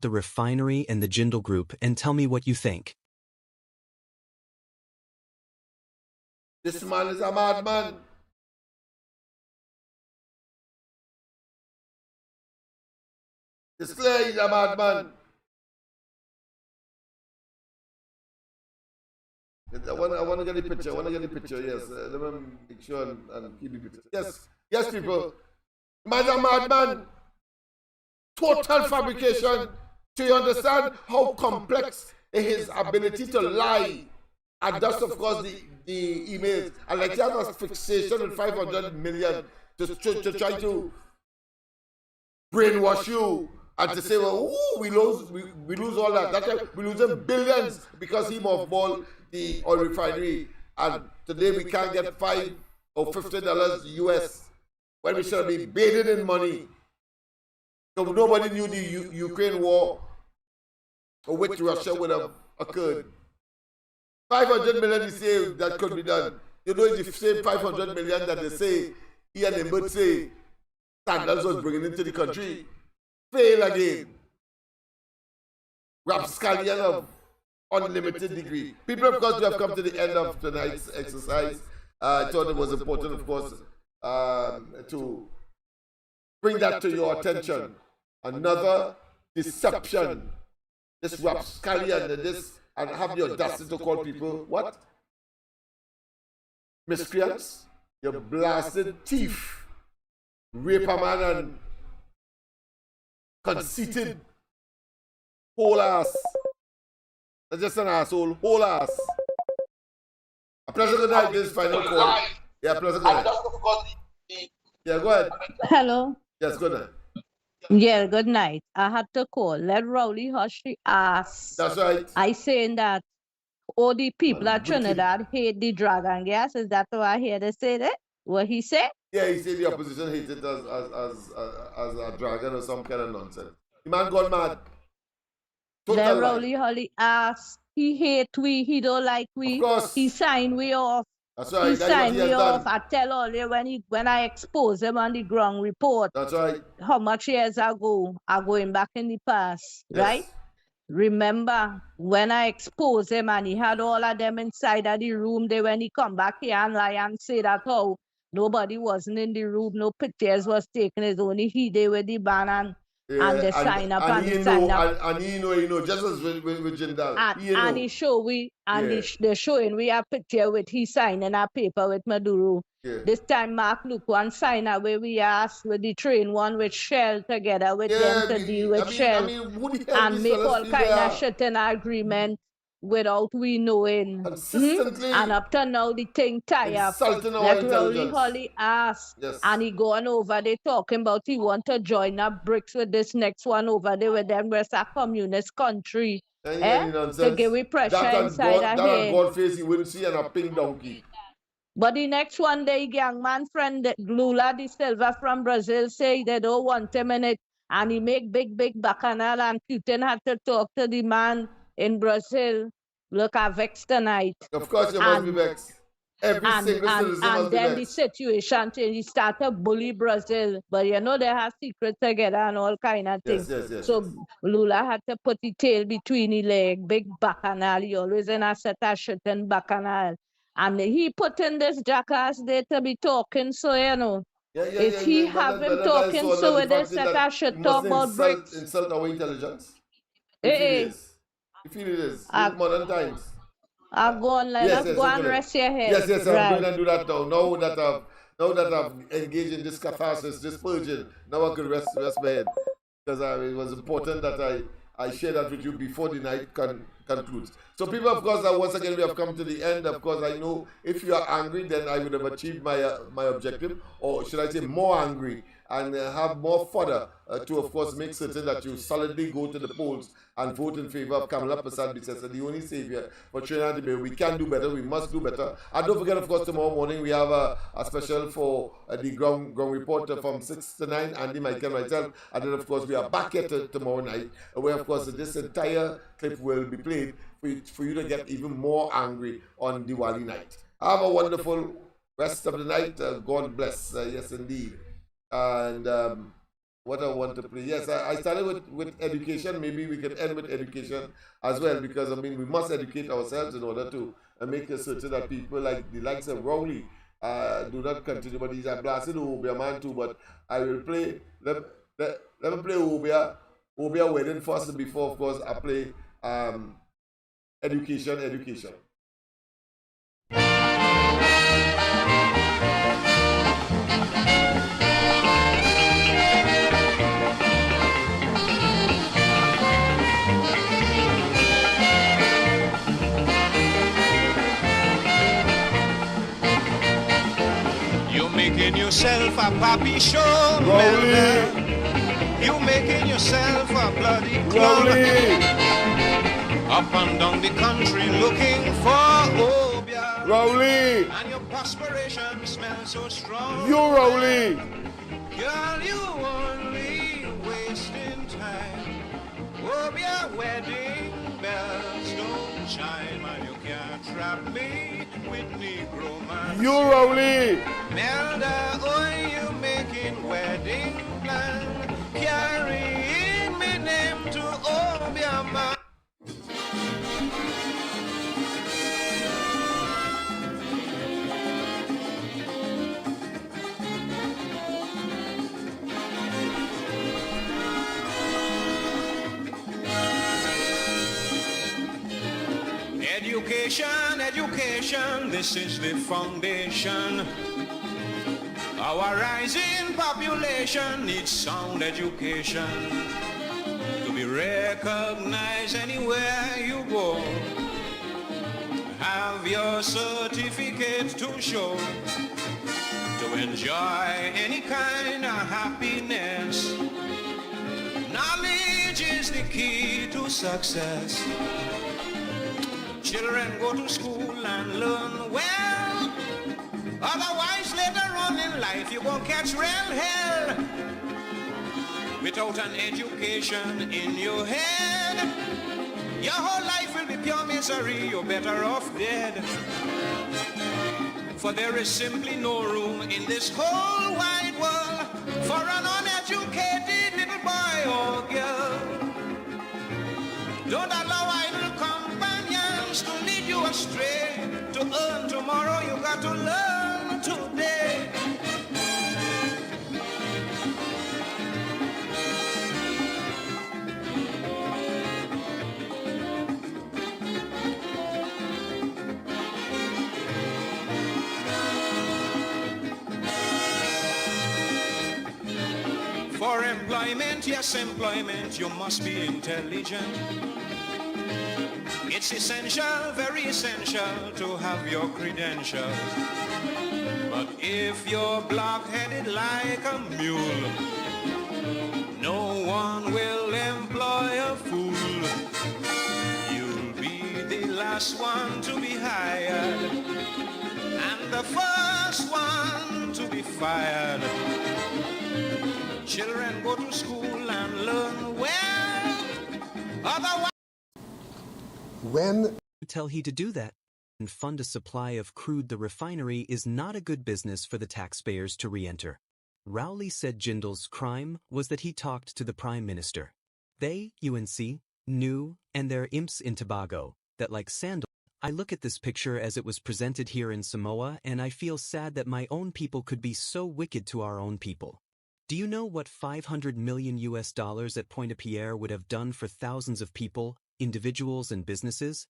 the refinery and the Jindal Group, and tell me what you think. This man is a madman. It's clear he's a madman. I want to get the picture. Yes, let me make sure and keep the picture. Yes, people. Man's a madman. Total fabrication. Do you understand how complex his ability to lie? And that's, of course, the emails. And like he has a fixation with 500 million to try to brainwash you. And to say, well, ooh, we lose all that. That's why we losing billions because he mothballed the oil refinery. And today we can't get $5 or $50 US when we should be bathed in money. So nobody knew the Ukraine war or which Russia would have occurred. 500 million they say that could be done. You know, it's the same 500 million that they say, he and the say, Sandals was bringing into the country. Fail again. Rapscallion of unlimited degree. People, of course, we have come to the end of tonight's exercise. I thought it was important, of course, to bring that to your attention. Another deception. This rapscallion and have the audacity to call people what? Miscreants? You blasted thief, raper man, and conceited whole ass. That's just an asshole, whole ass. A pleasure good night, this final call. Yeah, pleasure good night. Yeah, go ahead. Hello. Yes, good night. Yeah, good night. I had to call. Let Rowley Hushy ask. That's right. I saying that all the people at Trinidad hate the dragon gas. Is that what I hear they say that? What he said? Yeah, he said the opposition hates it as a dragon or some kind of nonsense. The man got mad. Then Rowley Holly asked, he hate we, he don't like we. Of course. He signed we off. That's right. He signed me off. I tell all you when I expose him on the ground report. That's right. How much years ago are going back in the past, yes. Right? Remember when I exposed him and he had all of them inside of the room, when he come back here and lie and say that how nobody wasn't in the room, no pictures was taken, it's only he there with the banner and the sign up and the sign up. And he know, just as with Jindal. And he show we, and they're showing we a picture with he signing a paper with Maduro. Yeah. This time Mark look one sign where we asked with the train one with Shell together with them to deal with Shell and make all kind of shit in agreement without we knowing. And up to now the thing tie up. Like Rowley Holly asked, and he going over there talking about he want to join up BRICS with this next one over there with them where's a communist country. To give we pressure inside of here. God face he wouldn't see and a pink donkey. But the next one, the young man friend, Lula de Silva from Brazil, say they don't want him in it. And he make big bacchanal and Putin had to talk to the man in Brazil. Look, I vexed tonight. Of course you must be vexed. Every single citizen must and be then the next. situation changed. He started bully Brazil, but you know they have secrets together and all kind of things. Yes. So Lula had to put the tail between his leg, big bacchanal. He always in a set of shirt and bacchanal. And he put in this jackass there to be talking, so you know. Is he have him But that is talking so with this thing set that of shit you talk mustn't about bricks? insult our intelligence. You feel it is. You feel it is. It's modern times. I'll go on, Lennox. Go and rest your head. Yes, I'm going to do that now. Now that I've engaged in this catharsis, this purging, now I can rest my head. Because it was important that I share that with you before the night concludes. So people, of course, once again, we have come to the end. Of course, I know if you are angry, then I would have achieved my objective, or should I say more angry, and have more fodder to, of course, make certain that you solidly go to the polls and vote in favor of Kamala Persad-Bissessar, the only savior for Trinidad and Tobago. We can do better. We must do better. And don't forget, of course, tomorrow morning we have a special for the ground report from 6 to 9, Andy, Michael, myself. And then, of course, we are back at tomorrow night, where, of course, this entire clip will be played for you to get even more angry on Diwali night. Have a wonderful rest of the night. God bless. Yes, indeed. And what I want to play. Yes, I started with education. Maybe we can end with education as well, because I mean we must educate ourselves in order to make certain that people like the likes of Rowley do not continue. But he's a blasted Obia man too. But I will play. Let me play Obia wedding first before, of course, I play education. Making yourself a poppy show, Melvin. You making yourself a bloody clown. Up and down the country looking for Obia. Rowley. And your perspiration smells so strong. You, Rowley. Girl, you only wasting time. Obia wedding bells don't chime, and you can't trap me with Negro man. You, Rowley. Melda, oh, you making wedding plan, carrying me name to Obiama. Education, this is the foundation. Our rising population needs sound education to be recognized anywhere you go. Have your certificate to show, to enjoy any kind of happiness. Knowledge is the key to success. Children go to school and learn well. Otherwise, later on in life, you won't catch real hell. Without an education in your head, your whole life will be pure misery. You're better off dead. For there is simply no room in this whole wide world for an uneducated little boy or girl. Don't allow idle companions to lead you astray. To earn tomorrow, you got to learn today. For employment, yes, employment, you must be intelligent. It's essential, very essential to have your credentials. But if you're block-headed like a mule, no one will employ a fool. You'll be the last one to be hired and the first one to be fired. Children go to school and learn well. Otherwise, when you tell he to do that? and fund a supply of crude the refinery is not a good business for the taxpayers to re-enter. Rowley said Jindal's crime was that he talked to the Prime Minister. They, UNC, knew, and their imps in Tobago, that like Sandal, I look at this picture as it was presented here in Samoa and I feel sad that my own people could be so wicked to our own people. Do you know what $500 million at Pointe-a-Pierre would have done for thousands of people, individuals and businesses?